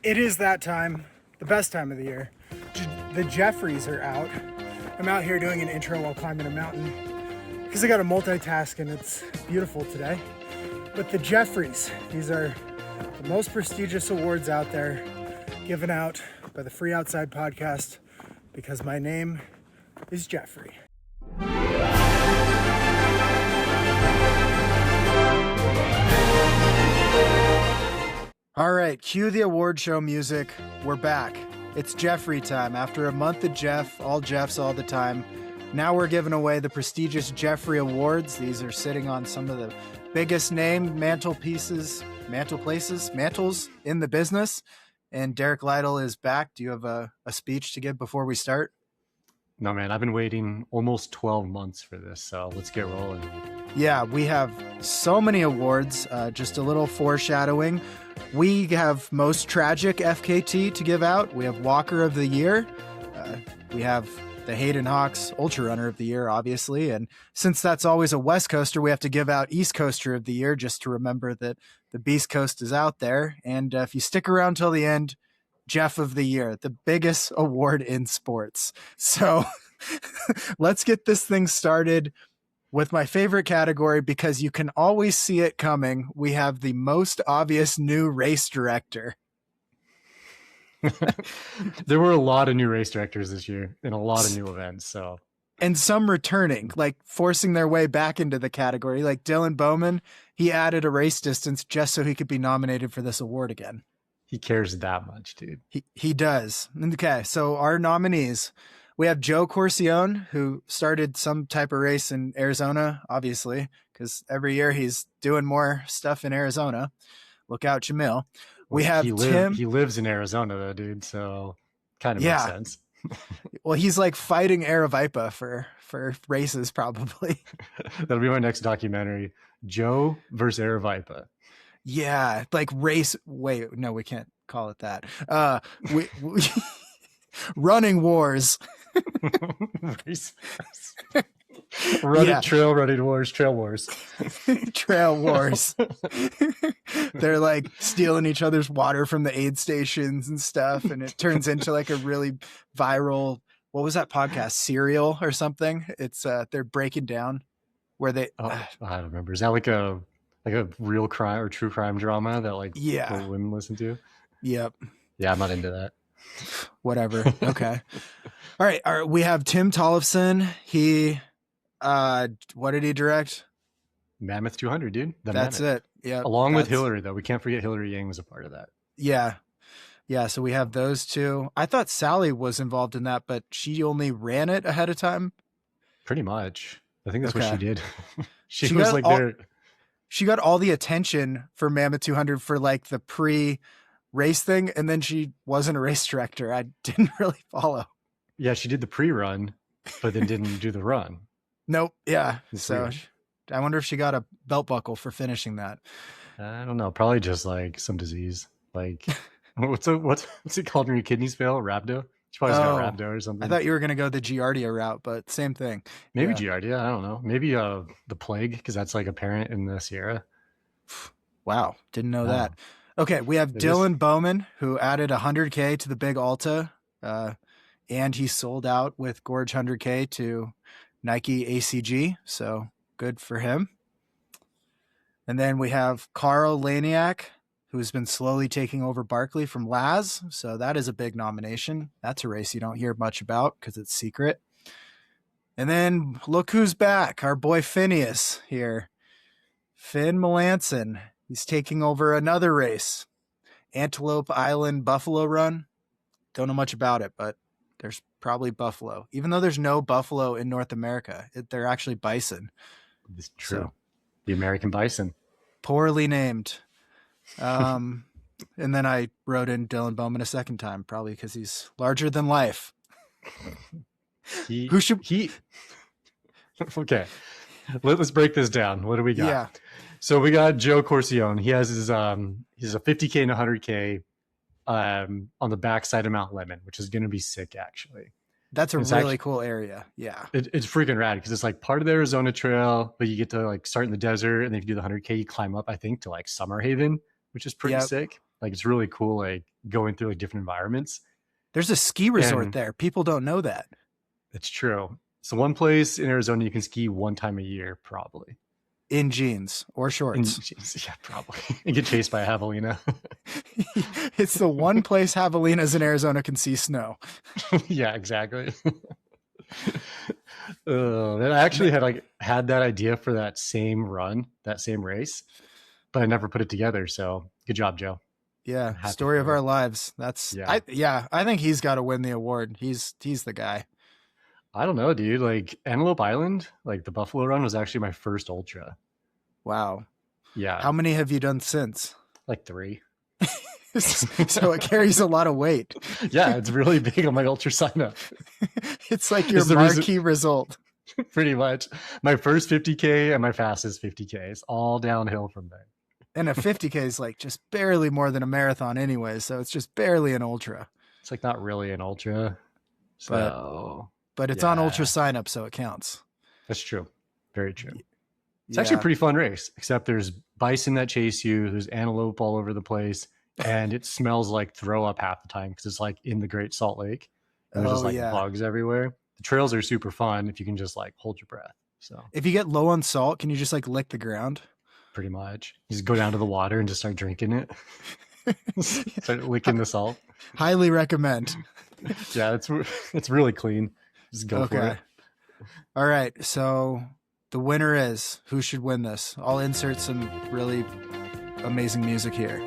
It is that time, the best time of the year. The Jeffries are out. I'm out here doing an intro while climbing a mountain because I got to multitask and it's beautiful today. But the Jeffries, these are the most prestigious awards out there given out by the Free Outside podcast because my name is Jeffrey. All right, cue the award show music. We're back. It's Jeffrey time. After a month of Jeff, all Jeffs all the time. Now we're giving away the prestigious Jeffrey Awards. These are sitting on some of the biggest name mantles in the business. And Derrick Lytle is back. Do you have a speech to give before we start? No, man, I've been waiting almost 12 months for this, so let's get rolling. Yeah, we have so many awards. Just a little foreshadowing. We have Most Tragic FKT to give out. We have Walker of the Year. We have the Hayden Hawks Ultra Runner of the Year, obviously. And since that's always a West Coaster, we have to give out East Coaster of the Year just to remember that the Beast Coast is out there. And if you stick around till the end, Jeff of the Year, the biggest award in sports. So let's get this thing started with my favorite category because you can always see it coming. We have the most obvious new race director. There were a lot of new race directors this year and a lot of new events. So, and some returning, like forcing their way back into the category. Like Dylan Bowman, he added a race distance just so he could be nominated for this award again. He cares that much, dude. He does. Okay, so our nominees, we have Joe Corcione, who started some type of race in Arizona, obviously, because every year he's doing more stuff in Arizona. Look out, Jamil. We have Tim. He lives in Arizona, though, dude, so kind of makes sense. Well, he's like fighting Aravaipa for races, probably. That'll be my next documentary. Joe versus Aravaipa. Yeah, like race. Wait, no, we can't call it that. We running wars. Trail wars. Trail wars. They're like stealing each other's water from the aid stations and stuff, and it turns into like a really viral, what was that podcast, Serial or something? It's they're breaking down where they I don't remember. Is that like a real crime or true crime drama that like women listen to? Yep. Yeah, I'm not into that. Whatever. Okay. All right. We have Tim Tollefson. He what did he direct? Mammoth 200, dude. That's it. Yeah. Along with Hillary, though. We can't forget Hillary Yang was a part of that. Yeah. Yeah. So we have those two. I thought Sally was involved in that, but she only ran it ahead of time. Pretty much. I think that's what she did. she was like She got all the attention for Mammoth 200 for like the pre-race thing, and then she wasn't a race director. I didn't really follow. Yeah, she did the pre-run, but then didn't do the run. Nope. Yeah. So I wonder if she got a belt buckle for finishing that. I don't know. Probably just like some disease. Like what's it called when your kidneys fail? Rhabdo? She probably got rhabdo or something. I thought you were going to go the Giardia route, but same thing. Maybe Giardia. I don't know. Maybe the plague, because that's like apparent in the Sierra. Wow. Didn't know that. Okay. We have Dylan Bowman, who added 100K to the Big Alta. And he sold out with Gorge 100K to Nike ACG. So good for him. And then we have Carl Laniak, who's been slowly taking over Barkley from Laz. So that is a big nomination. That's a race you don't hear much about because it's secret. And then look who's back. Our boy Phineas here. Finn Melanson. He's taking over another race. Antelope Island Buffalo Run. Don't know much about it, but there's probably buffalo. Even though there's no buffalo in North America, they're actually bison. It's true. So, the American bison. Poorly named. And then I wrote in Dylan Bowman a second time, probably because he's larger than life. Okay. Let's break this down. What do we got? Yeah. So we got Joe Corcione. He has he's a 50K and 100K on the backside of Mount Lemmon, which is going to be sick, actually. That's a really cool area. Yeah. It's freaking rad because it's like part of the Arizona Trail, but you get to like start in the desert, and then if you do the 100K, you climb up, I think, to like Summer Haven, which is pretty sick. Like it's really cool, like going through like different environments. There's a ski resort And there. People don't know that. it's true. So one place in Arizona you can ski one time a year, probably. In jeans or shorts. Yeah, probably. And get chased by a javelina. It's the one place javelinas in Arizona can see snow. Yeah, exactly. And I actually had that idea for that same run, that same race, but I never put it together. So good job, Joe. Yeah, story of our lives. That's I think he's got to win the award. He's the guy. I don't know, dude. Like Antelope Island, like the Buffalo Run was actually my first ultra. Wow. Yeah. How many have you done since? Like 3. So it carries a lot of weight. Yeah, it's really big on my ultra sign up. It's like your marquee result. Pretty much. My first 50K and my fastest 50K. It's all downhill from there. And a 50K is like just barely more than a marathon anyway, so it's just barely an ultra. It's like not really an ultra. So, but it's on ultra sign up, so it counts. That's true. Very true. It's actually a pretty fun race, except there's bison that chase you, there's antelope all over the place, and it smells like throw up half the time because it's like in the Great Salt Lake. And there's just like bugs everywhere. The trails are super fun if you can just like hold your breath. So if you get low on salt, can you just like lick the ground? Pretty much. You just go down to the water and just start drinking it. Start licking the salt. Highly recommend. Yeah, it's really clean. Just go for it. All right. So the winner is, who should win this? I'll insert some really amazing music here.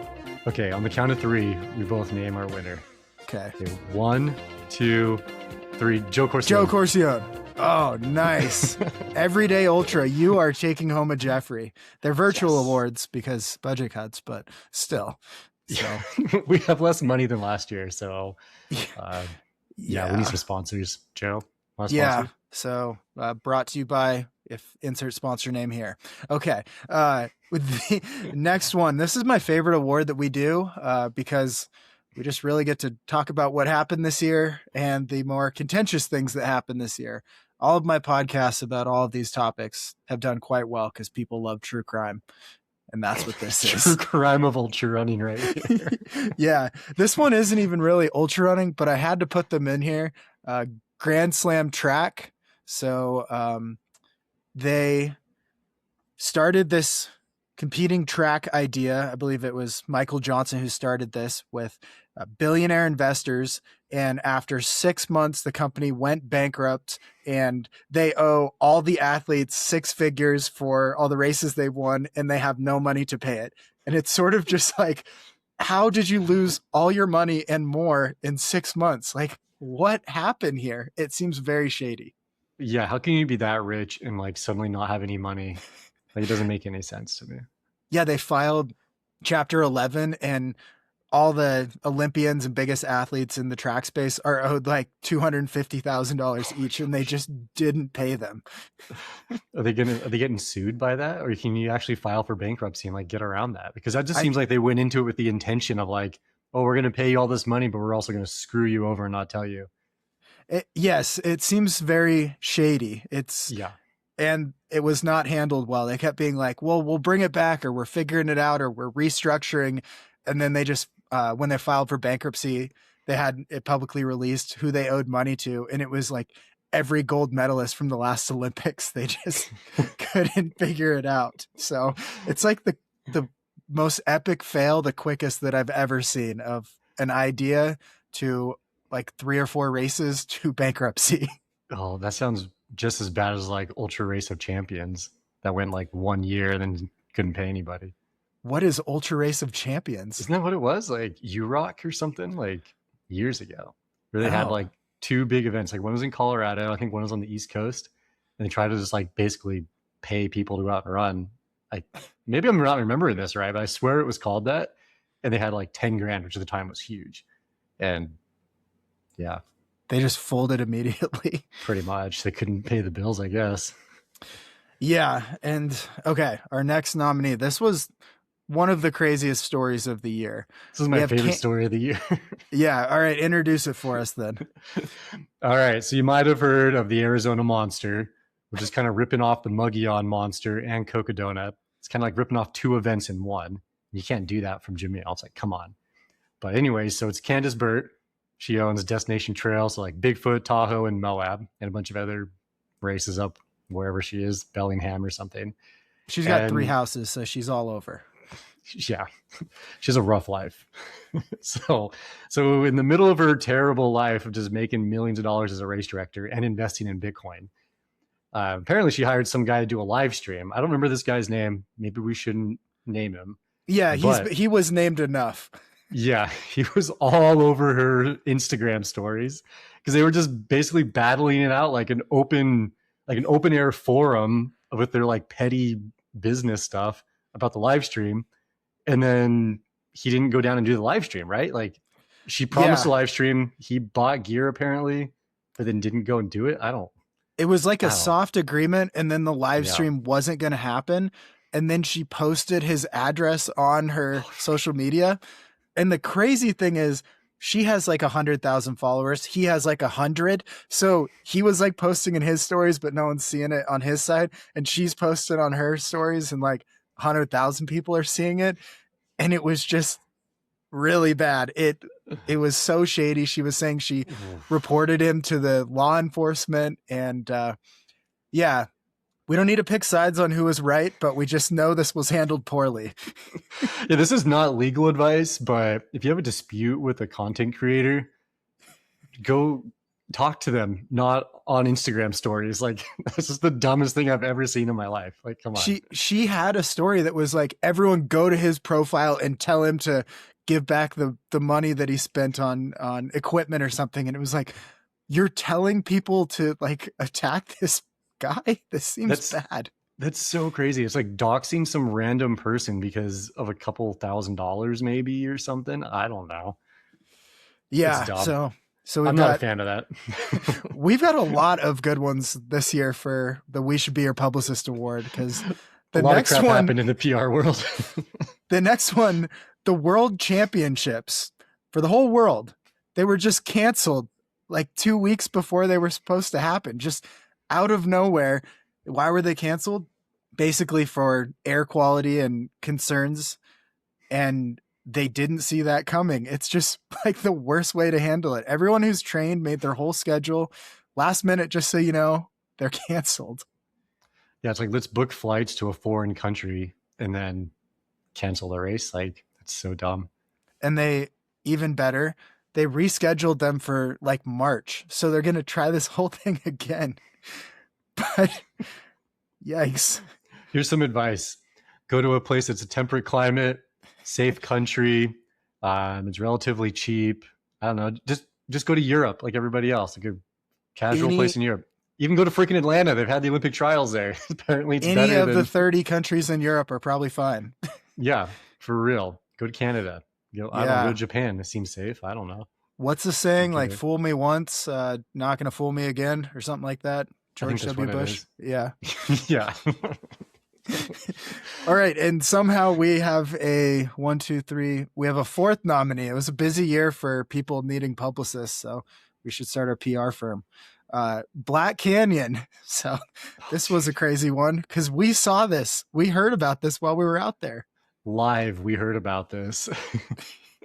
Okay, on the count of 3, we both name our winner. Okay. 1, 2, 3. Joe Corcione. Joe Corcione. Oh, nice. Everyday Ultra, you are taking home a Jeffrey. They're virtual awards because budget cuts, but still. So. We have less money than last year, so we need some sponsors. Joe, want a sponsor? So brought to you by, if insert sponsor name here. Okay. With the next one, this is my favorite award that we do because we just really get to talk about what happened this year and the more contentious things that happened this year. All of my podcasts about all of these topics have done quite well because people love true crime. And that's what this is. True crime of ultra running right here. Yeah. This one isn't even really ultra running, but I had to put them in here. Grand Slam track. So they started this competing track idea. I believe it was Michael Johnson who started this with billionaire investors. And after 6 months, the company went bankrupt and they owe all the athletes 6 figures for all the races they've won and they have no money to pay it. And it's sort of just like, how did you lose all your money and more in 6 months? Like, what happened here? It seems very shady. Yeah. How can you be that rich and like suddenly not have any money? Like, it doesn't make any sense to me. Yeah, they filed Chapter 11 and all the Olympians and biggest athletes in the track space are owed like $250,000 each, and they just didn't pay them. Are they getting sued by that, or can you actually file for bankruptcy and like get around that? Because that just seems like they went into it with the intention of like, oh, we're going to pay you all this money, but we're also going to screw you over and not tell you. Yes, it seems very shady. Yeah. And it was not handled well. They kept being like, well, we'll bring it back, or we're figuring it out, or we're restructuring. And then they just, when they filed for bankruptcy, they had it publicly released who they owed money to. And it was like every gold medalist from the last Olympics. They just couldn't figure it out. So it's like the most epic fail, the quickest that I've ever seen, of an idea to like 3 or 4 races to bankruptcy. Oh, that sounds just as bad as like Ultra Race of Champions that went like 1 year and then couldn't pay anybody. What is Ultra Race of Champions? Isn't that what it was? Like UROC or something, like years ago, where they had like 2 big events. Like one was in Colorado. I think one was on the East Coast. And they tried to just like basically pay people to go out and run. Maybe I'm not remembering this right, but I swear it was called that. And they had like 10 grand, which at the time was huge. And yeah. They just folded immediately. Pretty much. They couldn't pay the bills, I guess. Yeah. And okay, our next nominee. This was one of the craziest stories of the year. This is my favorite story of the year. Yeah. All right. Introduce it for us then. All right. So you might have heard of the Arizona Monster, which is kind of ripping off the Mogollon Monster and Coca Donut. It's kind of like ripping off 2 events in one. You can't do that from Jimmy. It's like, come on. But anyway, so it's Candace Burt. She owns Destination Trail, so like Bigfoot, Tahoe, and Moab, and a bunch of other races up wherever she is, Bellingham or something. She's got 3 houses, so she's all over. Yeah, she has a rough life. So in the middle of her terrible life of just making millions of dollars as a race director and investing in Bitcoin, apparently she hired some guy to do a live stream. I don't remember this guy's name. Maybe we shouldn't name him. Yeah, he was named enough. Yeah, he was all over her Instagram stories because they were just basically battling it out like an open air forum with their like petty business stuff about the live stream. And then he didn't go down and do the live stream, right? Like she promised a live stream. He bought gear apparently, but then didn't go and do it. It was like a soft agreement, and then the live stream wasn't going to happen. And then she posted his address on her social media. And the crazy thing is, she has like 100,000 followers. He has like 100. So he was like posting in his stories, but no one's seeing it on his side. And she's posted on her stories, and like 100,000 people are seeing it. And it was just really bad. It was so shady. She was saying she reported him to the law enforcement, and yeah, we don't need to pick sides on who was right, but we just know this was handled poorly. Yeah, this is not legal advice, but if you have a dispute with a content creator, go talk to them, not on Instagram stories. Like, this is the dumbest thing I've ever seen in my life. Like, come on. She had a story that was like, everyone go to his profile and tell him to give back the money that he spent on equipment or something. And it was like, you're telling people to like attack this guy? This seems bad. That's so crazy. It's like doxing some random person because of a couple $1,000 maybe or something. I don't know. Yeah. So I'm not a fan of that. We've got a lot of good ones this year for the We Should Be Your Publicist Award, because the next one happened in the PR world. The next one, the World Championships for the whole world, they were just canceled like 2 weeks before they were supposed to happen. Just out of nowhere. Why were they canceled? Basically for air quality and concerns. And they didn't see that coming. It's just like the worst way to handle it. Everyone who's trained made their whole schedule last minute, just so you know, they're canceled. Yeah, it's like, let's book flights to a foreign country and then cancel the race. Like, that's so dumb. And they, even better, they rescheduled them for like March. So they're going to try this whole thing again. But yikes. Here's some advice. Go to a place that's a temperate climate, safe country. It's relatively cheap. I don't know. Just go to Europe like everybody else. Like a casual place in Europe. Even go to freaking Atlanta. They've had the Olympic trials there. Apparently it's better than... the 30 countries in Europe are probably fine. Yeah, for real. Go to Canada. I don't know, go to Japan. It seems safe. I don't know. What's the saying? Like, fool me once, not going to fool me again, or something like that. George W. Bush. Yeah. Yeah. All right. And somehow we have we have a 4th nominee. It was a busy year for people needing publicists, so we should start our PR firm. Black Canyon. So this was a crazy one because we saw this. We heard about this while we were out there. Live, we heard about this.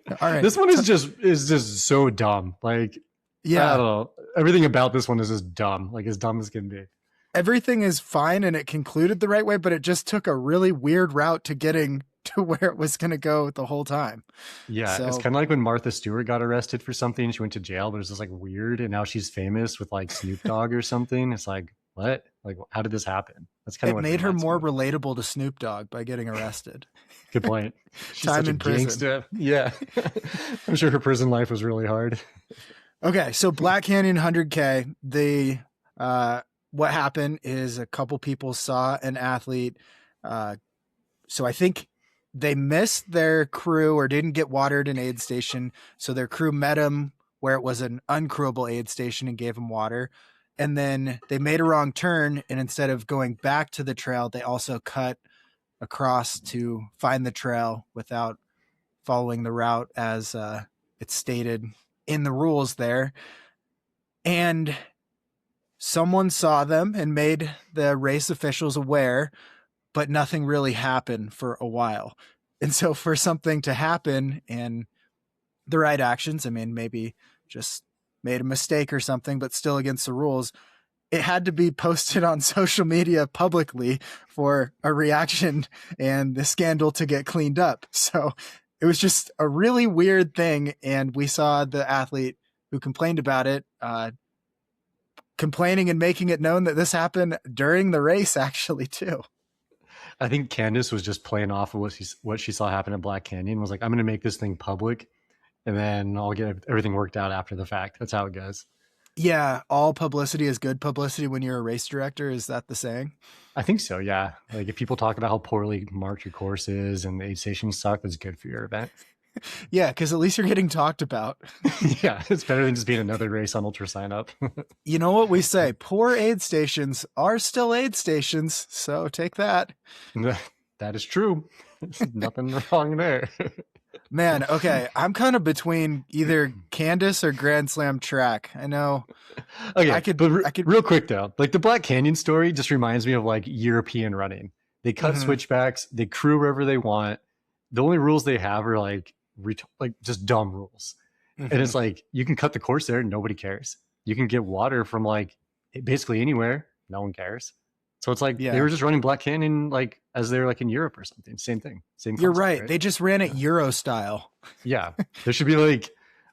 All right. This one is just so dumb. Like, yeah, I don't know. Everything about this one is just dumb. Like, as dumb as can be. Everything is fine and it concluded the right way, but it just took a really weird route to getting to where it was going to go the whole time. Yeah, it's kind of like when Martha Stewart got arrested for something. She went to jail, but it's just like weird. And now she's famous with like Snoop Dogg or something. It's like, what? Like, how did this happen? That's kind of what made her more relatable to Snoop Dogg by getting arrested. Good point. She's Time such in a prison. Gangster. Yeah. I'm sure her prison life was really hard. Okay, so Black Canyon 100K, what happened is a couple people saw an athlete. So I think they missed their crew or didn't get water at an aid station. So their crew met him where it was an uncrewable aid station and gave him water. And then they made a wrong turn. And instead of going back to the trail, they also cut across to find the trail without following the route as it's stated in the rules there. And someone saw them and made the race officials aware, but nothing really happened for a while. And so for something to happen and the right actions. I mean, maybe just made a mistake or something, but still against the rules. It had to be posted on social media publicly for a reaction and the scandal to get cleaned up. So it was just a really weird thing. And we saw the athlete who complained about it, complaining and making it known that this happened during the race, actually, too. I think Candace was just playing off of what she saw happen at Black Canyon, was like, I'm going to make this thing public, and then I'll get everything worked out after the fact. That's how it goes. Yeah, all publicity is good publicity when you're a race director. Is that the saying? I think so, yeah. Like if people talk about how poorly marked your course is and the aid stations suck, that's good for your event. Yeah, because at least you're getting talked about. Yeah, it's better than just being another race on Ultra Sign Up. You know what we say? Poor aid stations are still aid stations, so take that. That is true. There's nothing wrong there. Man, okay. I'm kind of between either Candace or Grand Slam track. I know. Okay, I could real quick though. Like the Black Canyon story just reminds me of like European running. They cut switchbacks, they crew wherever they want. The only rules they have are like just dumb rules. And it's like you can cut the course there and nobody cares. You can get water from like basically anywhere, no one cares. So it's like they were just running Black Canyon like as they're like in Europe or something. Same thing. Same concept. You're right. They just ran it Euro style. Yeah. There should be like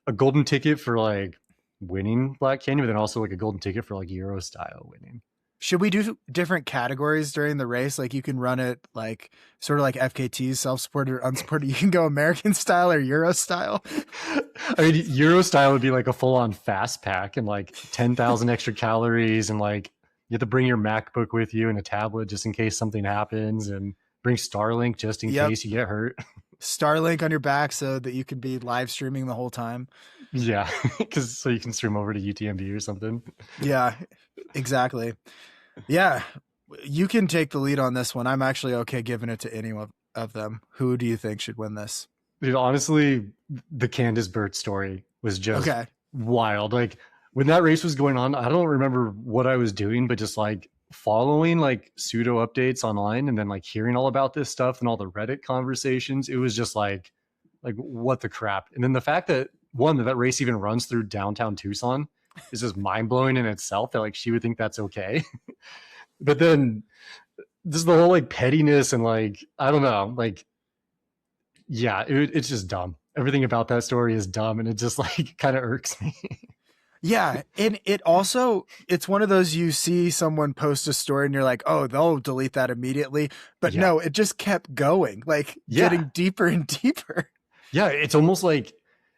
a golden ticket for like winning Black Canyon, but then also like a golden ticket for like Euro style winning. Should we do different categories during the race? Like you can run it like sort of like FKTs, self-supported or unsupported. You can go American style or Euro style. I mean, Euro style would be like a full-on fast pack and like 10,000 extra calories, and like you have to bring your MacBook with you and a tablet just in case something happens, and bring Starlink just in case you get hurt. Starlink on your back so that you can be live streaming the whole time. Yeah, because so you can stream over to UTMB or something. Yeah, exactly. Yeah, you can take the lead on this one. I'm actually okay giving it to any of them. Who do you think should win this? Dude, honestly, the Candace Burt story was just wild. Like when that race was going on, I don't remember what I was doing, but just like following like pseudo updates online and then like hearing all about this stuff and all the Reddit conversations, it was just like what the crap. And then the fact that that race even runs through downtown Tucson is just mind-blowing in itself, that like she would think that's okay. But then just the whole like pettiness and like I don't know, like it's just dumb. Everything about that story is dumb, and it just like kind of irks me. Yeah. And it's one of those, you see someone post a story and you're like, oh, they'll delete that immediately. But no, it just kept going, like getting deeper and deeper. Yeah. It's almost like,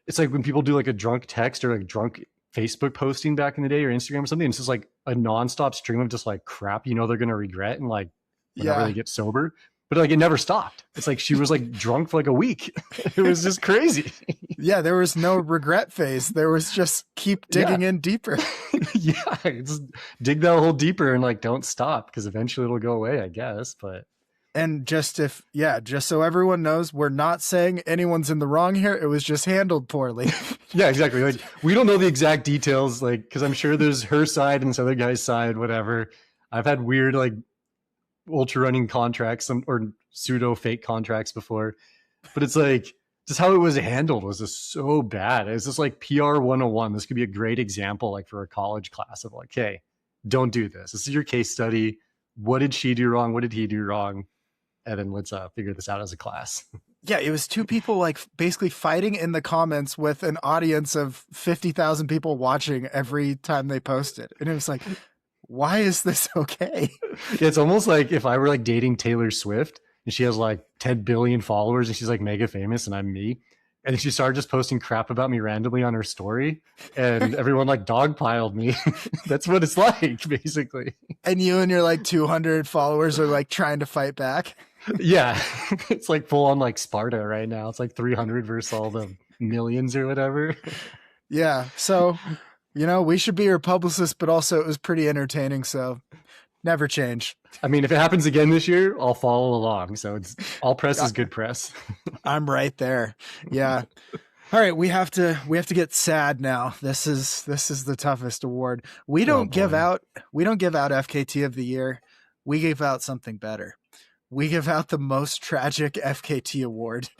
it's like when people do like a drunk text or like drunk Facebook posting back in the day or Instagram or something. It's just like a nonstop stream of just like crap, they're going to regret. And like, whenever they get sober, but like it never stopped. It's like she was like drunk for like a week. It was just crazy. Yeah, there was no regret phase. There was just keep digging in deeper. Just dig that hole deeper and like don't stop, because eventually it'll go away, I guess. But and just so everyone knows, we're not saying anyone's in the wrong here. It was just handled poorly. Yeah, exactly. Like we don't know the exact details, like because I'm sure there's her side and this other guy's side, whatever. I've had weird like ultra running contracts or pseudo fake contracts before, but it's like just how it was handled was just so bad. It's just like PR 101. This could be a great example like for a college class of like, hey, don't do this. This is your case study. What did she do wrong? What did he do wrong? And then let's figure this out as a class. Yeah, it was two people like basically fighting in the comments with an audience of 50,000 people watching every time they posted. And it was like, why is this okay? It's almost like if I were like dating Taylor Swift and she has like 10 billion followers and she's like mega famous and I'm me. And she started just posting crap about me randomly on her story and everyone like dogpiled me. That's what it's like, basically. And you and your like 200 followers are like trying to fight back. Yeah. It's like full on like Sparta right now. It's like 300 versus all the millions or whatever. Yeah. So, we should be your publicist, but also it was pretty entertaining. So never change. I mean, if it happens again this year, I'll follow along. So it's all press is good press. I'm right there. Yeah. All right. We have to get sad now. This is the toughest award. We don't give out FKT of the year. We give out something better. We give out the most tragic FKT award.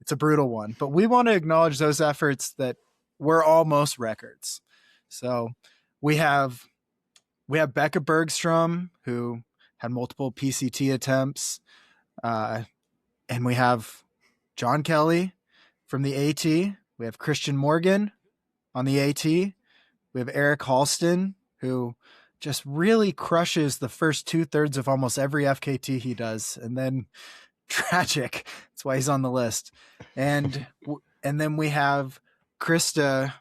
It's a brutal one, but we want to acknowledge those efforts that were almost records. So we have Becca Bergstrom, who had multiple PCT attempts, and we have John Kelly from the AT. We have Christian Morgan on the AT. We have Eric Halston, who just really crushes the first 2/3 of almost every FKT he does, and then tragic. That's why he's on the list. And then we have Krista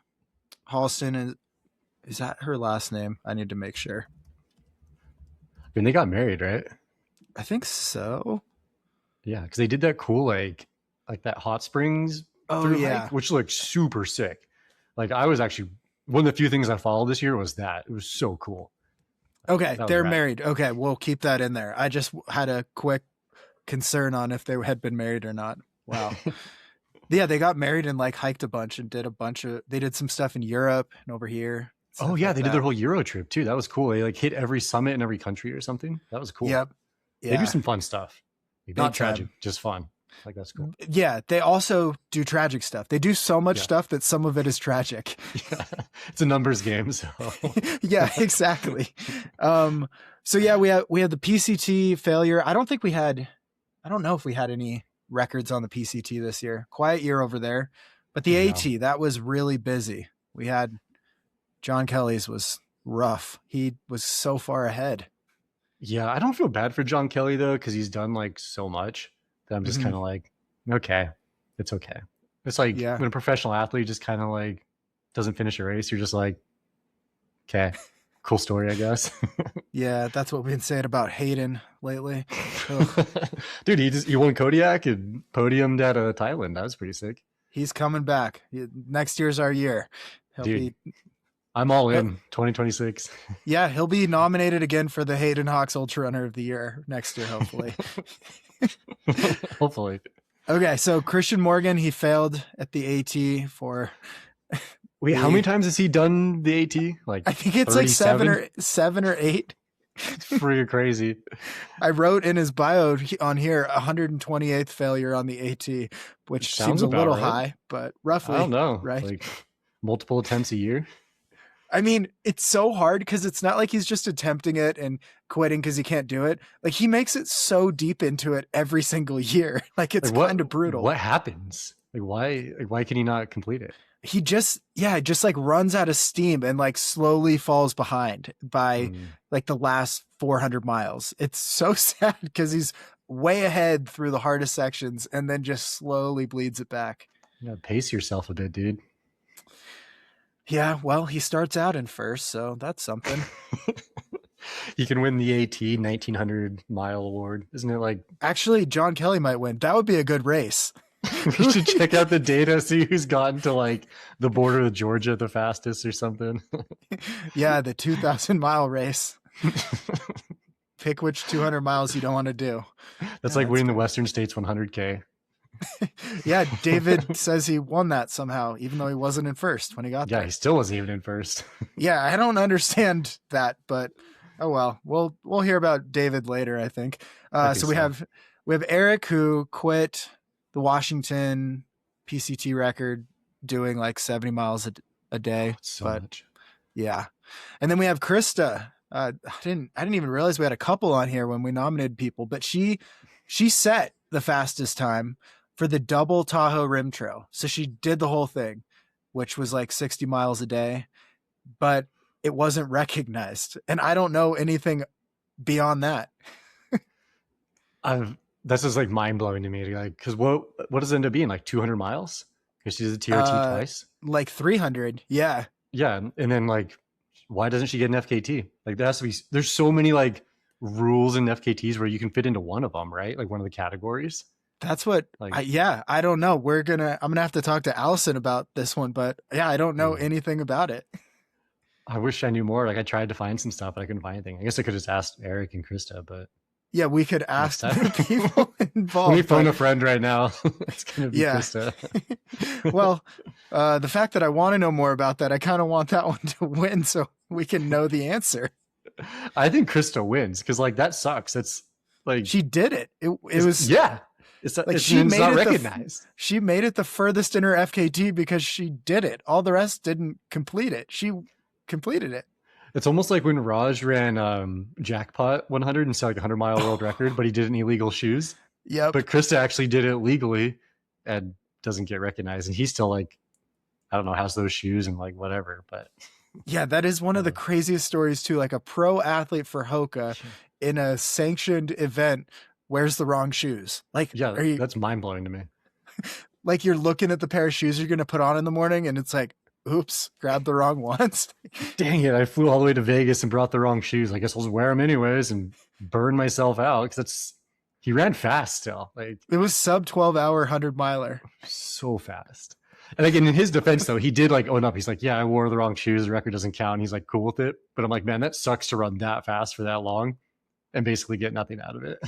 Halston. Is that her last name? I need to make sure. I mean, they got married, right? I think so. Yeah, because they did that cool like that hot springs hike, which looked super sick. Like I was actually one of the few things I followed this year was that. It was so cool. Okay, they're married. Okay, we'll keep that in there. I just had a quick concern on if they had been married or not. Wow. Yeah, they got married and like hiked a bunch and they did some stuff in Europe and over here. Oh yeah, they did their whole Euro trip too. That was cool. They like hit every summit in every country or something. That was cool. Yep. Yeah. They do some fun stuff. Like, not tragic, just fun. Like that's cool. Yeah, they also do tragic stuff. They do so much stuff that some of it is tragic. Yeah. It's a numbers game. So yeah, exactly. So yeah, we had the PCT failure. I don't know if we had any records on the PCT this year. Quiet year over there. But the AT, that was really busy. We had John Kelly's was rough. He was so far ahead. Yeah, I don't feel bad for John Kelly though, because he's done like so much that I'm just kind of like, okay, it's okay. It's like when a professional athlete just kind of like doesn't finish a race, you're just like, okay, cool story, I guess. Yeah, that's what we've been saying about Hayden lately. Dude, he won Kodiak and podiumed at Thailand. That was pretty sick. He's coming back. Next year's our year. I'm all in 2026. Yeah, he'll be nominated again for the Hayden Hawks Ultra Runner of the Year next year, hopefully. Hopefully. Okay, so Christian Morgan, he failed at the AT for. Wait, how many times has he done the AT? Like I think it's 37? like seven or eight. It's pretty crazy. I wrote in his bio on here 128th failure on the AT, which seems a little high, but roughly. I don't know. Right? Like multiple attempts a year. I mean, it's so hard because it's not like he's just attempting it and quitting because he can't do it. Like he makes it so deep into it every single year. Like it's kind of brutal. What happens? Like why can he not complete it? He just like runs out of steam and like slowly falls behind by like the last 400 miles. It's so sad because he's way ahead through the hardest sections and then just slowly bleeds it back. You gotta pace yourself a bit, dude. Yeah, well, he starts out in first, so that's something. He can win the AT 1900 mile award. Isn't it like... Actually, John Kelly might win. That would be a good race. We should check out the data, see who's gotten to like the border of Georgia the fastest or something. Yeah, the 2,000 mile race. Pick which 200 miles you don't want to do. That's like winning the Western States 100K. Yeah, David says he won that somehow, even though he wasn't in first when he got there. Yeah, he still wasn't even in first. Yeah, I don't understand that, but oh well. We'll hear about David later, I think. So we have Eric, who quit the Washington PCT record doing like 70 miles a day. So much. Yeah. And then we have Krista. I didn't even realize we had a couple on here when we nominated people, but she set the fastest time for the double Tahoe Rim Trail. So she did the whole thing, which was like 60 miles a day, but it wasn't recognized. And I don't know anything beyond that. That's just like mind blowing to me. Like, cause what does it end up being? Like 200 miles? Cause she did the TRT twice. Like 300. Yeah. Yeah. And then like, why doesn't she get an FKT? Like there has to be, there's so many like rules in FKTs where you can fit into one of them, right? Like one of the categories. That's what, I don't know. I'm going to have to talk to Allison about this one, but yeah, I don't know anything about it. I wish I knew more. Like I tried to find some stuff, but I couldn't find anything. I guess I could just ask Eric and Krista, but yeah, we could ask the people involved. Let me phone a friend right now. It's going to be Krista. Well, the fact that I want to know more about that, I kind of want that one to win so we can know the answer. I think Krista wins because like that sucks. It's like she did it. It was It's not recognized. She made it the furthest in her FKT because she did it. All the rest didn't complete it. She completed it. It's almost like when Raj ran Jackpot 100 and set like a 100-mile world record, but he did it in illegal shoes. Yep. But Krista actually did it legally and doesn't get recognized. And he's still like, I don't know, has those shoes and like whatever. But yeah, that is one of the craziest stories too. Like a pro athlete for Hoka in a sanctioned event wears the wrong shoes. Like, yeah, that's mind blowing to me. Like you're looking at the pair of shoes you're going to put on in the morning and it's like, oops, grabbed the wrong ones. Dang it. I flew all the way to Vegas and brought the wrong shoes. I guess I'll just wear them anyways and burn myself out. Cause he ran fast still. Like it was sub 12-hour 100-miler. So fast. And again, in his defense though, he did like own up. He's like, yeah, I wore the wrong shoes. The record doesn't count. And he's like cool with it. But I'm like, man, that sucks to run that fast for that long and basically get nothing out of it.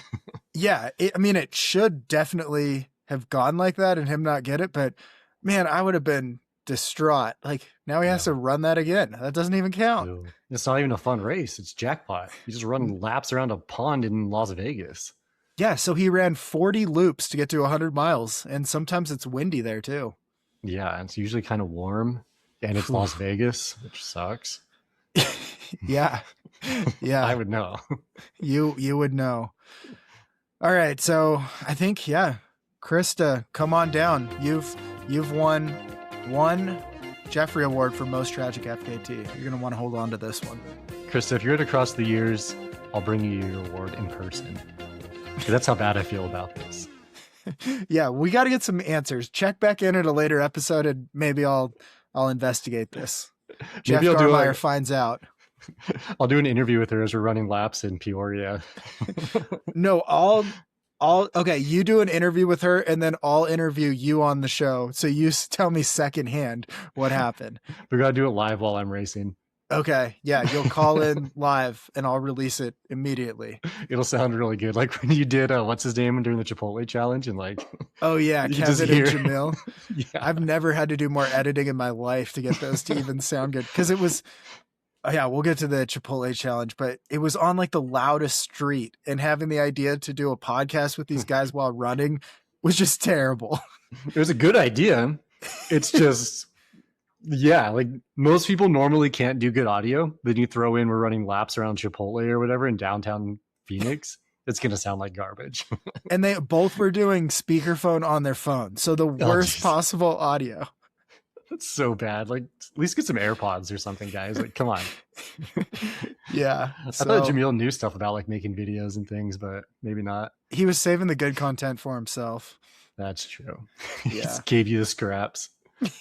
Yeah. It should definitely have gone like that and him not get it. But man, I would have been distraught. Like now he has to run that again. That doesn't even count. Ew. It's not even a fun race. It's Jackpot. You just run laps around a pond in Las Vegas. Yeah. So he ran 40 loops to get to 100 miles. And sometimes it's windy there too. Yeah. And it's usually kind of warm and it's Las Vegas, which sucks. Yeah. Yeah. I would know. You would know. All right. So I think, Krista, come on down. You've won one Jeffrey Award for most tragic FKT. You're going to want to hold on to this one. Krista, if you're at Across the Years, I'll bring you your award in person. That's how bad I feel about this. Yeah, we got to get some answers. Check back in at a later episode and maybe I'll investigate this. Jeff Garmire finds out. I'll do an interview with her as we're running laps in Peoria. No, okay, you do an interview with her and then I'll interview you on the show. So you tell me secondhand what happened. We got to do it live while I'm racing. Okay. Yeah. You'll call in live and I'll release it immediately. It'll sound really good. Like when you did, what's his name during the Chipotle challenge and like. Oh yeah. Kevin and Jamil. Yeah. I've never had to do more editing in my life to get those to even sound good. Cause it was, we'll get to the Chipotle challenge, but it was on like the loudest street and having the idea to do a podcast with these guys while running was just terrible. It was a good idea. It's just, yeah, like most people normally can't do good audio. Then you throw in, we're running laps around Chipotle or whatever in downtown Phoenix. It's going to sound like garbage. And they both were doing speakerphone on their phone. So the worst possible audio. That's so bad. Like, at least get some AirPods or something, guys. Like, come on. Yeah. I thought Jamil knew stuff about like making videos and things, but maybe not. He was saving the good content for himself. That's true. Yeah. He just gave you the scraps.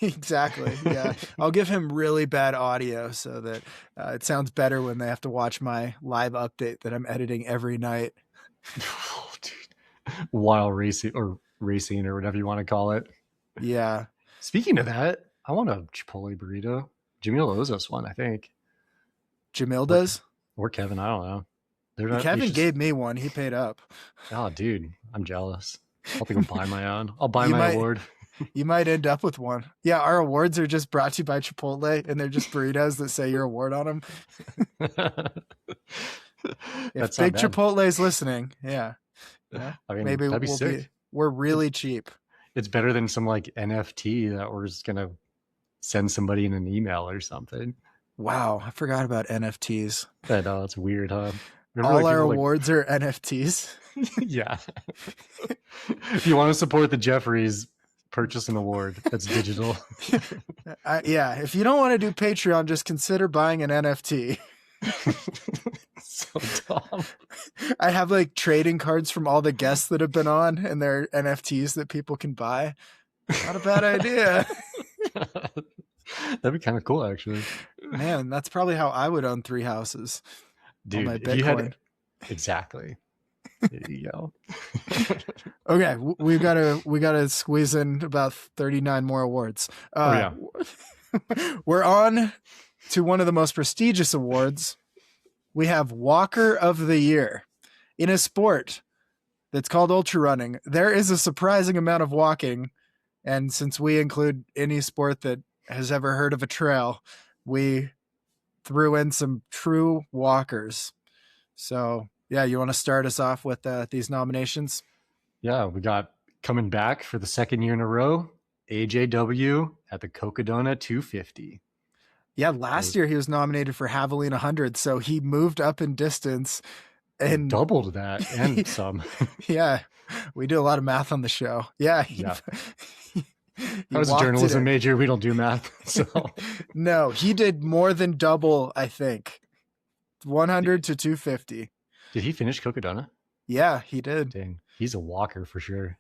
Exactly. Yeah. I'll give him really bad audio so that it sounds better when they have to watch my live update that I'm editing every night. Oh, dude. While racing or whatever you want to call it. Yeah. Speaking of that, I want a Chipotle burrito. Jamil owes us one, I think. Jamil does? Or Kevin, I don't know. Kevin gave me one. He paid up. Oh, dude, I'm jealous. I'll think I'll buy my own. I'll buy my award. You might end up with one. Yeah, our awards are just brought to you by Chipotle, and they're just burritos that say your award on them. If Big Chipotle is listening, yeah. I mean, maybe that'd be sick. We're really cheap. It's better than some like NFT that we're just gonna send somebody in an email or something. Wow, I forgot about NFTs. I know, it's weird, huh? Remember, all our awards are NFTs. Yeah. If you want to support the Jeffries, purchase an award that's digital. Yeah, if you don't want to do Patreon, just consider buying an NFT. So dumb. I have like trading cards from all the guests that have been on, and they're NFTs that people can buy. Not a bad idea. That'd be kind of cool, actually. Man, that's probably how I would own 3 houses. Dude, my if you had exactly. There you go. Okay, we gotta squeeze in about 39 more awards. We're on to one of the most prestigious awards. We have Walker of the Year. In a sport that's called ultra running, there is a surprising amount of walking, and since we include any sport that has ever heard of a trail, we threw in some true walkers. So yeah, you want to start us off with these nominations? Yeah, we got Coming back for the second year in a row, AJW at the Cocodona 250. Yeah, last year he was nominated for Javelin 100, so he moved up in distance and doubled that and some. Yeah, we do a lot of math on the show. Yeah. I was a journalism major. We don't do math. So no, he did more than double, I think. 100 to 250. Did he finish Cocodona? Yeah, he did. Dang, he's a walker for sure.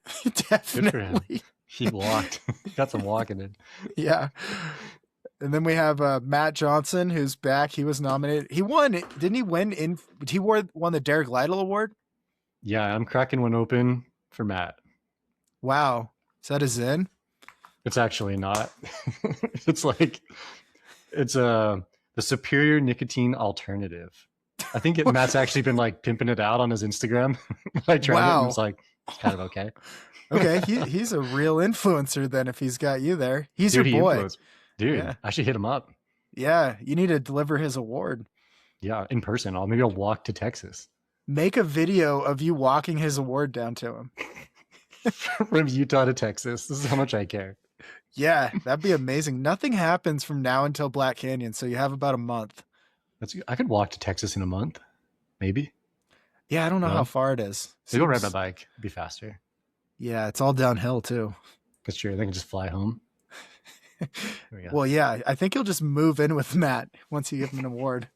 Definitely. Good for him. He walked. Got some walking in. Yeah. And then we have Matt Johnson, who's back. He was nominated. He won. Didn't he win? He won the Derrick Lytle Award? Yeah, I'm cracking one open for Matt. Wow. Is that a Zin? It's actually not. It's the superior nicotine alternative. I think Matt's actually been like pimping it out on his Instagram. I tried it and it was like kind of okay. Okay, he's a real influencer then if he's got you there. He's your boy. Dude, yeah. I should hit him up. Yeah, you need to deliver his award. Yeah, in person. Maybe I'll walk to Texas. Make a video of you walking his award down to him. From Utah to Texas. This is how much I care. Yeah, that'd be amazing. Nothing happens from now until Black Canyon, so you have about a month. I could walk to Texas in a month, maybe. Yeah, I don't know how far it is. Maybe I'll ride my bike. It'd be faster. Yeah, it's all downhill too. That's true. I can just fly home. Well, yeah, I think you'll just move in with Matt once you give him an award.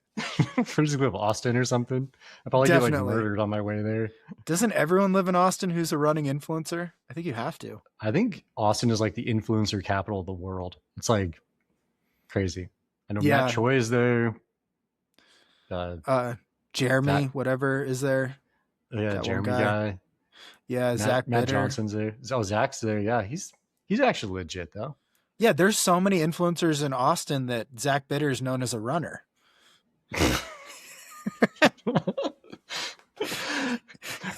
First, live Austin or something. I probably get like murdered on my way there. Doesn't everyone live in Austin who's a running influencer? I think you have to. I think Austin is like the influencer capital of the world. It's like crazy. I know Matt Choi is there. Jeremy, whatever is there. Yeah, Jeremy guy. Yeah, Matt Johnson's there. Oh, Zach's there. Yeah, he's actually legit though. Yeah, there's so many influencers in Austin that Zach Bitter is known as a runner.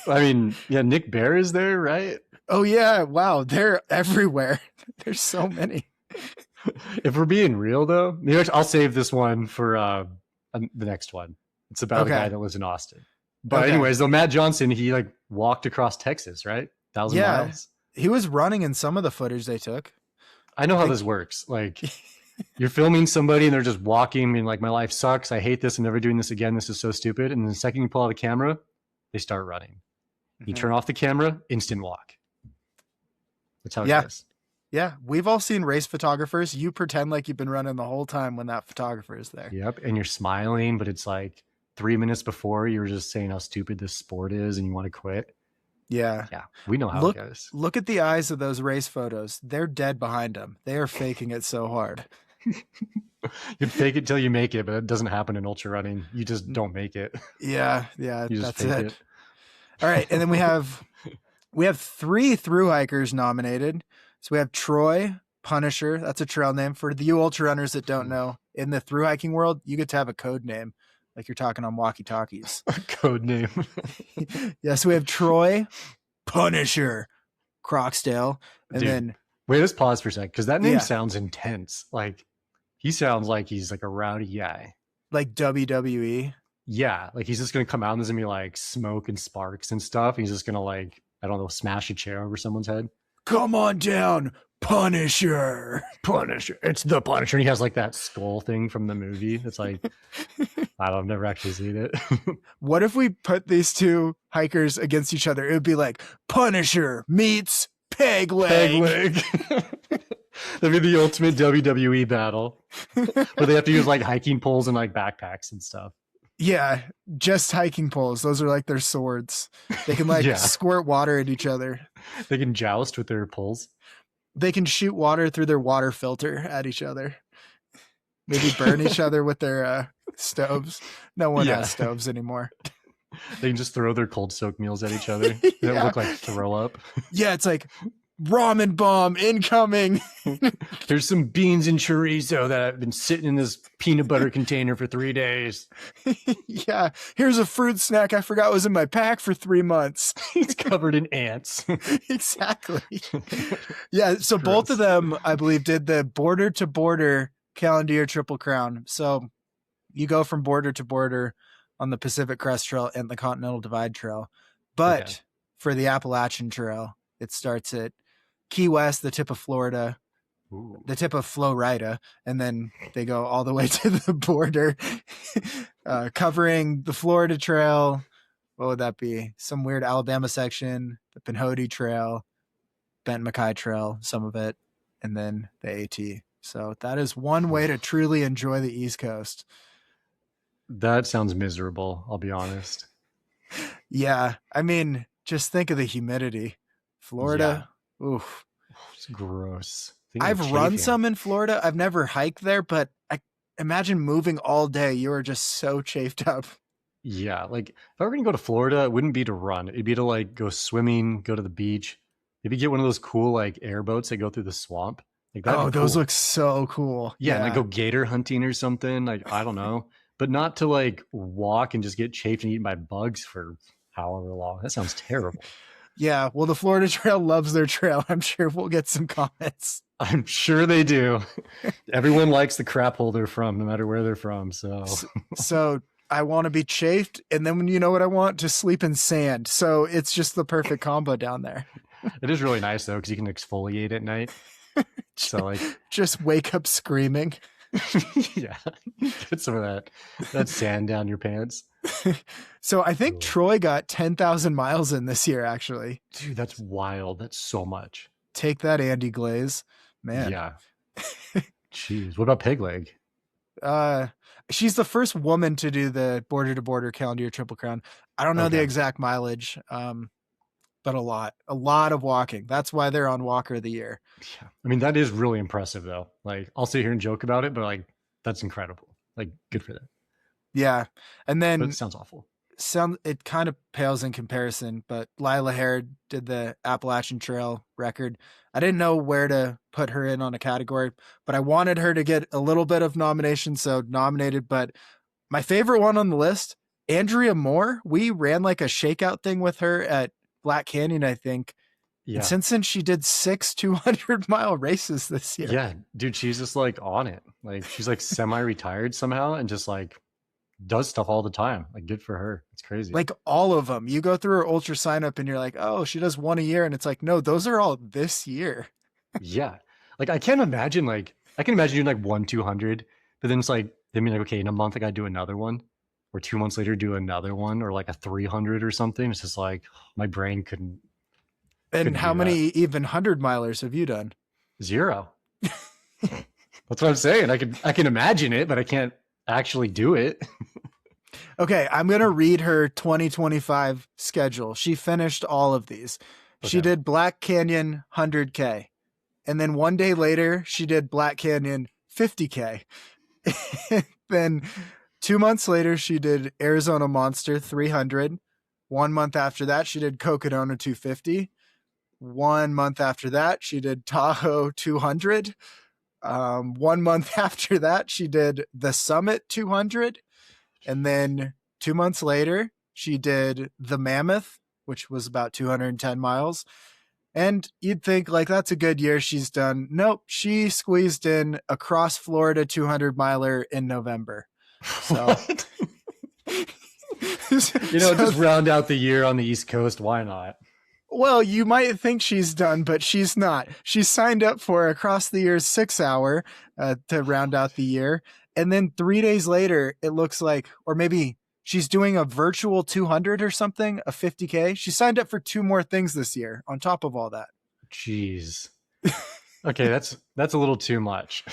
I mean, yeah, Nick Bear is there, right? Oh yeah, wow, they're everywhere. There's so many. If we're being real though, maybe I'll save this one for the next one. It's about a guy that lives in Austin. But anyways, though, Matt Johnson, he like walked across Texas, right? 1,000 miles. He was running in some of the footage they took. I know how this works. Like you're filming somebody and they're just walking and like, my life sucks. I hate this. I'm never doing this again. This is so stupid. And the second you pull out a camera, they start running. You turn off the camera, instant walk. That's how it is. Yeah. We've all seen race photographers. You pretend like you've been running the whole time when that photographer is there. Yep. And you're smiling, but it's like 3 minutes before you were just saying how stupid this sport is and you want to quit. Yeah. Yeah. We know how it goes. Look at the eyes of those race photos. They're dead behind them. They are faking it so hard. You fake it till you make it, but it doesn't happen in ultra running. You just don't make it. Yeah. Yeah. That's it. All right. And then we have 3 thru hikers nominated. So we have Troy, Punisher. That's a trail name. For the ultra runners that don't know, in the thru hiking world, you get to have a code name. Like you're talking on walkie-talkies. A code name. So we have Troy, Punisher, Crocsdale, and then... Wait, let's pause for a sec, because that name sounds intense. Like, he sounds like he's like a rowdy guy. Like WWE? Yeah, like he's just going to come out and there's going to be like smoke and sparks and stuff. He's just going to like, I don't know, smash a chair over someone's head. Come on down, Punisher. Punisher. It's the Punisher. And he has like that skull thing from the movie. It's like, I've never actually seen it. What if we put these 2 hikers against each other? It would be like Punisher meets Peg Leg. That'd be the ultimate WWE battle. Where they have to use like hiking poles and like backpacks and stuff. Yeah, just hiking poles. Those are like their swords. They can like squirt water at each other. They can joust with their poles. They can shoot water through their water filter at each other. Maybe burn each other with their stoves. No one has stoves anymore. They can just throw their cold soaked meals at each other. They don't look like throw up. Yeah, it's like ramen bomb incoming. There's some beans and chorizo that have been sitting in this peanut butter container for 3 days. Yeah, here's a fruit snack I forgot was in my pack for 3 months. It's covered in ants. Exactly. Yeah, so gross. Both of them, I believe, did the border to border calendar year Triple Crown. So you go from border to border on the Pacific Crest Trail and the Continental Divide Trail. But for the Appalachian Trail, It starts at Key West, the tip of Florida, the tip of Florida, and then they go all the way to the border, covering the Florida Trail. What would that be? Some weird Alabama section, the Pinhoti Trail, Benton MacKaye Trail, some of it, and then the AT. So that is one way to truly enjoy the East Coast. That sounds miserable, I'll be honest. Yeah. I mean, just think of the humidity. Florida. Yeah. Oof. It's gross. I've run some in Florida. I've never hiked there, but I imagine moving all day. You are just so chafed up. Yeah. Like if I were going to go to Florida, it wouldn't be to run. It'd be to like go swimming, go to the beach. Maybe get one of those cool like airboats that go through the swamp. Like that. Oh, those look so cool. Yeah. And like go gator hunting or something. Like, I don't know, but not to like walk and just get chafed and eaten by bugs for however long. That sounds terrible. Yeah, well, the Florida Trail loves their trail. I'm sure we'll get some comments. I'm sure they do. Everyone likes the crap hole they're from, no matter where they're from. So I want to be chafed, and then you know what I want? To sleep in sand. So it's just the perfect combo down there. It is really nice, though, because you can exfoliate at night. So like, just wake up screaming. Yeah, get some of that sand down your pants. So I think Troy got 10,000 miles in this year, actually. Dude, that's wild. That's so much. Take that, Andy Glaze. Man. Yeah. Jeez. What about Peg Leg? She's the first woman to do the border to border calendar year Triple Crown. I don't know the exact mileage, but a lot of walking. That's why they're on Walker of the Year. Yeah. I mean, that is really impressive though. Like I'll sit here and joke about it, but like, that's incredible. Like good for them. Yeah. And then but it sounds awful. It kind of pales in comparison, but Lila Hare did the Appalachian Trail record. I didn't know where to put her in on a category, but I wanted her to get a little bit of nomination, so nominated. But my favorite one on the list, Andrea Moore. We ran like a shakeout thing with her at Black Canyon, I think. Yeah. And since then, she did 6 200-mile races this year. Yeah, dude, she's just like on it. Like she's like semi-retired somehow and just like does stuff all the time. Like good for her. It's crazy. Like all of them. You go through her ultra sign up and you're like, oh, she does one a year. And it's like, no, those are all this year. Yeah. Like I can imagine doing like 1 200, but then it's like, I mean, like, okay, in a month, I got to do another one, or 2 months later, do another one, or like a 300 or something. It's just like my brain couldn't. And how many even 100-milers have you done? 0. That's what I'm saying. I can imagine it, but I can't actually do it. Okay, I'm going to read her 2025 schedule. She finished all of these. Okay. She did Black Canyon 100K. And then one day later, she did Black Canyon 50K. Then 2 months later, she did Arizona Monster 300. 1 month after that, she did Cocodona 250. 1 month after that, she did Tahoe 200. 1 month after that, she did the Summit 200. And then 2 months later, she did the Mammoth, which was about 210 miles. And you'd think like, that's a good year she's done. Nope. She squeezed in a cross Florida 200-miler in November. So, just round out the year on the East Coast. Why not? Well, you might think she's done, but she's not. She's signed up for Across the Year's 6 hour to round out the year. And then 3 days later, it looks like, or maybe she's doing a virtual 200 or something, a 50K. She signed up for 2 more things this year on top of all that. Jeez. Okay, that's a little too much.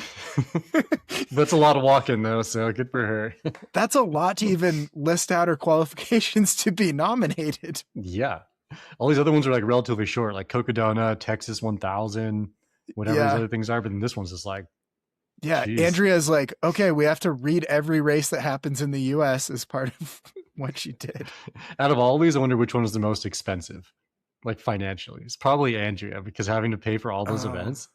That's a lot of walking though, so good for her. That's a lot to even list out her qualifications to be nominated. Yeah. All these other ones are like relatively short, like Cocodona, Texas 1000, whatever those other things are. But then this one's just like, yeah, geez. Andrea's like, okay, we have to read every race that happens in the U.S. as part of what she did. Out of all these, I wonder which one was the most expensive, like financially. It's probably Andrea, because having to pay for all those events.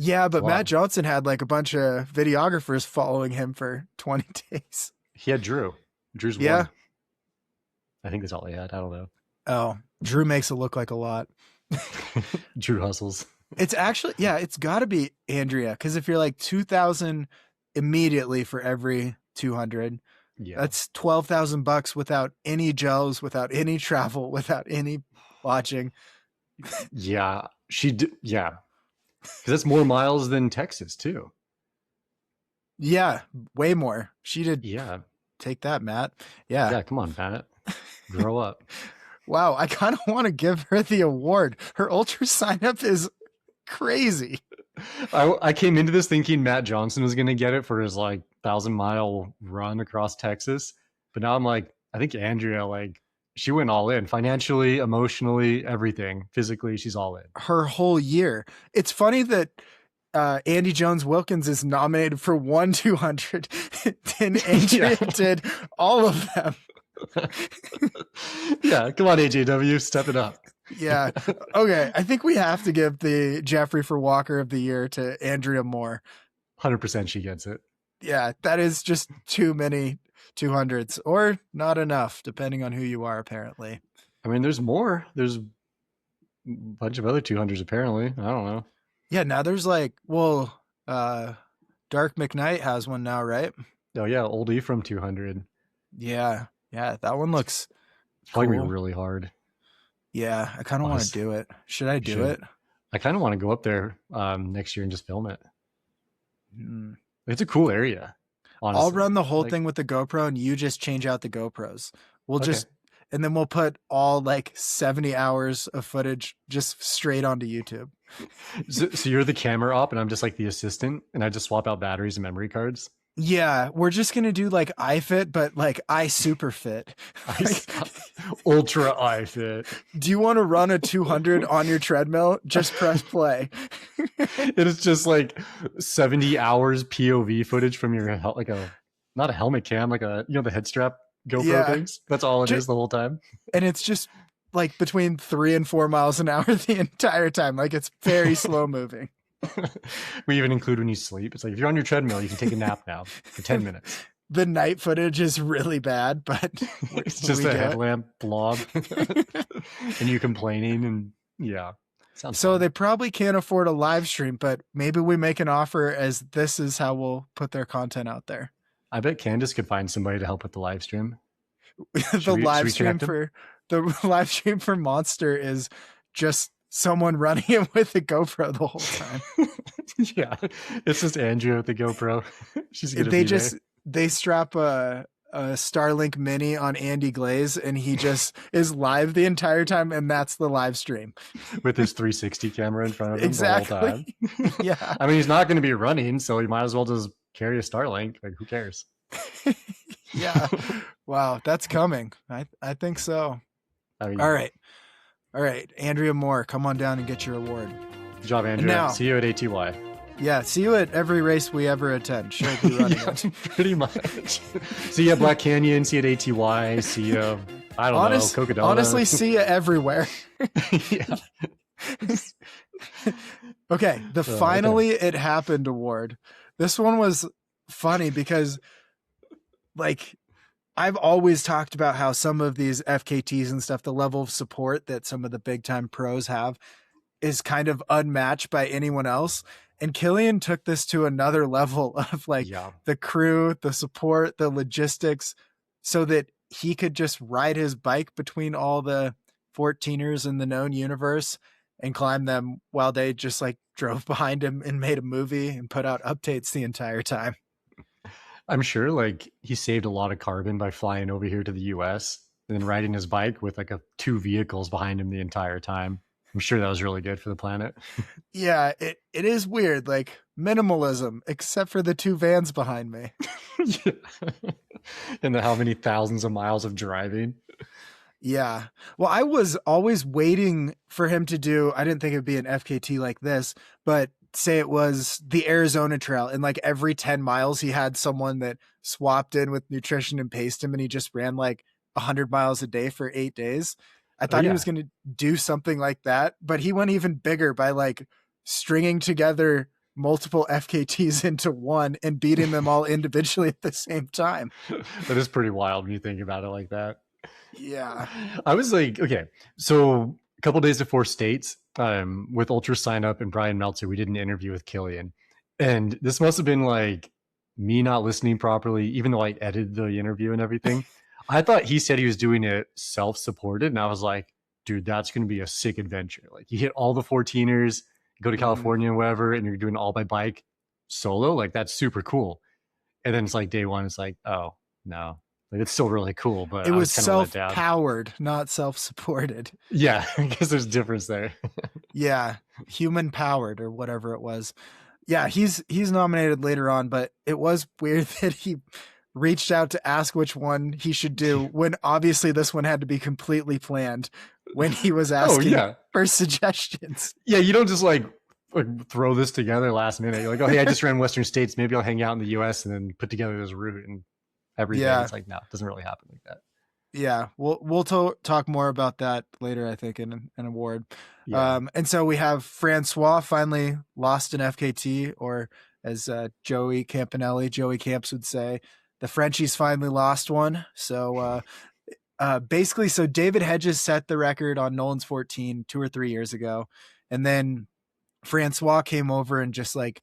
Yeah, but Matt Johnson had like a bunch of videographers following him for 20 days. He had Drew. Drew's one. I think that's all he had. I don't know. Oh, Drew makes it look like a lot. Drew hustles. It's actually, it's got to be Andrea, because if you're like 2,000 immediately for every 200, that's $12,000 without any gels, without any travel, without any lodging. Yeah, she did. Yeah, because that's more miles than Texas too. Yeah, way more. She did. Yeah. Take that, Matt. Yeah. Yeah, come on, Matt. Grow up. Wow, I kind of want to give her the award. Her ultra sign up is crazy. I came into this thinking Matt Johnson was going to get it for his like 1,000-mile run across Texas, but now I'm like, I think Andrea, like, she went all in financially, emotionally, everything. Physically, she's all in. Her whole year. It's funny that Andy Jones Wilkins is nominated for 200, and Andrea did all of them. Yeah, come on, AJW, step it up. Yeah. Okay. I think we have to give the Jeffrey for Walker of the Year to Andrea Moore. 100% she gets it. Yeah, that is just too many 200s, or not enough, depending on who you are, apparently. I mean, there's more. There's a bunch of other 200s, apparently. I don't know. Yeah, now there's like, Dark McKnight has one now, right? Oh, yeah, Old Ephraim 200. Yeah, that one looks It's probably going to be really hard. Yeah, I kind of want to do it. Should I do it? I kind of want to go up there next year and just film it. It's a cool area. Honestly. I'll run the whole thing with the GoPro, and you just change out the GoPros. And then we'll put all like 70 hours of footage just straight onto YouTube. So you're the camera op, and I'm just like the assistant, and I just swap out batteries and memory cards. Yeah, we're just gonna do like iFit, but like iSuperFit. Ultra iFit. Do you want to run a 200 on your treadmill? Just press play. It is just like 70 hours POV footage from your not a helmet cam, like the head strap GoPro things. That's all it is the whole time. And it's just like between 3 and 4 miles an hour the entire time. Like it's very slow moving. We even include when you sleep. It's like, if you're on your treadmill, you can take a nap now for 10 minutes. The night footage is really bad, but it's just a headlamp blob and you complaining, and so fun. They probably can't afford a live stream, but maybe we make an offer as this is how we'll put their content out there. I bet Candace could find somebody to help with the live stream. The live stream for Monster is just someone running it with the GoPro the whole time. Yeah, it's just Andrea with the GoPro. She's gonna they strap a Starlink Mini on Andy Glaze, and he just is live the entire time, and that's the live stream with his 360 camera in front of him the whole time. Yeah, I mean, he's not going to be running, so he might as well just carry a Starlink. Like, who cares? Yeah. Wow, that's coming. I think so. All right, Andrea Moore, come on down and get your award. Good job, Andrea. See you at ATY. Yeah, see you at every race we ever attend. She'll be running it. Pretty much. See you at Black Canyon, see you at ATY, see you, I don't know, Cocodona. Honestly, see you everywhere. Yeah. Okay, the Finally It Happened award. This one was funny because, like, I've always talked about how some of these FKTs and stuff, the level of support that some of the big time pros have is kind of unmatched by anyone else. And Killian took this to another level of the crew, the support, the logistics, so that he could just ride his bike between all the 14ers in the known universe and climb them while they just drove behind him and made a movie and put out updates the entire time. I'm sure he saved a lot of carbon by flying over here to the US and then riding his bike with 2 vehicles behind him the entire time. I'm sure that was really good for the planet. Yeah, it is weird, minimalism, except for the 2 vans behind me. Yeah. And how many thousands of miles of driving. Yeah. Well, I was always waiting for him to do, I didn't think it'd be an FKT like this, but say it was the Arizona Trail, and every 10 miles he had someone that swapped in with nutrition and paced him, and he just ran 100 miles a day for 8 days. I thought he was going to do something like that, but he went even bigger by stringing together multiple FKTs into one and beating them all individually at the same time. That is pretty wild when you think about it like that. Yeah. I was okay, so a couple days before States, with Ultra Sign Up and Brian Meltzer, we did an interview with Killian. And this must have been me not listening properly, even though I edited the interview and everything. I thought he said he was doing it self-supported, and I was like, dude, that's going to be a sick adventure. Like you hit all the 14ers, go to California and wherever, and you're doing all by bike solo. Like that's super cool. And then it's like day one, it's like, oh no, like it's still really cool, but It I was was kind of let down. self-powered, not self-supported. Yeah, I guess there's a difference there. Yeah, human powered or whatever it was. Yeah, he's nominated later on, but it was weird that he reached out to ask which one he should do when obviously this one had to be completely planned when he was asking for suggestions. Yeah, you don't just like throw this together last minute. You're like, oh, hey, I just ran Western States. Maybe I'll hang out in the US and then put together this route and everything. It's like, no, it doesn't really happen like that. Yeah, we'll talk more about that later, I think, in an award. Yeah. And so we have Francois finally lost an FKT, or as Joey Camps would say, the Frenchies finally lost one. So basically, so David Hedges set the record on Nolan's 14 2 or 3 years ago, and then Francois came over and just like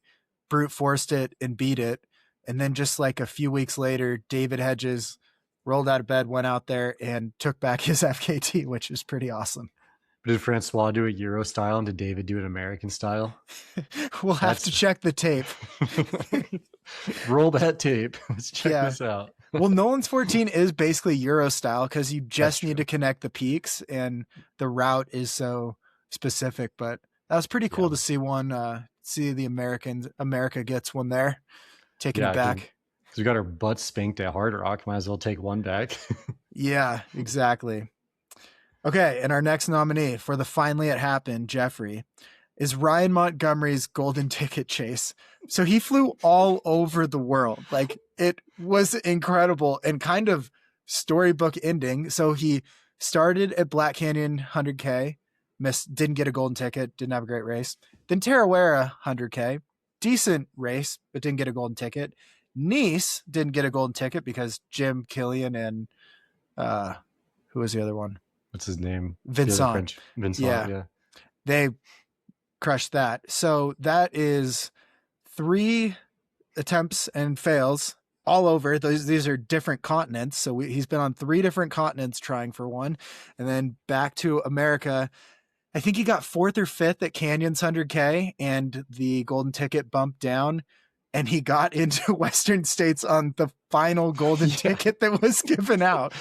brute forced it and beat it. And then just like a few weeks later, David Hedges rolled out of bed, went out there and took back his FKT, which is pretty awesome. But did Francois do it Euro style and did David do it American style? We'll have to check the tape. Roll that tape. Let's check this out. Well, Nolan's 14 is basically Euro style because you just need to connect the peaks and the route is so specific. But that was pretty cool to see one, see the America gets one there, taking it back. Because we got our butts spanked at Hard Rock. Might as well take one back. Yeah, exactly. Okay, and our next nominee for the Finally It Happened, Jeffrey, is Ryan Montgomery's Golden Ticket Chase. So he flew all over the world. Like, it was incredible and kind of storybook ending. So he started at Black Canyon 100K, didn't get a golden ticket, didn't have a great race. Then Tarawera 100K, decent race, but didn't get a golden ticket. Nice didn't get a golden ticket because Jim, Killian, and who was the other one? What's his name? Vincent. Yeah. They crushed that. So that is 3 attempts and fails all over. These are different continents. So he's been on 3 different continents trying for one. And then back to America. I think he got 4th or 5th at Canyons 100K and the golden ticket bumped down. And he got into Western States on the final golden ticket that was given out.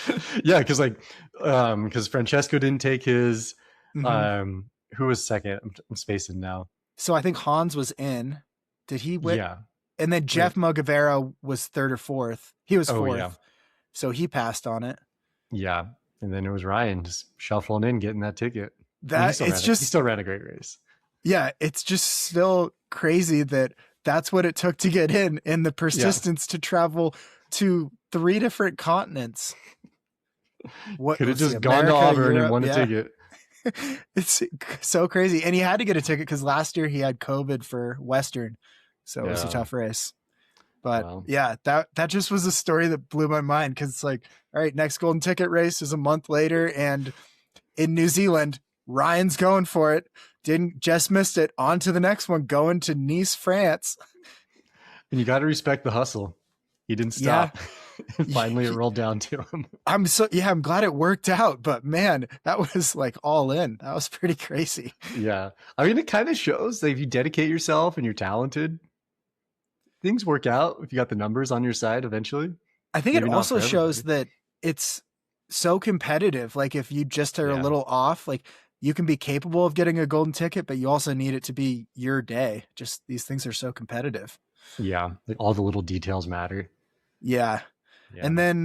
Yeah, because Francesco didn't take his. Who was second? I'm spacing now. So I think Hans was in. Did he win? Yeah. And then Jeff Mogavera was 3rd or 4th. He was 4th. Yeah. So he passed on it. Yeah. And then it was Ryan just shuffling in, getting that ticket. He still ran a great race. Yeah. It's just still crazy that that's what it took to get in, and the persistence to travel to 3 different continents. What could have just gone to Auburn and won a ticket. It's so crazy. And he had to get a ticket because last year he had COVID for Western. So it was a tough race. But that just was a story that blew my mind because it's like, all right, next golden ticket race is a month later. And in New Zealand, Ryan's going for it. Just missed it. On to the next one, going to Nice, France. And you got to respect the hustle. He didn't stop. And finally, it rolled down to him. I'm glad it worked out. But man, that was like all in. That was pretty crazy. Yeah. I mean, it kind of shows that if you dedicate yourself and you're talented, things work out if you got the numbers on your side eventually. I think it also shows that it's so competitive. Like if you just are a little off, like you can be capable of getting a golden ticket, but you also need it to be your day. Just these things are so competitive. Yeah. Like all the little details matter. Yeah. And then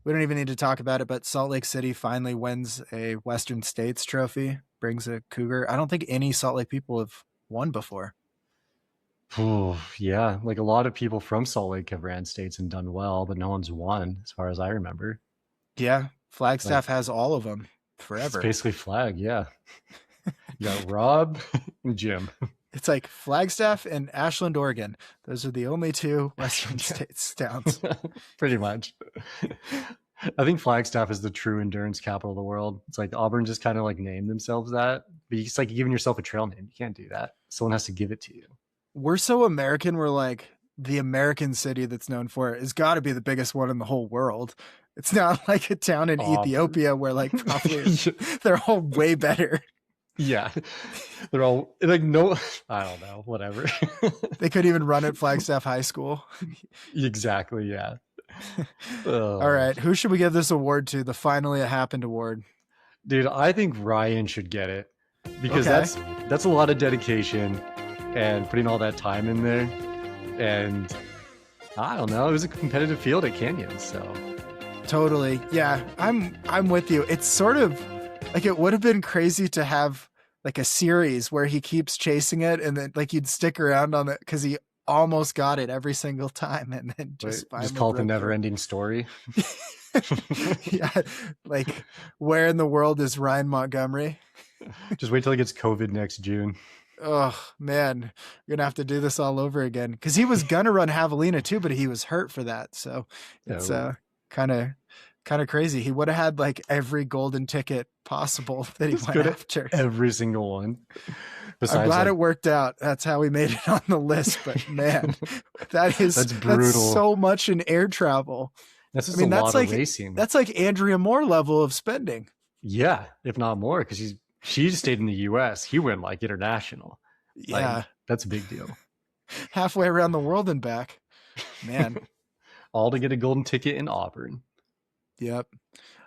we don't even need to talk about it, but Salt Lake City finally wins a Western States trophy, brings a Cougar. I don't think any Salt Lake people have won before. Oh, yeah. Like a lot of people from Salt Lake have ran states and done well, but no one's won as far as I remember. Yeah. Flagstaff has all of them forever. It's basically flag. Yeah. You got Rob and Jim. It's like Flagstaff and Ashland, Oregon. Those are the only 2 Western States towns. Pretty much. I think Flagstaff is the true endurance capital of the world. It's like Auburn just kind of like named themselves that, but it's like giving yourself a trail name. You can't do that. Someone has to give it to you. We're so American. We're like, the American city that's known for it has got to be the biggest one in the whole world. It's not like a town in Ethiopia where like probably they're all way better. Yeah. They're all like, no, I don't know, whatever. They couldn't even run at Flagstaff High School. Exactly. Yeah. All right. Who should we give this award to? The Finally It Happened award. Dude, I think Ryan should get it because that's a lot of dedication and putting all that time in there. And I don't know, it was a competitive field at Canyon, so. Totally. Yeah, I'm with you. It's sort of like it would have been crazy to have like a series where he keeps chasing it and then like you'd stick around on it because he almost got it every single time and then just call it the never ending story. Yeah, like where in the world is Ryan Montgomery? Just wait till he gets COVID next June. Oh man, you're gonna have to do this all over again because he was gonna run Javelina too, but he was hurt for that, so it's kind of crazy. He would have had like every golden ticket possible that he went after. Every single one. Besides, I'm glad it worked out. That's how we made it on the list. But man, that's brutal. That's so much in air travel. That's just a lot of racing. That's like Andrea Moore level of spending. Yeah, if not more, because she stayed in the U.S. He went like international. Yeah, like, that's a big deal. Halfway around the world and back, man. All to get a golden ticket in Auburn. Yep.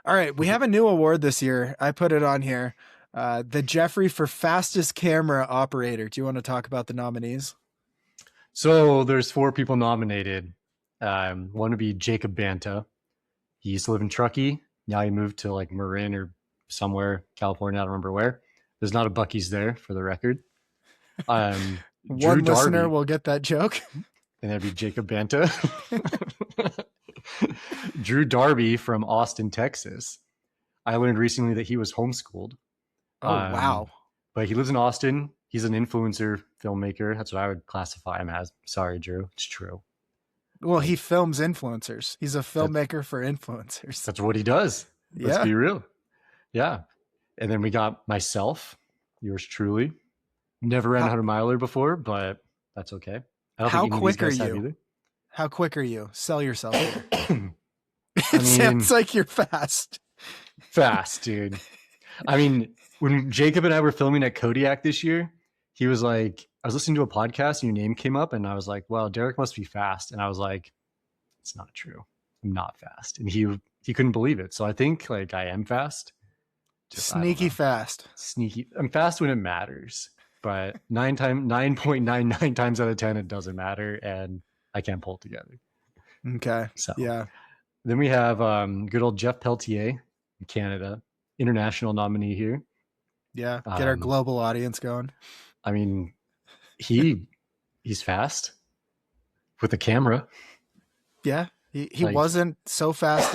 All right, we have a new award this year. I put it on here. The Jeffrey for fastest camera operator. Do you want to talk about the nominees? So there's 4 people nominated. One would be Jacob Banta. He used to live in Truckee. Now he moved to like Marin or somewhere, California. I don't remember where. There's not a Buc-ee's there for the record. One listener will get that joke. And that'd be Jacob Banta. Drew Darby from Austin, Texas. I learned recently that he was homeschooled. Oh, wow. But he lives in Austin. He's an influencer filmmaker. That's what I would classify him as. Sorry, Drew. It's true. Well, he films influencers. He's a filmmaker for influencers. That's what he does. Let's be real. Yeah. And then we got myself, yours truly. Never ran a 100-miler before, but that's okay. How quick are you? How quick are you? Sell yourself here. It sounds like you're fast. Fast, dude. I mean, when Jacob and I were filming at Kodiak this year, he was like, I was listening to a podcast and your name came up and I was like, well, Derek must be fast. And I was like, it's not true. I'm not fast. And he couldn't believe it. So I think like I am fast. Sneaky fast. Sneaky. I'm fast when it matters. But 9.99 times out of 10, it doesn't matter. And I can't pull it together. Okay. So yeah. Then we have good old Jeff Peltier in Canada, international nominee here. Yeah. Get our global audience going. I mean, he's fast with a camera. Yeah. He wasn't so fast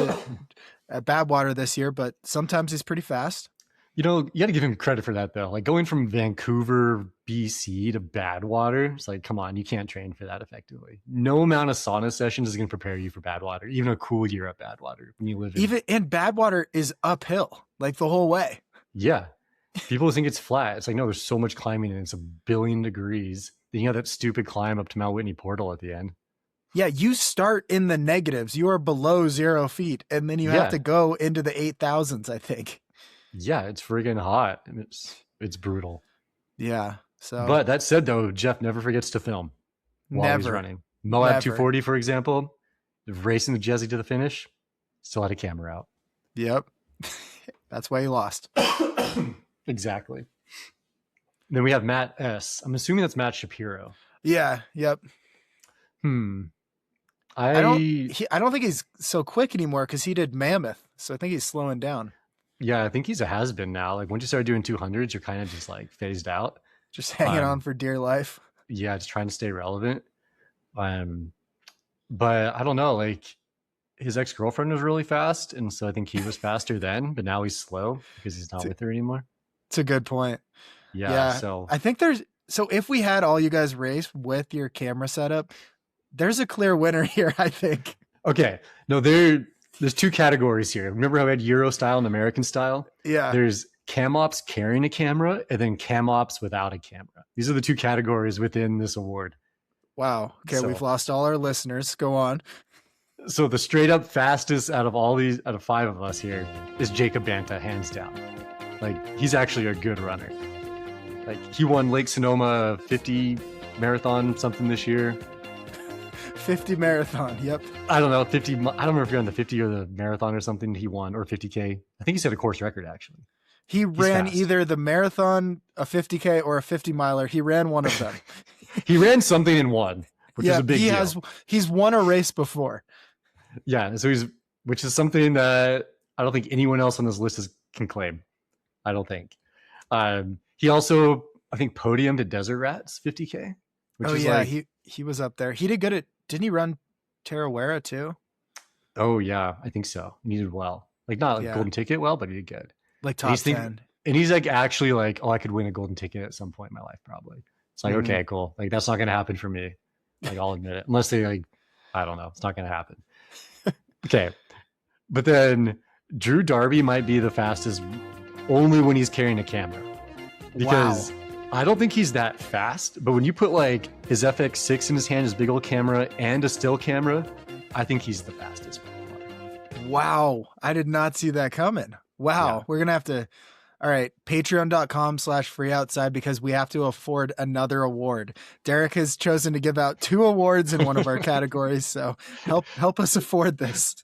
at Badwater this year, but sometimes he's pretty fast. You know, you got to give him credit for that, though. Like going from Vancouver, BC to Badwater, it's like, come on, you can't train for that effectively. No amount of sauna sessions is going to prepare you for Badwater, even a cool year at Badwater when you live in. Even in Badwater is uphill, like the whole way. Yeah. People think it's flat. It's like, no, there's so much climbing and it's 1 billion degrees. Then you have that stupid climb up to Mount Whitney Portal at the end. Yeah, you start in the negatives. You are below 0 feet, and then you have to go into the 8,000s, I think. Yeah, it's friggin' hot. And it's brutal. Yeah. So, but that said, though, Jeff never forgets to film while he's running. Moab 240, for example, racing the Jesse to the finish, still had a camera out. Yep. That's why he lost. Exactly. Then we have Matt S. I'm assuming that's Matt Shapiro. Yeah. Yep. I don't think he's so quick anymore because he did Mammoth, so I think he's slowing down. Yeah, I think he's a has-been now. Like once you start doing 200s, you're kind of just like phased out, just hanging on for dear life. Yeah, just trying to stay relevant. But I don't know. Like his ex-girlfriend was really fast, and so I think he was faster then. But now he's slow because he's not with her anymore. It's a good point. Yeah. So I think if we had all you guys race with your camera setup, there's a clear winner here, I think. Okay. No, there's 2 categories here. Remember how we had Euro style and American style? Yeah. There's cam ops carrying a camera and then cam ops without a camera. These are the 2 categories within this award. Wow. Okay, we've lost all our listeners. Go on. So the straight up fastest out of 5 of us here is Jacob Banta, hands down. Like, he's actually a good runner. Like, he won Lake Sonoma 50 marathon something this year. 50 marathon. Yep. I don't know, 50. I don't remember if you're on the 50 or the marathon or something he won, or 50K. I think he set a course record, actually. He ran either the marathon, a 50K, or a 50 miler. He ran one of them. He ran something and won, which is a big deal. He's won a race before. Yeah, so which is something that I don't think anyone else on this list can claim. I don't think. He also, I think, podiumed at Desert Rats 50K. He was up there. He did good at. Didn't he run Tarawera too? Oh yeah, I think so. He did well. Like, not like golden ticket well, but he did good. Like top 10. And he's like actually like, oh, I could win a golden ticket at some point in my life, probably. It's like, okay, cool. Like, that's not going to happen for me. Like, I'll admit it. Unless they like, I don't know. It's not going to happen. Okay. But then Drew Darby might be the fastest only when he's carrying a camera. Because I don't think he's that fast. But when you put like his FX6 in his hand, his big old camera, and a still camera, I think he's the fastest. Wow. I did not see that coming. Wow. Yeah. We're going to have to. All right, patreon.com/freeoutside, because we have to afford another award. Derrick has chosen to give out 2 awards in one of our categories, so help us afford this.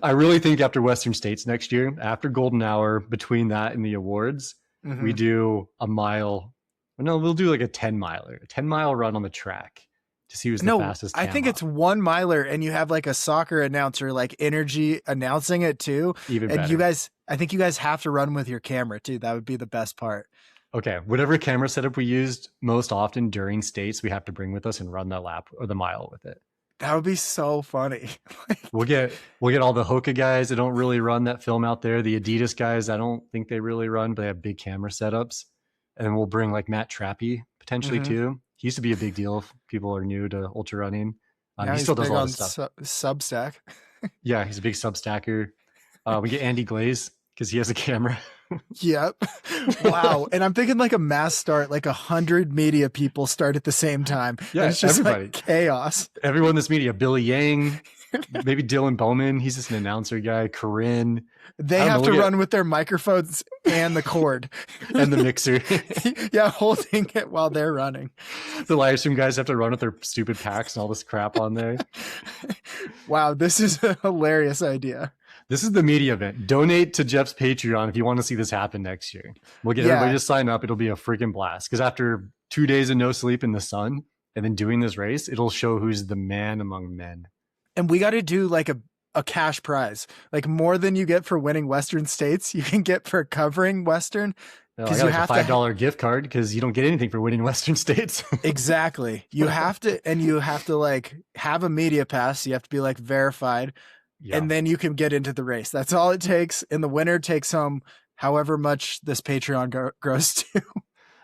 I really think after Western States next year, after Golden Hour, between that and the awards, we do a mile. No, we'll do like a 10-miler, a 10-mile run on the track to see who's the fastest. I think it's 1 miler, and you have like a soccer announcer, like Energy, announcing it too. Even better. I think you guys have to run with your camera too. That would be the best part. Okay. Whatever camera setup we used most often during states, we have to bring with us and run that lap or the mile with it. That would be so funny. We'll get all the Hoka guys that don't really run that film out there. The Adidas guys, I don't think they really run, but they have big camera setups. And then we'll bring like Matt Trappy potentially too. He used to be a big deal if people are new to ultra running. He still does a lot of stuff. Substack. Yeah, he's a big Substacker. We get Andy Glaze because he has a camera. Yep. Wow. And I'm thinking like a mass start, like 100 media people start at the same time. Yeah, and it's just everybody. Like chaos. Everyone in this media, Billy Yang, maybe Dylan Bowman. He's just an announcer guy. Corinne. They have to run with their microphones and the cord. And the mixer. Yeah, holding it while they're running. The live stream guys have to run with their stupid packs and all this crap on there. Wow, this is a hilarious idea. This is the media event. Donate to Jeff's Patreon if you want to see this happen next year. We'll get everybody to sign up. It'll be a freaking blast. Because after 2 days of no sleep in the sun and then doing this race, it'll show who's the man among men. And we got to do like a cash prize, like more than you get for winning Western States, you can get for covering Western. Because you have a $5 gift card because you don't get anything for winning Western States. Exactly. You have to like have a media pass. You have to be like verified. Yeah. And then you can get into the race. That's all it takes. And the winner takes home however much this Patreon grows to.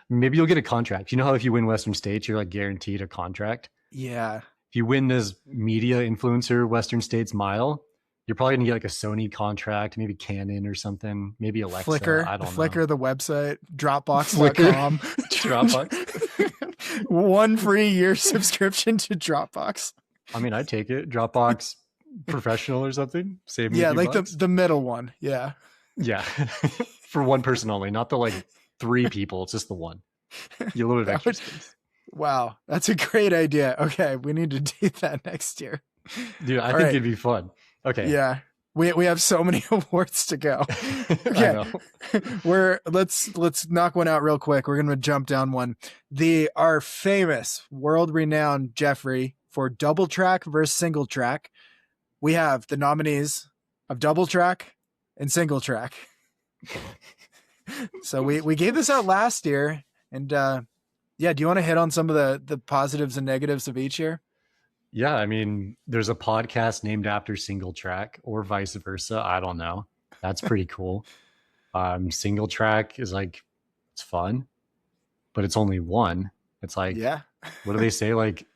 Maybe you'll get a contract. You know how if you win Western States, you're like guaranteed a contract? Yeah. If you win this media influencer Western States mile, you're probably going to get like a Sony contract, maybe Canon or something, maybe Alexa. Flickr, I don't know. Flickr, the website, Dropbox.com. Dropbox. 1 free year subscription to Dropbox. I mean, I'd take it. Dropbox Professional or something. Save me like the middle one. Yeah. Yeah. For one person only, not the like 3 people. It's just the one. You a little bit extra space. Wow. That's a great idea. Okay. We need to do that next year. Dude, I think it'd be fun. Okay. Yeah. We have so many awards to go. Okay. Let's knock one out real quick. We're gonna jump down one. Our famous world-renowned Jeffrey for double track versus single track. We have the nominees of double track and single track. So we gave this out last year, and do you want to hit on some of the positives and negatives of each year? Yeah, I mean, there's a podcast named after single track or vice versa. I don't know. That's pretty cool. Single track is like, it's fun, but it's only one. It's like, what do they say? Like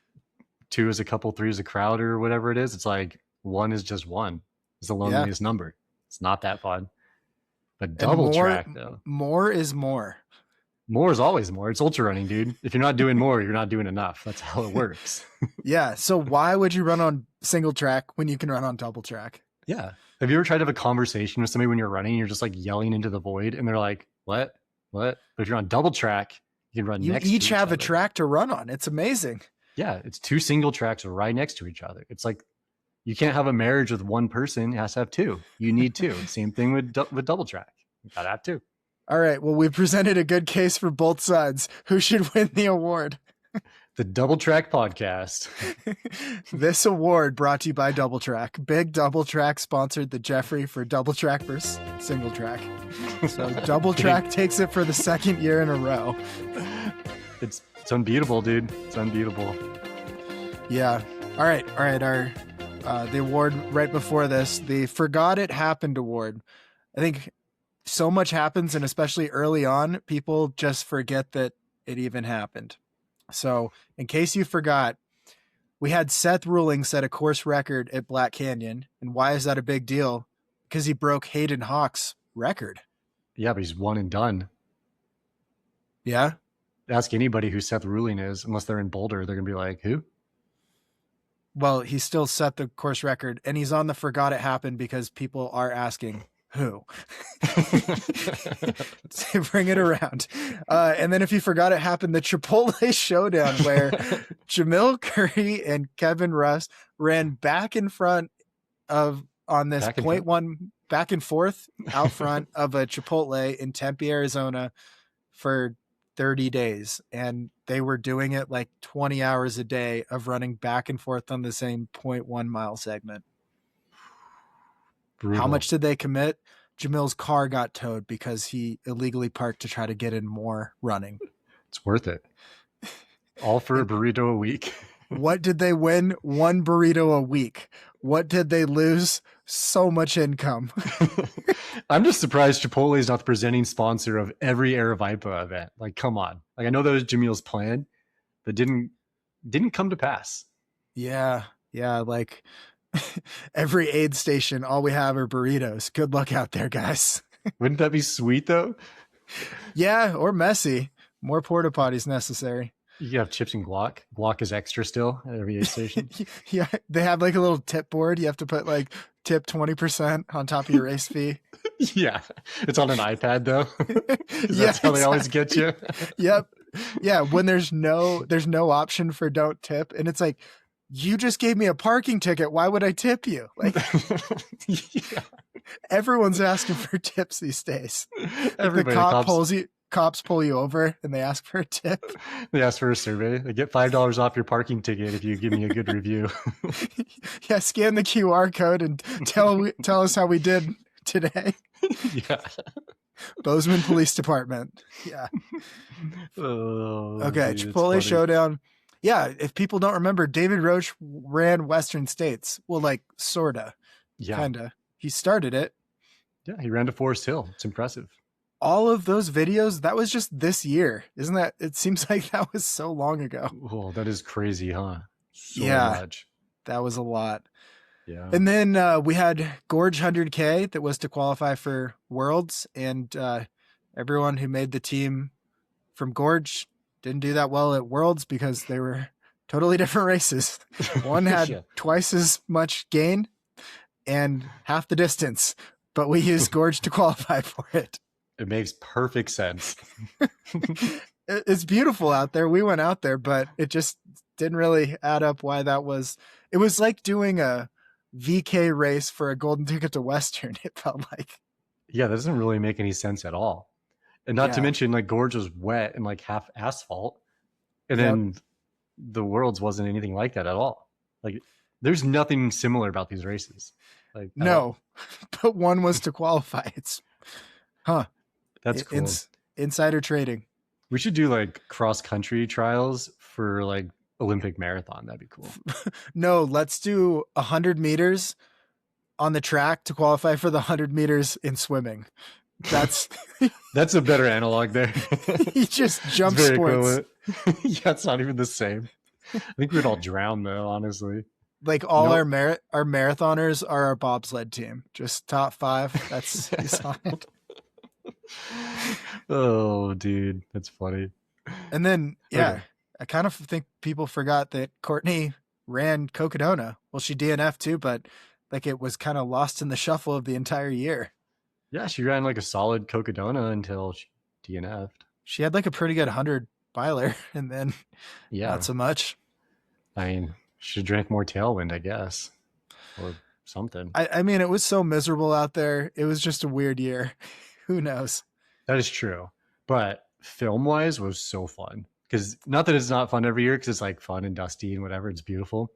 2 is a couple, 3 is a crowd or whatever it is. It's like 1 is just 1. It's the loneliest number. It's not that fun. But double track though. More is more. More is always more. It's ultra running, dude. If you're not doing more, you're not doing enough. That's how it works. Yeah. So why would you run on single track when you can run on double track? Yeah. Have you ever tried to have a conversation with somebody when you're running? You're just like yelling into the void, and they're like, "What? What?" But if you're on double track, you can run. You next each to have each a other. track to run on. It's amazing. Yeah, it's 2 single tracks right next to each other. It's like you can't have a marriage with one person. It has to have 2. You need 2. Same thing with double track. You gotta have 2. All right. Well, we presented a good case for both sides. Who should win the award? The Double Track Podcast. This award brought to you by Double Track. Big Double Track sponsored the Jeffrey for Double Track versus Single Track. So Double Track takes it for the second year in a row. It's unbeatable, dude. It's unbeatable. Yeah. All right. Our the award right before this, the Forgot It Happened Award. I think so much happens, and especially early on, people just forget that it even happened. So in case you forgot, we had Seth Ruling set a course record at Black Canyon. And why is that a big deal? Because he broke Hayden Hawk's record. Yeah, but he's one and done. Yeah. Ask anybody who Seth Ruling is, unless they're in Boulder, they're going to be like, who? Well, he still set the course record, and he's on the Forgot It Happened because people are asking who. Bring it around. And then if you forgot it happened, the Chipotle Showdown, where Jamil Curry and Kevin Russ ran back in front of, on this back and forth out front of a Chipotle in Tempe, Arizona for 30 days. And they were doing it like 20 hours a day of running back and forth on the same 0.1 mile segment. Brutal. How much did they commit? Jamil's car got towed because he illegally parked to try to get in more running. It's worth it. All for a burrito a week. What did they win? 1 burrito a week. What did they lose? So much income. I'm just surprised Chipotle is not the presenting sponsor of every Aravaipa event. Like, come on. Like, I know that was Jamil's plan, but didn't come to pass. Yeah. Like every aid station, all we have are burritos. Good luck out there, guys. Wouldn't that be sweet though? Yeah, or messy. More porta potties necessary. You have chips and guac. Guac is extra still at every aid station. Yeah, they have like a little tip board. You have to put like tip 20% on top of your race fee. Yeah, it's on an iPad though. That's how they always get you. Yep. Yeah, when there's no option for don't tip, and it's like, you just gave me a parking ticket. Why would I tip you? Like, yeah. Everyone's asking for tips these days. Everybody, the cops pull you over and they ask for a tip. They ask for a survey. They get $5 off your parking ticket if you give me a good review. Yeah, scan the QR code and tell us how we did today. Yeah. Bozeman Police Department. Yeah. Oh, okay, dude, Chipotle Showdown. Yeah, if people don't remember, David Roach ran Western States. Well, like, sorta. Yeah. Kinda. He started it. Yeah, he ran to Forest Hill. It's impressive. All of those videos, that was just this year. Isn't that? It seems like that was so long ago. Oh, that is crazy, huh? So much. That was a lot. Yeah. And then we had Gorge 100K that was to qualify for Worlds. And everyone who made the team from Gorge didn't do that well at Worlds because they were totally different races. One had twice as much gain and half the distance, but we used Gorge to qualify for it. It makes perfect sense. It's beautiful out there. We went out there, but it just didn't really add up why that was. It was like doing a VK race for a golden ticket to Western. It felt like. Yeah, that doesn't really make any sense at all. And not to mention, like, Gorge was wet and like half asphalt. And then the Worlds wasn't anything like that at all. Like, there's nothing similar about these races. Like, no, but one was to qualify. It's, that's cool. Insider trading. We should do like cross country trials for like Olympic marathon. That'd be cool. No, let's do 100 meters on the track to qualify for the 100 meters in swimming. That's a better analog there. You just jump sports. Yeah, it's not even the same. I think we'd all drown though, honestly. Like all our marathoners are our bobsled team. Just top 5. That's solid. Oh, dude, that's funny. And then, Okay. yeah, I kind of think people forgot that Courtney ran Cocodona. Well, she DNF'd too, but like it was kind of lost in the shuffle of the entire year. Yeah, she ran like a solid Cocodona until she DNF'd. She had like a pretty good 100 miler and then not Yeah. so much. I mean, should drank more Tailwind, I guess, or something. I mean, it was so miserable out there. It was just a weird year. Who knows? That is true. But film wise was so fun. Because not that it's not fun every year, because it's like fun and dusty and whatever, it's beautiful.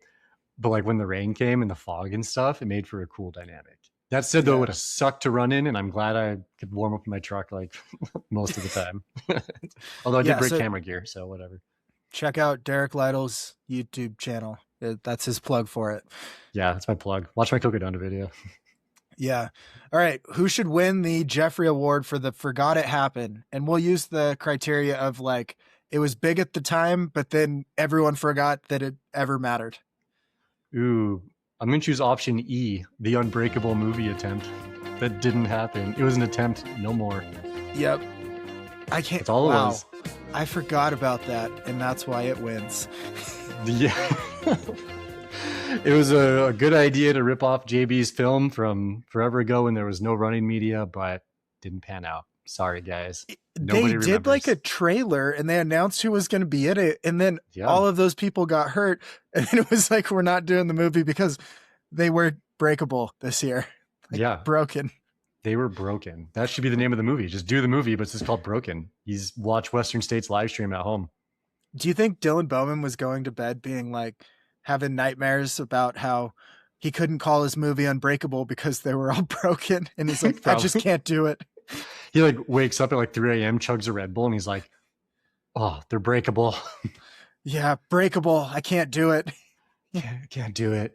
But like when the rain came and the fog and stuff, it made for a cool dynamic. That said, though, it would have sucked to run in, and I'm glad I could warm up my truck like most of the time. Although I did break camera gear, so whatever. Check out Derrick Lytle's YouTube channel. That's his plug for it. Yeah, that's my plug. Watch my Cocodona video. Yeah. All right. Who should win the Jeffrey Award for the Forgot It Happened? And we'll use the criteria of like, it was big at the time, but then everyone forgot that it ever mattered. Ooh, I'm going to choose option E, the Unbreakable movie attempt. That didn't happen. It was an attempt, no more. Yep. I can't. That's all it was. I forgot about that, and that's why it wins. Yeah. It was a good idea to rip off JB's film from forever ago when there was no running media, but didn't pan out. Sorry, guys. They did like a trailer and they announced who was going to be in it. And then all of those people got hurt. And then it was like, we're not doing the movie because they were breakable this year. Like, broken. They were broken. That should be the name of the movie. Just do the movie, but it's just called Broken. Watch Western States live stream at home. Do you think Dylan Bowman was going to bed being like, having nightmares about how he couldn't call his movie Unbreakable because they were all broken? And he's like, I just can't do it. He like wakes up at like 3 a.m., chugs a Red Bull, and he's like, oh, they're breakable. Yeah, breakable. I can't do it. Can't do it.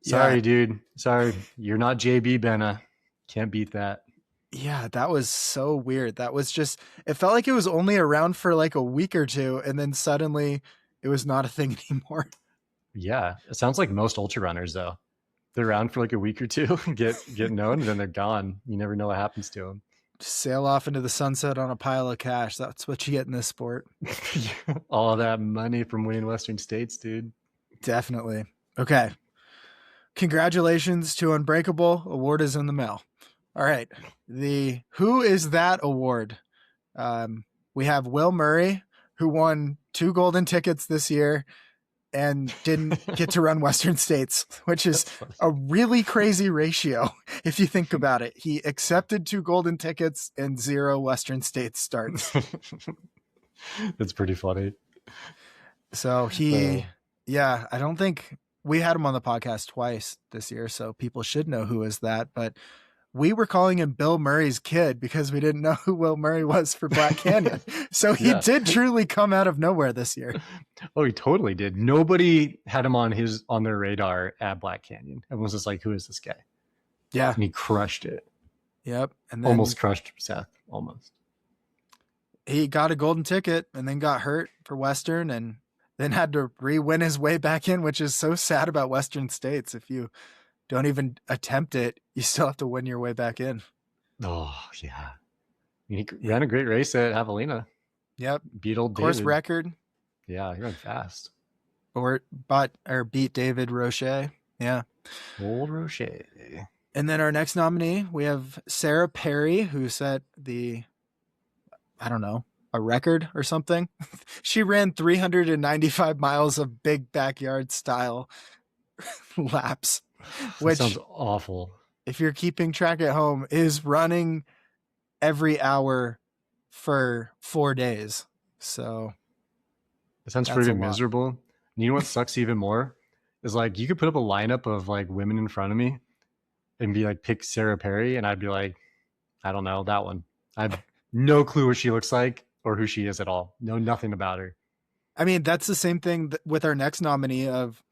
Sorry, dude. Sorry. You're not JB Benna. Can't beat that. Yeah, that was so weird. That was just, it felt like it was only around for like a week or two, and then suddenly it was not a thing anymore. Yeah, it sounds like most ultra runners though. They're around for like a week or two, get known, and then they're gone. You never know what happens to them. Sail off into the sunset on a pile of cash. That's what you get in this sport. All of that money from winning Western States, dude. Definitely. Okay. Congratulations to Unbreakable. Award is in the mail. All right. The Who Is That Award. We have Will Murray, who won 2 golden tickets this year and didn't get to run Western States, which is a really crazy ratio if you think about it. He accepted 2 golden tickets and 0 Western States starts. That's pretty funny. So I don't think we had him on the podcast twice this year, so people should know who is that, but we were calling him Bill Murray's kid because we didn't know who Will Murray was for Black Canyon. So he did truly come out of nowhere this year. Oh, he totally did. Nobody had him on their radar at Black Canyon. Everyone's just like, who is this guy? Yeah. And he crushed it. Yep. And then almost crushed Seth. Almost. He got a golden ticket and then got hurt for Western and then had to re-win his way back in, which is so sad about Western States. If you don't even attempt it, you still have to win your way back in. Oh, yeah. I mean, he ran a great race at Javelina. Yep. Beat old course David. Record. Yeah, he ran fast. Beat David Roche. Yeah. Old Roche. And then our next nominee, we have Sarah Perry, who set a record or something. She ran 395 miles of big backyard style laps. Which sounds awful. If you're keeping track at home, is running every hour for 4 days. So it sounds pretty miserable. And you know what sucks even more is like you could put up a lineup of like women in front of me and be like, pick Sarah Perry, and I'd be like, I don't know, that one. I have no clue what she looks like or who she is at all. Know nothing about her. I mean, that's the same thing with our next nominee of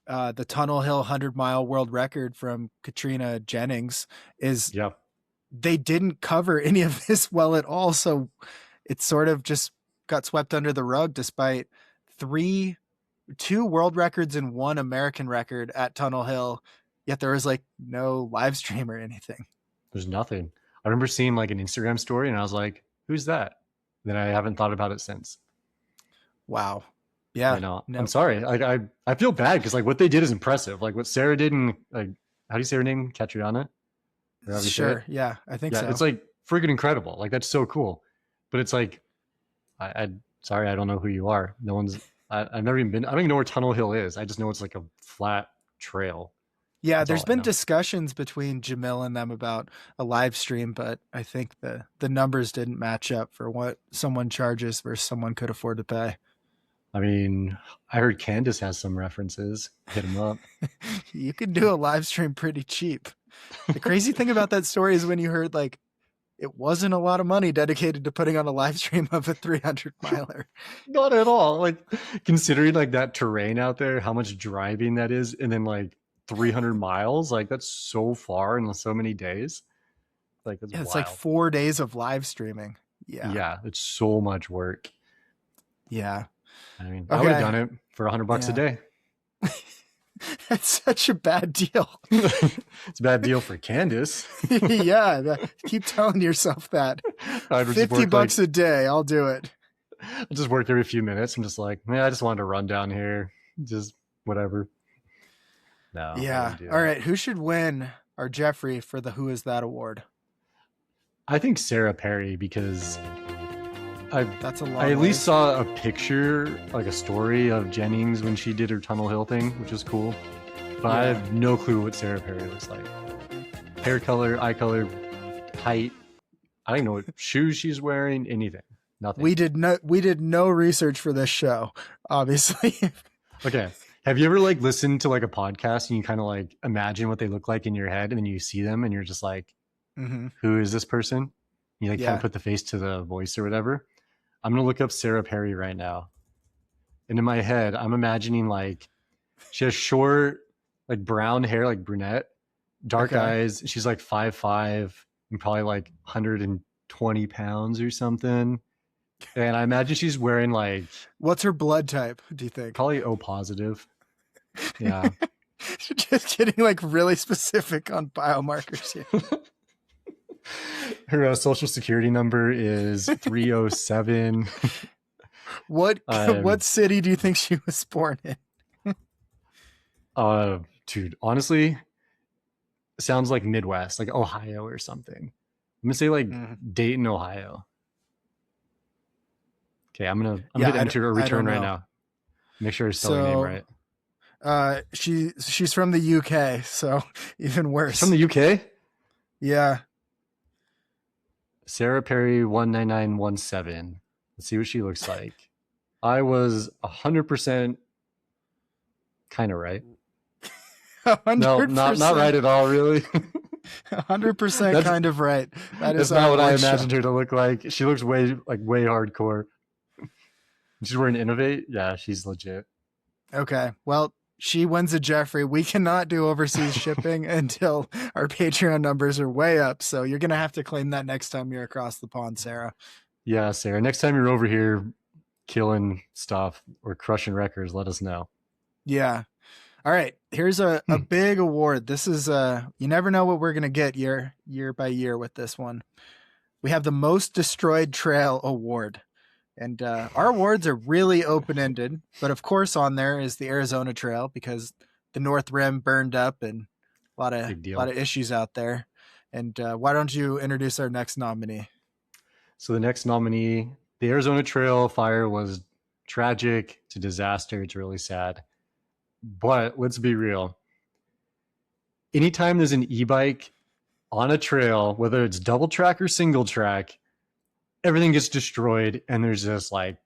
the Tunnel Hill 100-mile world record from Katrina Jennings is they didn't cover any of this well at all. So it sort of just got swept under the rug despite 2 world records and 1 American record at Tunnel Hill. Yet there was like no live stream or anything. There's nothing. I remember seeing like an Instagram story and I was like, who's that? Then I haven't thought about it since. Wow. Yeah. I know. No. I'm sorry. I feel bad because like what they did is impressive. Like what Sarah did in like, how do you say her name? Catriona? Sure. Yeah, I think so. It's like freaking incredible. Like that's so cool. But it's like, sorry, I don't know who you are. No one's. I've never even been. I don't even know where Tunnel Hill is. I just know it's like a flat trail. Yeah, there's been discussions between Jamil and them about a live stream, but I think the numbers didn't match up for what someone charges versus someone could afford to pay. I mean, I heard Candace has some references. Hit him up. You can do a live stream pretty cheap. The crazy thing about that story is when you heard like it wasn't a lot of money dedicated to putting on a live stream of a 300 miler. Not at all. Like considering like that terrain out there, how much driving that is, and then like 300 miles, like that's so far in so many days. Like it's wild. Like 4 days of live streaming. Yeah, it's so much work. Yeah, I mean, I would have done it for $100 a day. That's such a bad deal. It's a bad deal for Candace. Yeah, keep telling yourself that. $50 a day, I'll do it. I just work every few minutes. I'm just like, man, I just wanted to run down here, just whatever. No. Yeah. All right. Who should win our Jeffrey for the Who Is That award? I think Sarah Perry, because I at least saw a picture, like a story of Jennings when she did her Tunnel Hill thing, which is cool. But I have no clue what Sarah Perry looks like. Hair color, eye color, height. I don't know what shoes she's wearing, anything. Nothing. We did no research for this show, obviously. Okay. Have you ever like listened to like a podcast and you kind of like imagine what they look like in your head and then you see them and you're just like, Who is this person? You like kind of put the face to the voice or whatever. I'm going to look up Sarah Perry right now. And in my head, I'm imagining like she has short, like brown hair, like brunette, dark eyes. She's like 5'5" and probably like 120 pounds or something. And I imagine she's wearing like... What's her blood type, do you think? Probably O positive. Yeah. Just getting like really specific on biomarkers here. Her social security number is 307. What city do you think she was born in? Dude, honestly, sounds like Midwest, like Ohio or something. I'm gonna say like Dayton, Ohio. Okay, I'm gonna enter a return right now. Make sure I spell her name right. She's from the UK, so even worse. From the UK? Yeah. Sarah Perry 19917. Let's see what she looks like. I was 100% kind of right. 100%. No, not right at all, really. 100% kind of right. That's not what I imagined her to look like. She looks way hardcore. She's wearing Innovate. Yeah, she's legit. Okay. Well, she wins a Jeffrey. We cannot do overseas shipping until our Patreon numbers are way up. So you're going to have to claim that next time you're across the pond, Sarah. Yeah, Sarah. Next time you're over here killing stuff or crushing records, let us know. Yeah. All right. Here's a big award. This is you never know what we're going to get year by year with this one. We have the Most Destroyed Trail Award. And our awards are really open-ended, but of course on there is the Arizona Trail because the North Rim burned up and a lot of issues out there. And why don't you introduce our next nominee? So the next nominee, the Arizona Trail fire was tragic. It's a disaster. It's really sad. But let's be real. Anytime there's an e-bike on a trail, whether it's double track or single track, everything gets destroyed and there's just like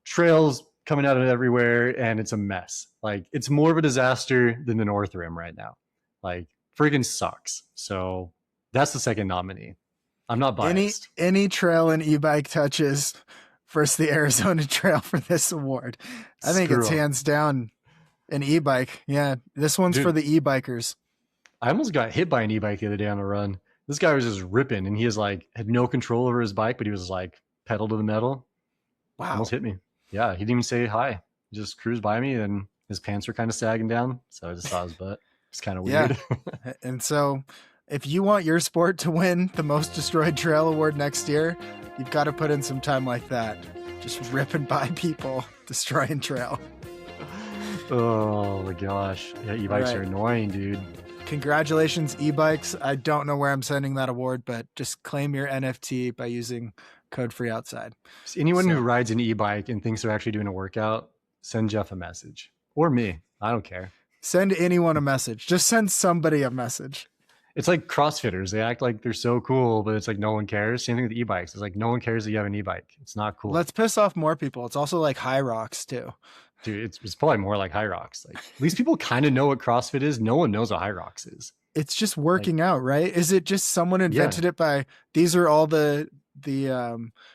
trails coming out of everywhere and it's a mess. Like it's more of a disaster than the North Rim right now. Like freaking sucks. So that's the second nominee. I'm not biased. Any trail an e-bike touches versus the Arizona Trail for this award. I think it's hands down an e-bike. Yeah. This one's for the e-bikers. I almost got hit by an e-bike the other day on a run. This guy was just ripping and he was like, had no control over his bike, but he was like pedal to the metal. Wow. Almost hit me. Yeah. He didn't even say hi. He just cruised by me and his pants were kind of sagging down. So I just saw his butt. It's kind of weird. Yeah. And so if you want your sport to win the Most Destroyed Trail Award next year, You've got to put in some time like that. Just ripping by people, destroying trail. Oh my gosh. Yeah, e-bikes are annoying, dude. Congratulations, e-bikes. I don't know where I'm sending that award, but just claim your NFT by using code free outside. Anyone who rides an e-bike and thinks they're actually doing a workout, send Jeff a message. Or me. I don't care. Send anyone a message. Just send somebody a message. It's like CrossFitters. They act like they're so cool, but it's like no one cares. Same thing with e-bikes. It's like no one cares that you have an e-bike. It's not cool. Let's piss off more people. It's also like High Rocks too. Dude, it's probably more like High Rocks. Like at least people kind of know what CrossFit is. No one knows what High Rocks is. It's just working out, right? Is it just someone invented it by these are all the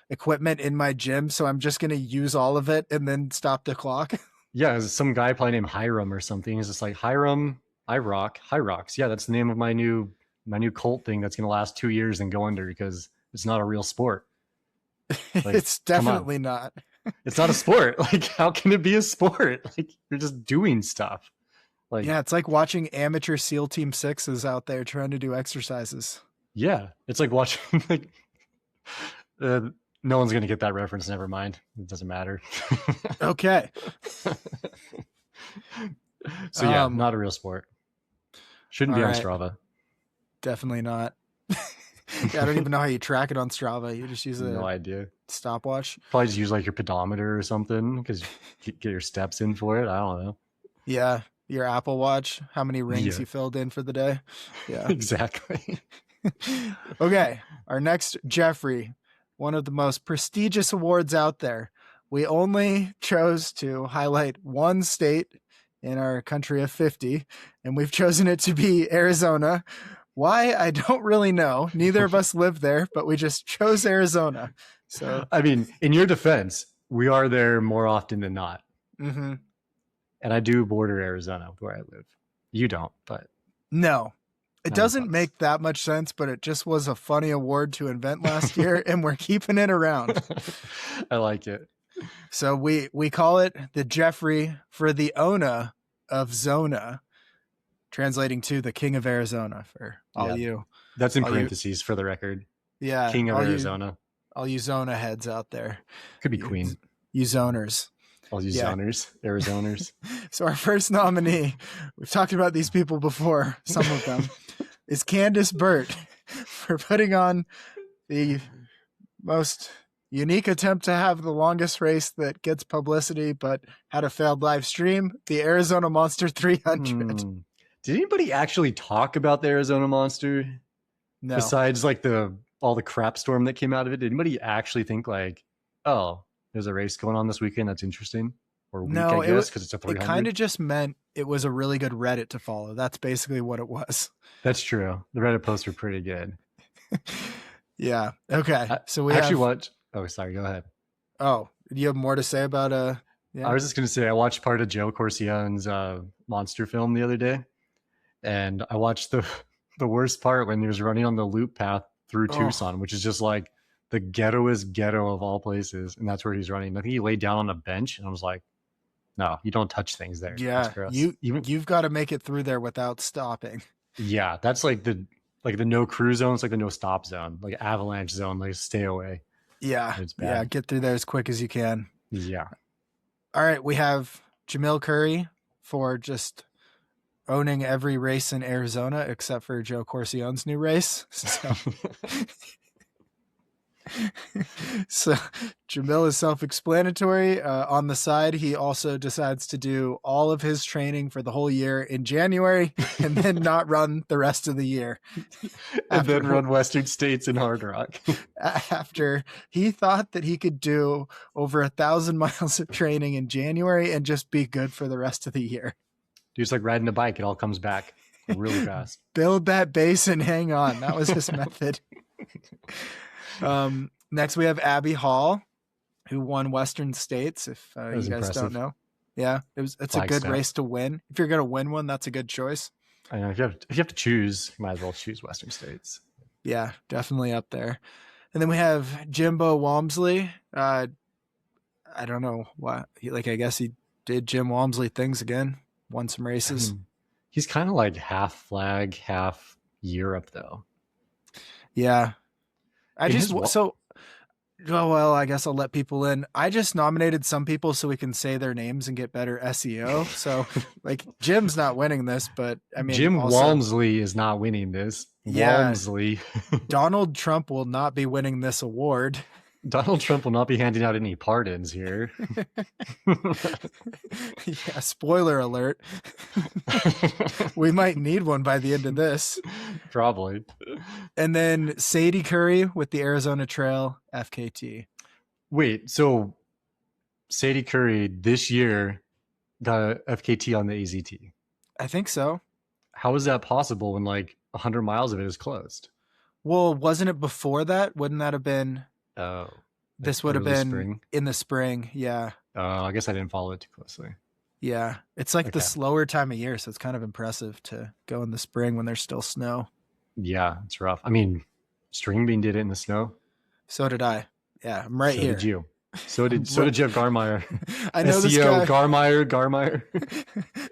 equipment in my gym, so I'm just gonna use all of it and then stop the clock? Yeah, it's some guy probably named Hiram or something. He's just like Hiram, High Rocks. Yeah, that's the name of my new cult thing that's gonna last 2 years and go under because it's not a real sport. Like, it's definitely not. It's not a sport. Like, how can it be a sport? Like, you're just doing stuff. Like, yeah, it's like watching amateur SEAL Team 6s out there trying to do exercises. Yeah, it's like watching like no one's gonna get that reference. Never mind. It doesn't matter. Okay. So yeah, not a real sport. Shouldn't be on Strava. Definitely not. Yeah, I don't even know how you track it on Strava. You just use no idea stopwatch. Probably just use like your pedometer or something because you get your steps in for it. I don't know. Yeah, your Apple Watch, how many rings you filled in for the day. Yeah, exactly. Okay, our next Jeffrey, one of the most prestigious awards out there. We only chose to highlight one state in our country of 50, and we've chosen it to be Arizona. Why? I don't really know. Neither of us live there, but we just chose Arizona. So, I mean, in your defense, we are there more often than not. Mm-hmm. And I do border Arizona where I live. You don't, but. No, it doesn't make that much sense, but it just was a funny award to invent last year, and we're keeping it around. I like it. So we call it the Jeffrey for the Ona of Zona. Translating to the King of Arizona for all you. That's in parentheses for the record. Yeah. King of Arizona. All you Zona heads out there. Could be Queen. You Zoners. All you Zoners, Arizoners. So our first nominee, we've talked about these people before, some of them, is Candace Burt for putting on the most unique attempt to have the longest race that gets publicity but had a failed live stream, the Arizona Monster 300. Did anybody actually talk about the Arizona Monster? No. Besides like all the crap storm that came out of it, did anybody actually think like, oh, there's a race going on this weekend that's interesting? Or week, no, I guess, because it's a 300? It kind of just meant it was a really good Reddit to follow. That's basically what it was. That's true. The Reddit posts were pretty good. Yeah. Okay. So we actually watched. Oh, sorry. Go ahead. Oh, do you have more to say about I was just going to say I watched part of Joe Corcione's monster film the other day. And I watched the worst part when he was running on the loop path through Tucson, which is just like the ghettoest ghetto of all places. And that's where he's running. I think he laid down on a bench and I was like, no, you don't touch things there. Yeah. You've got to make it through there without stopping. Yeah. That's like the no crew zone. It's like the no stop zone, like avalanche zone, like stay away. Yeah. It's bad. Yeah. Get through there as quick as you can. Yeah. All right. We have Jamil Curry for just owning every race in Arizona except for Joe Corcione's new race. So Jamil is self-explanatory. On the side, he also decides to do all of his training for the whole year in January and then not run the rest of the year. And then run Western States and Hard Rock. After he thought that he could do over 1,000 miles of training in January and just be good for the rest of the year. Dude, it's like riding a bike. It all comes back really fast. Build that base and hang on. That was his method. Next, we have Abby Hall, who won Western States. If you guys impressive. don't know, yeah, it's a good race to win. If you're gonna win one, that's a good choice. I know if you have to choose, you might as well choose Western States. Yeah, definitely up there. And then we have Jimbo Walmsley. I don't know why. I guess he did Jim Walmsley things again. Won some races. He's kind of like half flag, half Europe, though. Yeah. Oh, well, I guess I'll let people in. I just nominated some people so we can say their names and get better SEO. So, like, Jim's not winning this, but I mean, Jim also, Walmsley is not winning this. yeah, Walmsley. Donald Trump will not be winning this award. Donald Trump will not be handing out any pardons here. Yeah, spoiler alert. We might need one by the end of this. Probably. And then Sadie Curry with the Arizona Trail FKT. Wait, so Sadie Curry this year got a FKT on the AZT. I think so. How is that possible when like 100 miles of it is closed? Well, wasn't it before that? Wouldn't that have been? Oh, This would have early been spring. in the spring. Yeah. I guess I didn't follow it too closely. Yeah. It's like the Okay. slower time of year. So it's kind of impressive to go in the spring when there's still snow. Yeah, it's rough. I mean, Stringbean did it in the snow. So did I. Yeah. I'm right So here. did you. So did Jeff Garmire. I know this SEO guy. Garmire.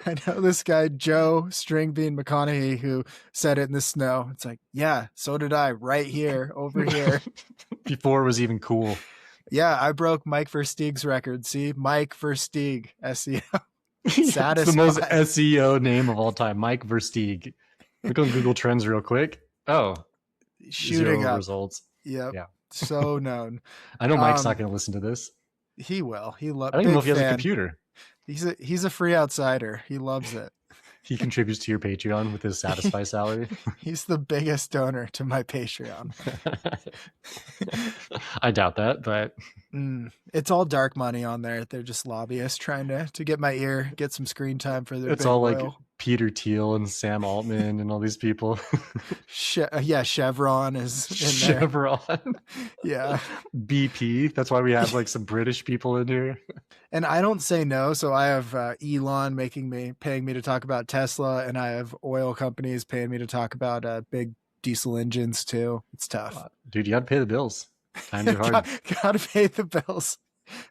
I know this guy, Joe Stringbean McConaughey, who said it in the snow. It's like, yeah, so did I, right here, over here. Before it was even cool. Yeah, I broke Mike Versteeg's record. See, Mike Versteeg, SEO. It's the most SEO name of all time, Mike Versteeg. Look on Google Trends real quick. Oh, shooting zero up results. Yep. Yeah. So known. I know Mike's not going to listen to this. He will. He loves. I don't even know if he has a computer. He's a free outsider. He loves it. He contributes to your Patreon with his Satisfy salary. He's the biggest donor to my Patreon. I doubt that, but it's all dark money on there. They're just lobbyists trying to get my ear, get some screen time for their. It's all like Peter Thiel and Sam Altman and all these people. Yeah, Chevron is in there. Chevron. Yeah. BP. That's why we have like some British people in here. And I don't say no. So I have Elon paying me to talk about Tesla, and I have oil companies paying me to talk about big diesel engines too. It's tough. Dude, you got to pay the bills. Times are hard. Gotta pay the bills.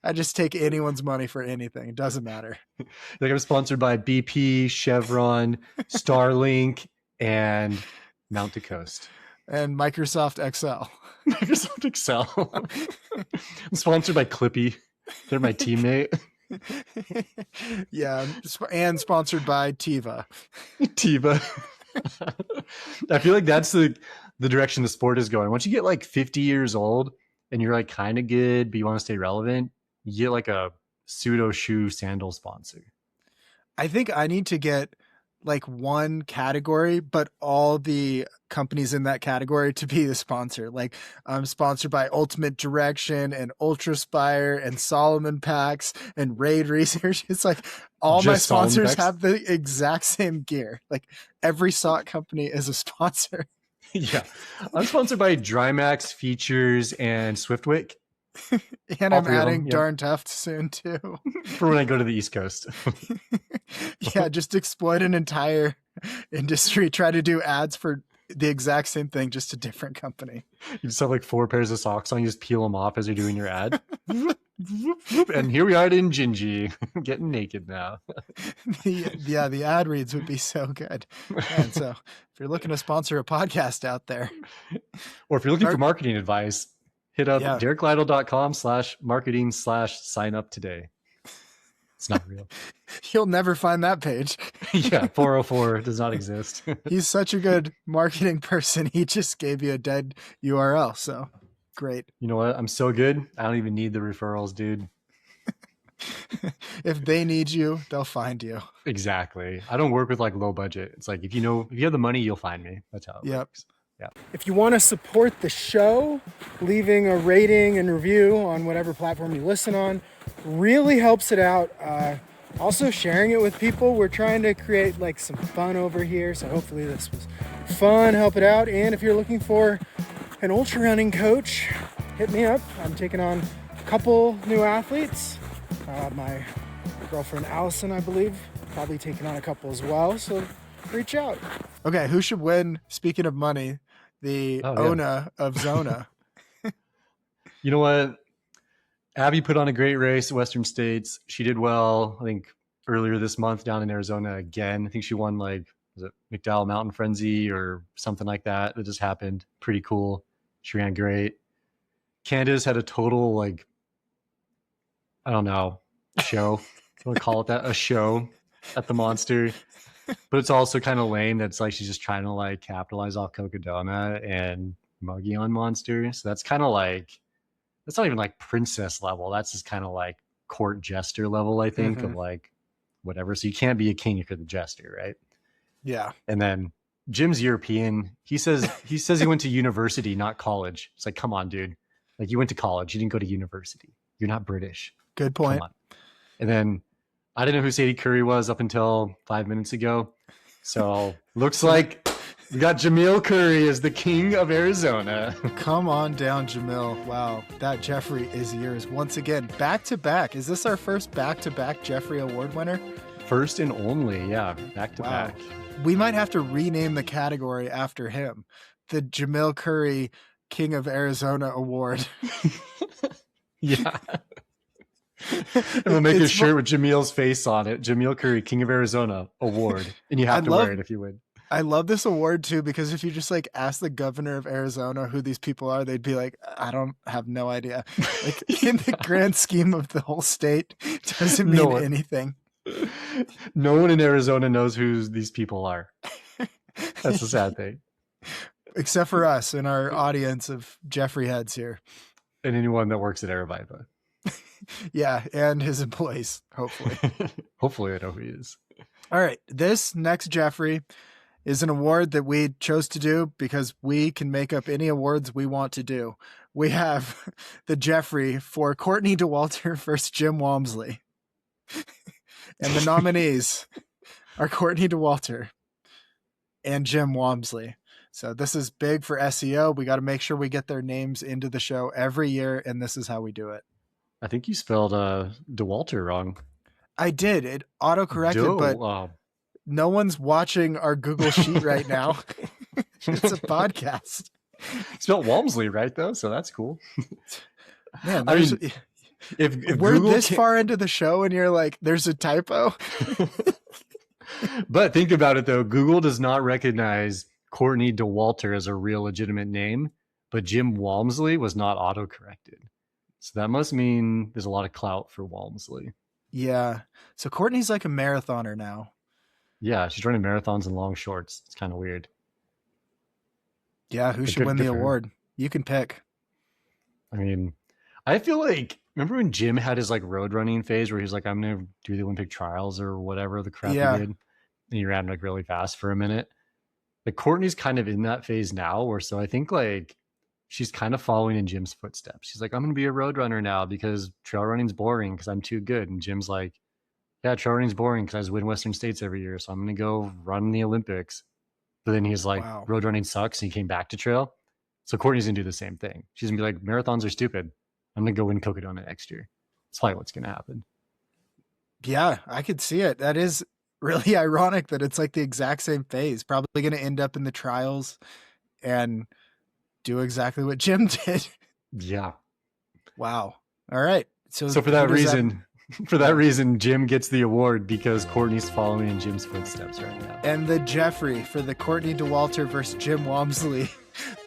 I just take anyone's money for anything. It doesn't matter. Like I'm sponsored by BP, Chevron, Starlink, and Mount to Coast. And Microsoft Excel. Microsoft Excel. I'm sponsored by Clippy. They're my teammate. Yeah, and sponsored by Tiva. Tiva. I feel like that's the direction the sport is going. Once you get like 50 years old and you're like kind of good, but you want to stay relevant, you get like a pseudo shoe sandal sponsor. I think I need to get like one category, but all the companies in that category to be the sponsor. Like I'm sponsored by Ultimate Direction and Ultraspire and Solomon Packs and Raid Research. It's like all just my sponsors have the exact same gear. Like every sock company is a sponsor. Yeah. I'm sponsored by Drymax, Features, and Swiftwick. And I'm adding Darn Tough soon too. For when I go to the East Coast. Yeah, just exploit an entire industry. Try to do ads for the exact same thing, just a different company. You just have like 4 pairs of socks on. You just peel them off as you're doing your ad. And here we are in Gingy, getting naked now. The ad reads would be so good. And so if you're looking to sponsor a podcast out there, or if you're looking for marketing advice, hit up derricklytle.com/marketing/sign up today. It's not real. You'll never find that page. Yeah, 404 does not exist. He's such a good marketing person. He just gave you a dead URL. So great. You know what? I'm so good. I don't even need the referrals, dude. If they need you, they'll find you. Exactly. I don't work with like low budget. It's like if you have the money, you'll find me. That's how it works. Yeah. If you want to support the show, leaving a rating and review on whatever platform you listen on really helps it out. Also sharing it with people. We're trying to create like some fun over here. So hopefully this was fun, help it out. And if you're looking for an ultra running coach, hit me up. I'm taking on a couple new athletes. My girlfriend Allison, I believe, probably taking on a couple as well. So reach out. Okay, who should win? Speaking of money, the Ona of Zona. You know what? Abby put on a great race at Western States. She did well, I think, earlier this month down in Arizona again. I think she won like, was it McDowell Mountain Frenzy or something like that? That just happened. Pretty cool. She ran great. Candace had a total, like, I don't know, show. I want to call it that, a show at the Monster. But it's also kind of lame. That's like she's just trying to like capitalize off Cocodona and Muggy on Monster. So that's kind of like, that's not even like princess level. That's just kind of like court jester level, I think, of like whatever. So you can't be a king if you're the jester, right? Yeah. And then Jim's European. He says he went to university, not college. It's like, come on, dude. Like, you went to college. You didn't go to university. You're not British. Good point. Come on. And then I didn't know who Sadie Curry was up until 5 minutes ago. So looks like we got Jamil Curry as the king of Arizona. Come on down, Jamil. Wow, that Jeffrey is yours once again, back to back. Is this our first back-to-back Jeffrey Award winner? First and only, yeah, back to back. We might have to rename the category after him, the Jamil Curry King of Arizona Award. Yeah. And we'll make a shirt with Jamil's face on it. Jamil Curry, King of Arizona Award. And you have to wear it if you win. I love this award too, because if you just like ask the governor of Arizona who these people are, they'd be like, I don't have no idea. Like, in the grand scheme of the whole state, it doesn't mean anything. No one in Arizona knows who these people are. That's the sad thing. Except for us and our audience of Jeffrey heads here. And anyone that works at Airviva. Yeah, and his employees, hopefully. Hopefully I know who he is. All right, this next Jeffrey is an award that we chose to do because we can make up any awards we want to do. We have the Jeffrey for Courtney Dauwalter versus Jim Walmsley. And the nominees are Courtney Dauwalter and Jim Walmsley. So this is big for SEO. We got to make sure we get their names into the show every year, and this is how we do it. I think you spelled Dauwalter wrong. I did. It auto-corrected, but no one's watching our Google Sheet right now. It's a podcast. You spelled Walmsley right, though, so that's cool. Man, I mean, if we're Google this far into the show and you're like, there's a typo. But think about it, though. Google does not recognize Courtney Dauwalter as a real legitimate name, but Jim Walmsley was not auto-corrected. So that must mean there's a lot of clout for Walmsley. Yeah. So Courtney's like a marathoner now. Yeah, she's running marathons in long shorts. It's kind of weird. Yeah, who should win the award? You can pick. I mean, I feel like, remember when Jim had his like road running phase where he's like, I'm going to do the Olympic trials or whatever the crap he did. And he ran like really fast for a minute. Like, Courtney's kind of in that phase now, where so I think like she's kind of following in Jim's footsteps. She's like, I'm going to be a road runner now because trail running's boring because I'm too good. And Jim's like, yeah, trail running's boring because I just win Western States every year. So I'm going to go run the Olympics. But then he's like, road running sucks. And he came back to trail. So Courtney's going to do the same thing. She's going to be like, marathons are stupid. I'm going to go win Cocodona next year. That's probably what's going to happen. Yeah, I could see it. That is really ironic that it's like the exact same phase. Probably going to end up in the trials and do exactly what Jim did. Yeah. Wow. All right. So for that reason, Jim gets the award because Courtney's following in Jim's footsteps right now. And the Jeffrey for the Courtney Dauwalter versus Jim Walmsley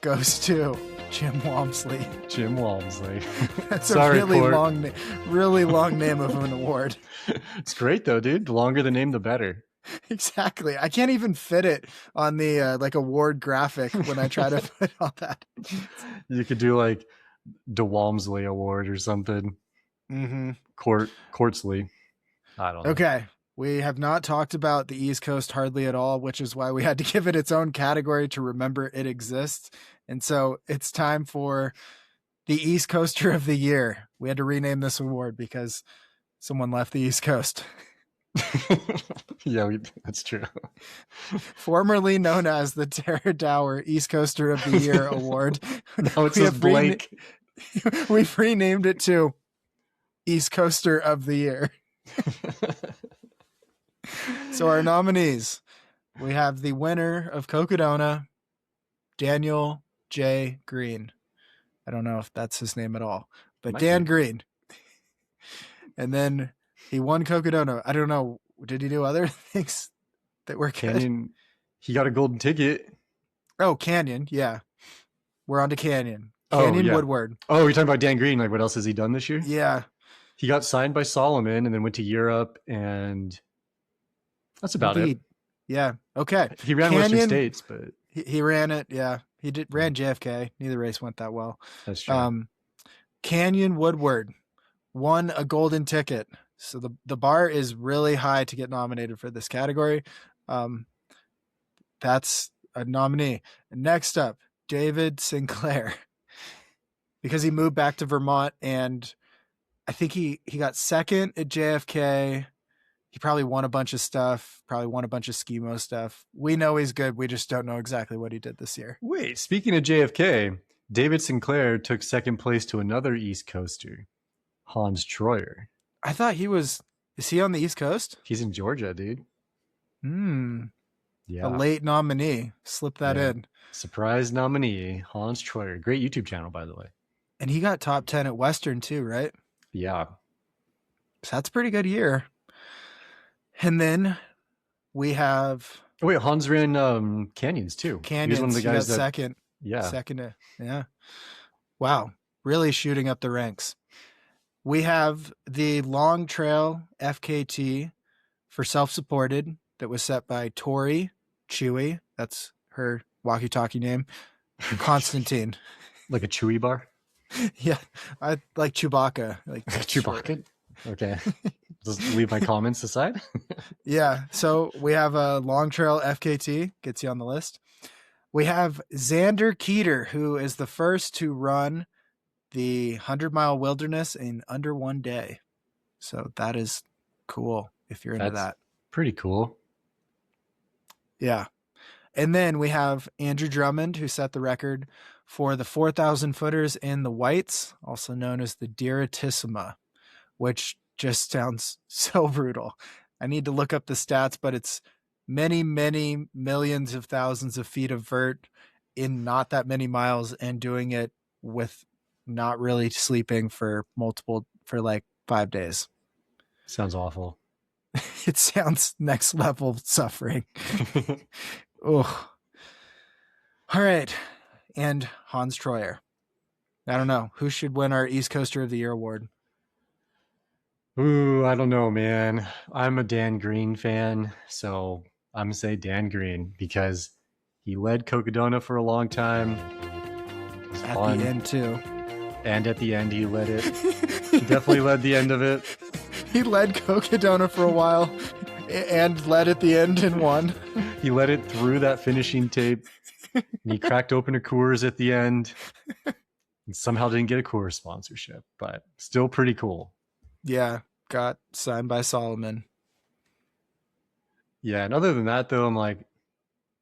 goes to Jim Walmsley. Jim Walmsley. That's a really long name of an award. It's great though, dude. The longer the name, the better. Exactly. I can't even fit it on the like award graphic when I try to put all that. You could do like the Walmsley Award or something. Mm-hmm. Courtsley. I don't know. Okay. We have not talked about the East Coast hardly at all, which is why we had to give it its own category to remember it exists. And so it's time for the East Coaster of the Year. We had to rename this award because someone left the East Coast. Yeah, that's true. Formerly known as the Tara Dower East Coaster of the Year Award. Now it says Blake. We've renamed it to East Coaster of the Year. So our nominees, we have the winner of Cocodona, Daniel J. Green. I don't know if that's his name at all, but Dan Green. And then he won Cocodona. I don't know. Did he do other things that were Canyon? Good? He got a golden ticket. Oh, Canyon. Yeah. We're on to Canyon. Oh Canyon yeah. Woodward. Oh, you're talking about Dan Green. Like, what else has he done this year? Yeah. He got signed by Solomon and then went to Europe, and that's I think about it. yeah. Okay. He ran Western Canyon, States, but he ran it. Yeah. He ran JFK. Neither race went that well. that's true. Canyon Woodward won a golden ticket. So the bar is really high to get nominated for this category. That's a nominee. Next up, David Sinclair, because he moved back to Vermont, and I think he got second at JFK. He probably won a bunch of stuff, probably won a bunch of Schemo stuff. We know he's good. We just don't know exactly what he did this year. Wait, speaking of JFK, David Sinclair took second place to another East Coaster, Hans Troyer. I thought is he on the East Coast? He's in Georgia, dude. Yeah. A late nominee. Slip that in. Surprise nominee, Hans Troyer. Great YouTube channel, by the way. And he got top 10 at Western too, right? Yeah. So that's a pretty good year. And then we have... Oh, wait, Hans ran Canyons too. Canyons. He was one of the guys that... second. Yeah. Second. Yeah. Wow. Really shooting up the ranks. We have the Long Trail FKT for self-supported that was set by Tori Chewy. That's her walkie-talkie name. Constantine. Like a Chewy bar? Yeah. I like Chewbacca. Like Chewbacca? Okay. Just leave my comments aside. Yeah. So we have a Long Trail FKT. Gets you on the list. We have Xander Keeter, who is the first to run the 100-mile wilderness in under 1 day. So that is cool if you're into that. Pretty cool. Yeah. And then we have Andrew Drummond, who set the record for the 4,000 footers in the whites, also known as the Diratissima, which just sounds so brutal. I need to look up the stats, but it's many, many millions of thousands of feet of vert in not that many miles, and doing it with not really sleeping for like 5 days. Sounds awful. It sounds next level suffering. Oh, all right. And Hans Troyer. I don't know who should win our East Coaster of the Year award. Ooh, I don't know, man. I'm a Dan Green fan, so I'm gonna say Dan Green because he led Cocodona for a long time. At the end too. And at the end he led it. He definitely led the end of it. He led Cocodona for a while and led at the end and won. He led it through that finishing tape. And he cracked open a Coors at the end. And somehow didn't get a Coors sponsorship, but still pretty cool. Yeah, got signed by Solomon. Yeah, and other than that, though, I'm like,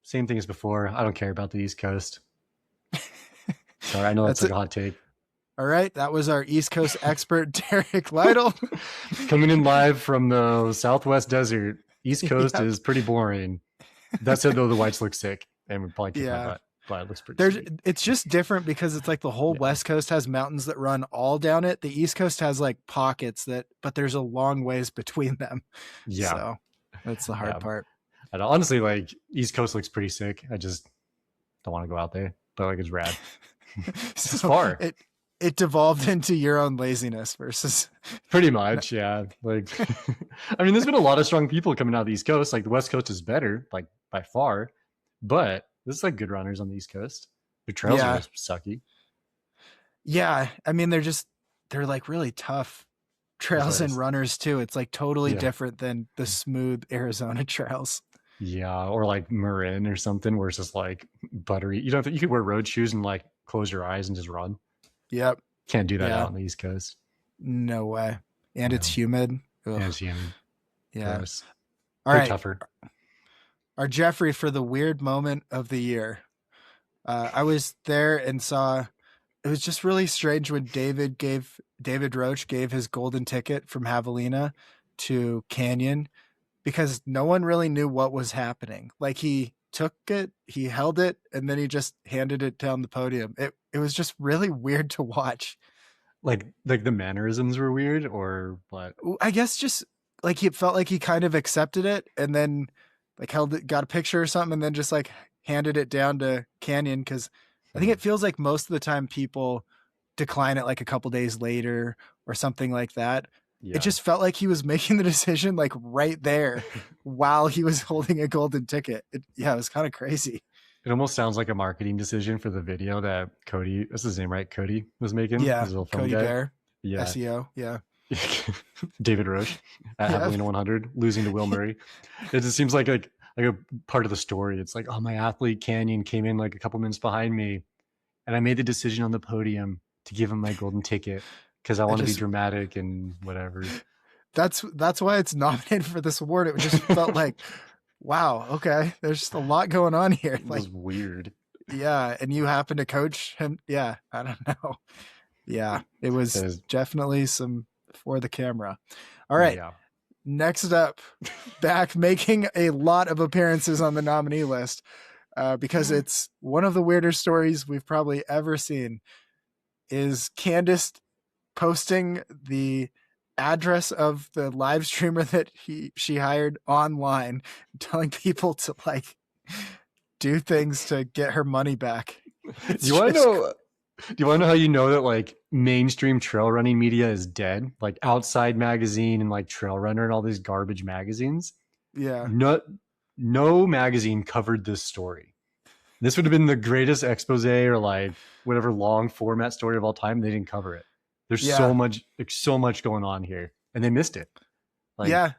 same thing as before. I don't care about the East Coast. Sorry, I know that's like a hot take. All right, that was our East Coast expert, Derrick Lytle. Coming in live from the Southwest Desert. East Coast is pretty boring. That said, though, the whites look sick, and we're probably keep my butt. But it looks pretty sweet. It's just different because it's like the whole West Coast has mountains that run all down it. The East Coast has like pockets but there's a long ways between them. Yeah. So that's the hard part. And honestly, like East Coast looks pretty sick. I just don't want to go out there, but like it's rad. It's far. It devolved into your own laziness versus pretty much. Yeah. Like, I mean, there's been a lot of strong people coming out of the East Coast. Like the West Coast is better, like by far, but this is like good runners on the East Coast. The trails are just sucky. Yeah. I mean, they're like really tough trails and runners too. It's like totally different than the smooth Arizona trails. Yeah. Or like Marin or something where it's just like buttery. You could wear road shoes and like close your eyes and just run. Yep. Can't do that out on the East Coast. No way. And it's humid. Ugh. And it's humid. Yeah. Gross. All right. Tougher. Our Jeffrey for the weird moment of the year. I was there and saw, it was just really strange when David Roach gave his golden ticket from Javelina to Canyon, because no one really knew what was happening. Like he took it, he held it, and then he just handed it down the podium. It was just really weird to watch. Like the mannerisms were weird, or what? I guess just like he felt like he kind of accepted it and then like held it, got a picture or something, and then just like handed it down to Canyon, because I think it feels like most of the time people decline it like a couple days later or something like that. Yeah. It just felt like he was making the decision like right there while he was holding a golden ticket. It was kind of crazy. It almost sounds like a marketing decision for the video that Cody, that's his name, right? Cody was making. Yeah, his little film Cody guy. Bear, Yeah. SEO, yeah. David Roche at Happily 100 losing to Will Murray. It just seems like a part of the story. It's like, oh, my athlete Canyon came in like a couple minutes behind me, and I made the decision on the podium to give him my golden ticket because I want to be dramatic and whatever. That's why it's nominated for this award. It just felt like, wow, okay, there's just a lot going on here. It was weird. Yeah, and you happen to coach him. Yeah, I don't know. Yeah, it was definitely some for the camera. All right. Yeah. Next up, back making a lot of appearances on the nominee list because it's one of the weirder stories we've probably ever seen, is Candace posting the address of the live streamer that she hired online, telling people to like do things to get her money back. Do you want to know how you know that like mainstream trail running media is dead? Like Outside Magazine and like Trail Runner and all these garbage magazines. Yeah. No magazine covered this story. This would have been the greatest expose or like whatever long format story of all time. They didn't cover it. There's so much going on here, and they missed it. Like, yeah.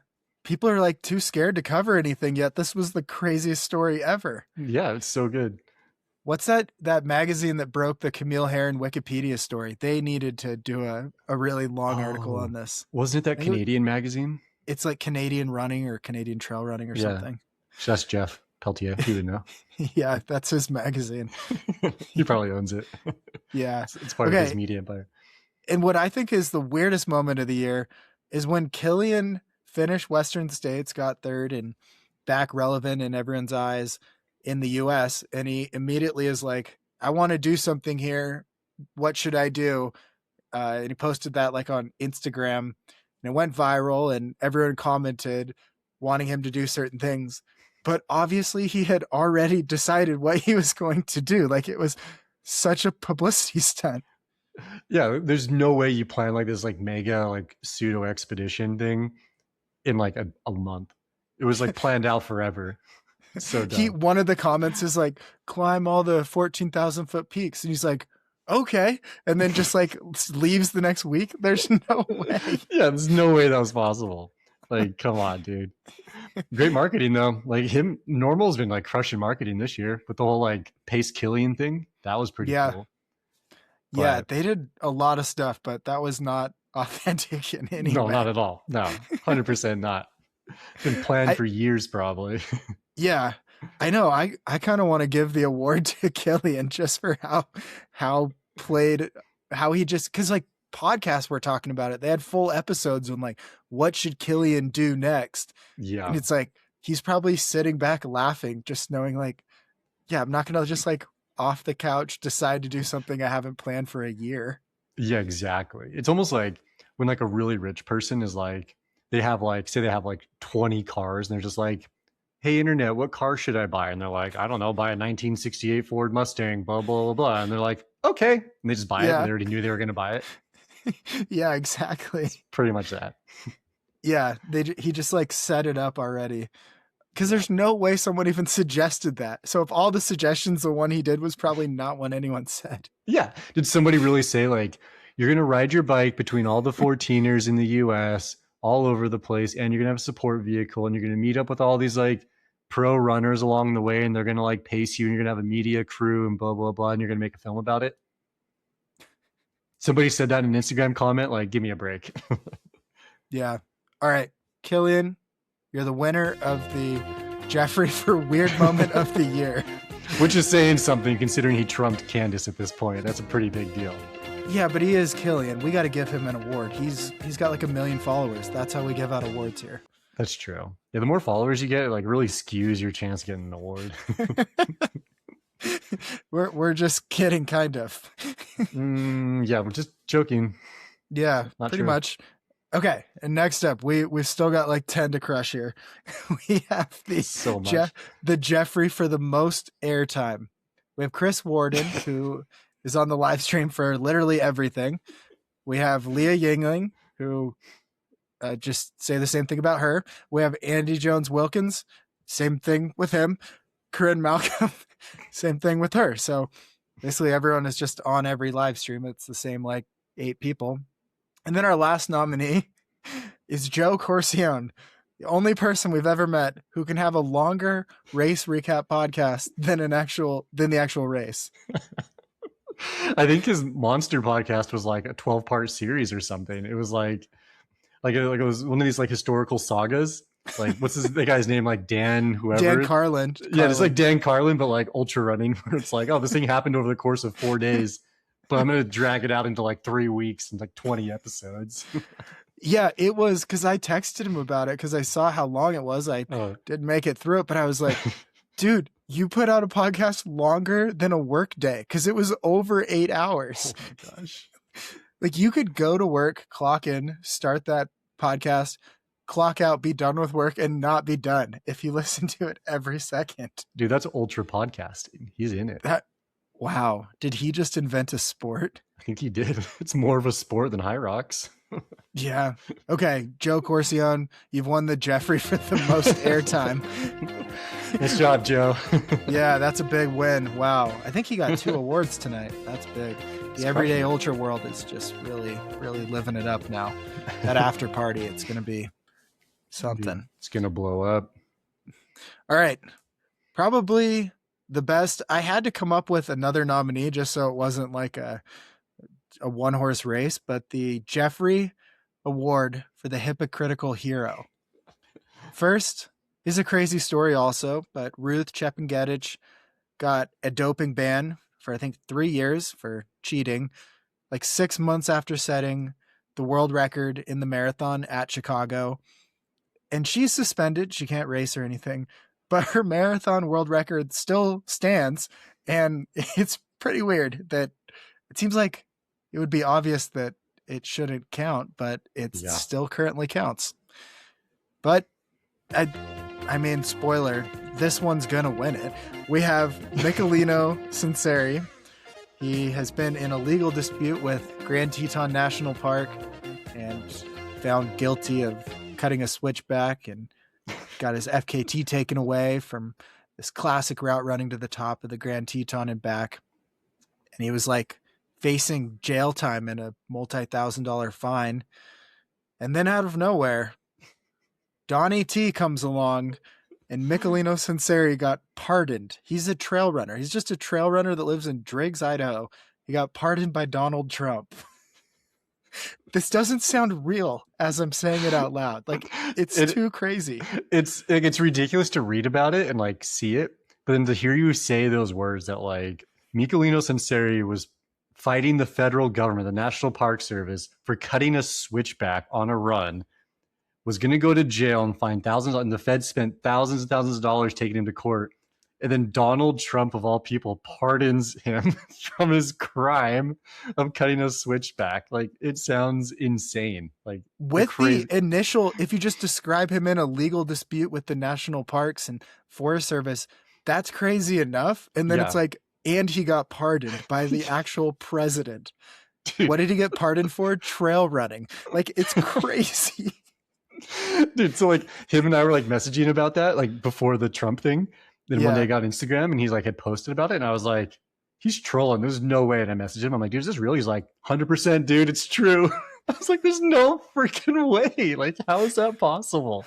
People are like too scared to cover anything yet. This was the craziest story ever. Yeah, it's so good. What's that magazine that broke the Camille Herron Wikipedia story? They needed to do a really long article on this. Wasn't it that Canadian magazine? It's like Canadian Running or Canadian Trail Running or something. That's Jeff Peltier. He would know. Yeah, that's his magazine. He probably owns it. Yeah. It's part of his media empire. And what I think is the weirdest moment of the year is when Killian finished Western States, got third and back relevant in everyone's eyes in the US, and he immediately is like, I want to do something here. What should I do? And he posted that like on Instagram, and it went viral and everyone commented wanting him to do certain things. But obviously he had already decided what he was going to do. Like it was such a publicity stunt. Yeah, there's no way you plan like this like mega like pseudo expedition thing in like a month. It was like planned out forever. So dumb. One of the comments is like, climb all the 14,000 foot peaks, and he's like, okay, and then just like leaves the next week. There's no way. Yeah, there's no way that was possible. Like, come on, dude. Great marketing though. Like Normal's been like crushing marketing this year with the whole like Pace Killian thing. That was pretty cool. But, yeah, they did a lot of stuff, but that was not authentic in any way. No, not at all. No, 100% not. Been planned for years, probably. Yeah, I know. I kind of want to give the award to Killian just for how he just, because like podcasts were talking about it. They had full episodes on like, what should Killian do next? Yeah. And it's like, he's probably sitting back laughing, just knowing like, yeah, I'm not going to just like off the couch decide to do something I haven't planned for a year. Yeah, exactly. It's almost like when like a really rich person is like, they have like 20 cars and they're just like, hey, internet, what car should I buy? And they're like, I don't know, buy a 1968 Ford Mustang, blah, blah, blah, blah. And they're like, okay. And they just buy it. And they already knew they were going to buy it. Yeah, exactly. It's pretty much that. Yeah, he just like set it up already. Because there's no way someone even suggested that. So if all the suggestions, the one he did was probably not one anyone said. Yeah. Did somebody really say like, you're going to ride your bike between all the 14ers in the US all over the place, and you're going to have a support vehicle, and you're going to meet up with all these like pro runners along the way, and they're going to like pace you, and you're going to have a media crew and blah, blah, blah, and you're going to make a film about it? Somebody said that in an Instagram comment, like, give me a break. Yeah. All right. Killian, you're the winner of the Jeffrey for Weird Moment of the Year. Which is saying something considering he trumped Candace at this point. That's a pretty big deal. Yeah, but he is Killian. We got to give him an award. He's got like 1 million followers. That's how we give out awards here. That's true. Yeah, the more followers you get, it like really skews your chance of getting an award. We're just kidding, kind of. Yeah, we're just joking. Yeah, Not pretty true. much. Okay, and next up, we've still got like 10 to crush here. We have the So much. the Jeffrey for the most airtime. We have Chris Warden, who is on the live stream for literally everything. We have Leah Yingling, who just say the same thing about her. We have Andy Jones Wilkins, same thing with him. Corinne Malcolm, same thing with her. So basically everyone is just on every live stream. It's the same, like 8 people. And then our last nominee is Joe Corcione, the only person we've ever met who can have a longer race recap podcast than the actual race. I think his monster podcast was like a 12-part series or something. It was like it was one of these like historical sagas. Like what's the guy's name? Like Dan whoever. Dan Carlin. Yeah, it's like Dan Carlin, but like ultra running. Where it's like, oh, this thing happened over the course of 4 days, but I'm gonna drag it out into like 3 weeks and like 20 episodes. Yeah, it was because I texted him about it because I saw how long it was. I didn't make it through it, but I was like, dude, you put out a podcast longer than a work day because it was over 8 hours. Oh my gosh. Like you could go to work, clock in, start that podcast, clock out, be done with work, and not be done if you listen to it every second. Dude, that's ultra podcasting. He's in it. Wow. Did he just invent a sport? I think he did. It's more of a sport than High Rocks. Yeah. Okay, Joe Corcione, you've won the Jeffrey for the most airtime. Nice job, Joe. Yeah, that's a big win. Wow. I think he got 2 awards tonight. That's big. The Everyday Ultra world is just really, really living it up now. That after party, it's going to be something. It's going to blow up. All right. Probably the best. I had to come up with another nominee just so it wasn't like a one-horse race, but the Jeffrey Award for the Hypocritical Hero. First is a crazy story also, but Ruth Chepngetich got a doping ban for I think 3 years for cheating, like 6 months after setting the world record in the marathon at Chicago. And she's suspended. She can't race or anything, but her marathon world record still stands. And it's pretty weird that it seems like it would be obvious that it shouldn't count, but it still currently counts. But I mean, spoiler, this one's going to win it. We have Michelino Sinceri. He has been in a legal dispute with Grand Teton National Park and found guilty of cutting a switchback and got his FKT taken away from this classic route running to the top of the Grand Teton and back. And he was like facing jail time and a multi-$1,000 fine. And then out of nowhere, Donnie T comes along and Michelino Sinceri got pardoned. He's a trail runner. He's just a trail runner that lives in Driggs, Idaho. He got pardoned by Donald Trump. This doesn't sound real as I'm saying it out loud. Like it's too crazy. It's ridiculous to read about it and like see it, but then to hear you say those words that like Michelino Sinceri was fighting the federal government, the National Park Service, for cutting a switchback on a run, was going to go to jail and find thousands, and the Fed spent thousands and thousands of dollars taking him to court. And then Donald Trump, of all people, pardons him from his crime of cutting a switchback. Like, it sounds insane. Like, with the initial, if you just describe him in a legal dispute with the National Parks and Forest Service, that's crazy enough. And then it's like, and he got pardoned by the actual president. Dude. What did he get pardoned for? Trail running. Like, it's crazy. Dude, so like him and I were like messaging about that like before the Trump thing. Then one day I got Instagram and he's like had posted about it and I was like, he's trolling. There's no way. And I messaged him. I'm like, dude, is this real? He's like, 100%, dude, it's true. I was like, there's no freaking way. Like, how is that possible?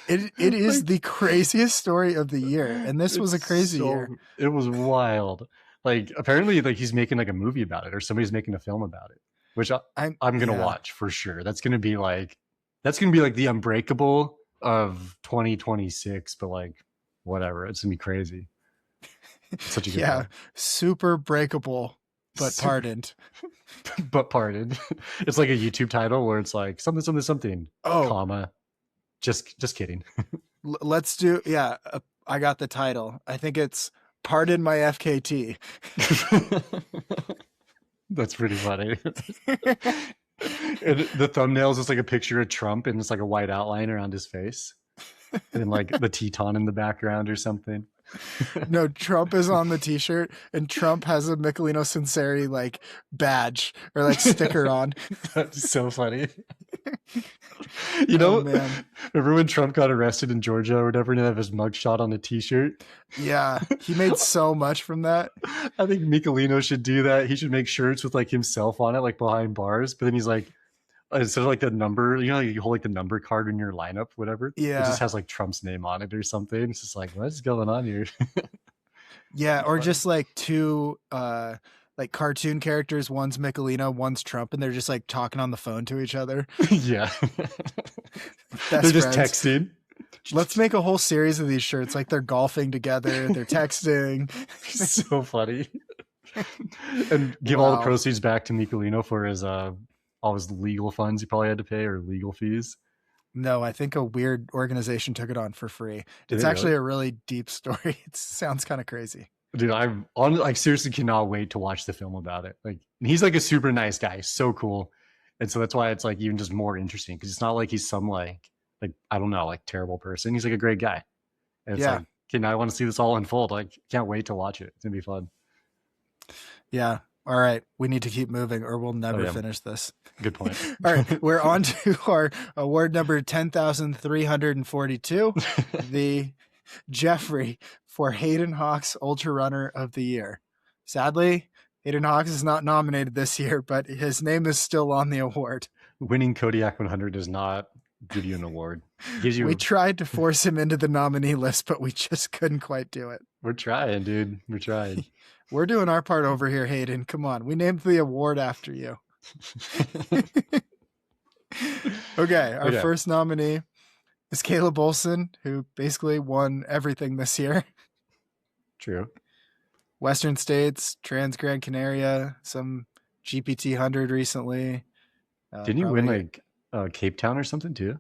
It is the craziest story of the year. And this was a crazy year. It was wild. Like, apparently like he's making like a movie about it or somebody's making a film about it, which I'm going to watch for sure. That's going to be like the Unbreakable of 2026, but like, whatever, it's gonna be crazy. Such a good one. Super breakable but pardoned. But pardoned. It's like a YouTube title where it's like something comma just kidding. Let's do I got the title. I think it's Pardon My FKT. That's pretty funny. And the thumbnail is just like a picture of Trump and it's like a white outline around his face. And like the Teton in the background or something. No, Trump is on the t-shirt, and Trump has a Michelino Sinceri like badge or like sticker on. That's so funny. Oh man. Remember when Trump got arrested in Georgia or whatever, and he had his mugshot on a t-shirt? Yeah, he made so much from that. I think Michelino should do that. He should make shirts with like himself on it, like behind bars. But then he's like, instead of like the number, you hold like the number card in your lineup, whatever. Yeah. It just has like Trump's name on it or something. It's just like, what is going on here? Yeah, or just like two like cartoon characters, one's Michelino, one's Trump, and they're just like talking on the phone to each other. Yeah. They're just texting. Let's make a whole series of these shirts. Like they're golfing together, they're texting. So funny. And give all the proceeds back to Michelino for his all his legal funds he probably had to pay, or legal fees. No, I think a weird organization took it on for free. It's actually a really deep story. It sounds kind of crazy. Dude, I seriously cannot wait to watch the film about it. Like, he's like a super nice guy, so cool, and so that's why it's like even just more interesting, because it's not like he's some like I don't know, like terrible person. He's like a great guy. And it's like, okay, now I want to see this all unfold. Like, can't wait to watch it. It's gonna be fun. Yeah. All right, we need to keep moving or we'll never finish this. Good point. All right, we're on to our award number 10,342, the Jeffrey for Hayden Hawks Ultra Runner of the Year. Sadly, Hayden Hawks is not nominated this year, but his name is still on the award. Winning Kodiak 100 does not give you an award. We tried to force him into the nominee list, but we just couldn't quite do it. We're trying, dude. We're trying. We're doing our part over here, Hayden. Come on. We named the award after you. Okay. Our first nominee is Caleb Olson, who basically won everything this year. True. Western States, Trans Gran Canaria, some GPT 100 recently. Didn't you win like Cape Town or something too?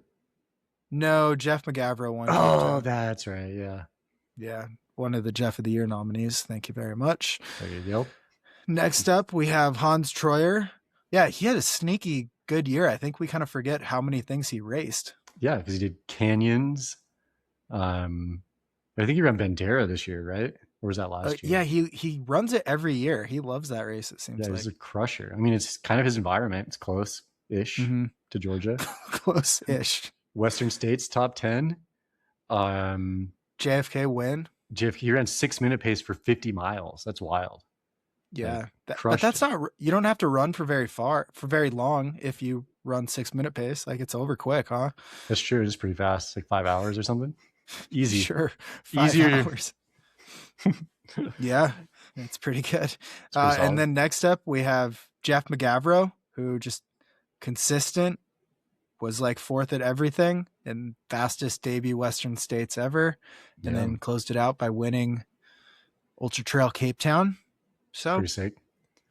No, Jeff McGavro won. Oh, that's right. Yeah. Yeah. One of the Jeff of the Year nominees. Thank you very much. There you go. Next up, we have Hans Troyer. Yeah, he had a sneaky good year. I think we kind of forget how many things he raced. Yeah, because he did Canyons. I think he ran Bandera this year, right? Or was that last year? Yeah, he runs it every year. He loves that race, it seems like. He's a crusher. I mean, it's kind of his environment. It's close-ish to Georgia. Close-ish. Western States, top 10. JFK win. He ran 6-minute pace for 50 miles. That's wild. Yeah. But that's not, you don't have to run for very long if you run 6-minute pace. Like, it's over quick, huh? That's true. It's pretty fast. Like 5 hours or something. Easy. Sure. 5 hours. Yeah. It's pretty good. And then next up we have Jeff McGavro, who just consistent, was like fourth at everything and fastest debut Western States ever. And then closed it out by winning Ultra Trail Cape Town. So pretty sick.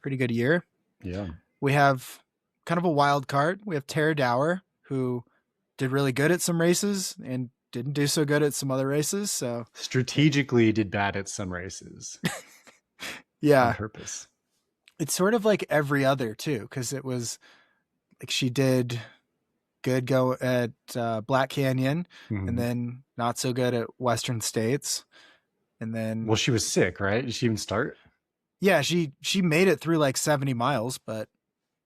Pretty good year. Yeah. We have kind of a wild card. We have Tara Dower, who did really good at some races and didn't do so good at some other races. So strategically did bad at some races. Yeah. On purpose. It's sort of like every other too, because it was like she did good go at Black Canyon and then not so good at Western States. And then, well, she was sick, right? Did she even start? Yeah, she made it through like 70 miles, but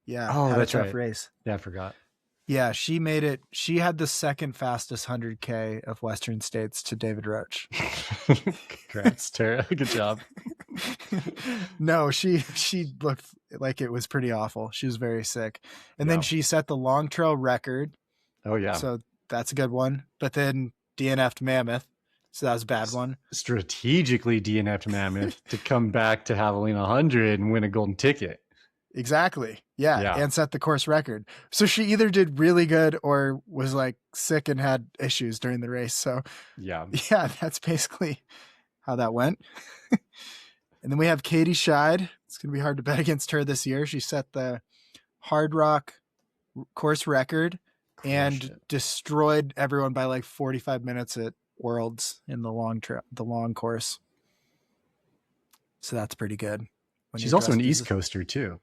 yeah. Oh, that's a tough right. race. Yeah, I forgot. Yeah, she made it. She had the second fastest 100K of Western States to David Roach. Congrats, Tara. Good job. No, she looked like it was pretty awful. She was very sick. And then she set the long trail record. Oh, yeah. So that's a good one. But then DNF'd Mammoth. So that was a bad one. Strategically DNF'd Mammoth to come back to Javelina 100 and win a golden ticket. Exactly. Yeah. And set the course record. So she either did really good or was like sick and had issues during the race. So yeah, that's basically how that went. And then we have Katie Scheid. It's going to be hard to bet against her this year. She set the Hard Rock course record and destroyed everyone by like 45 minutes at Worlds in the long course. So that's pretty good. She's also an East Coaster too.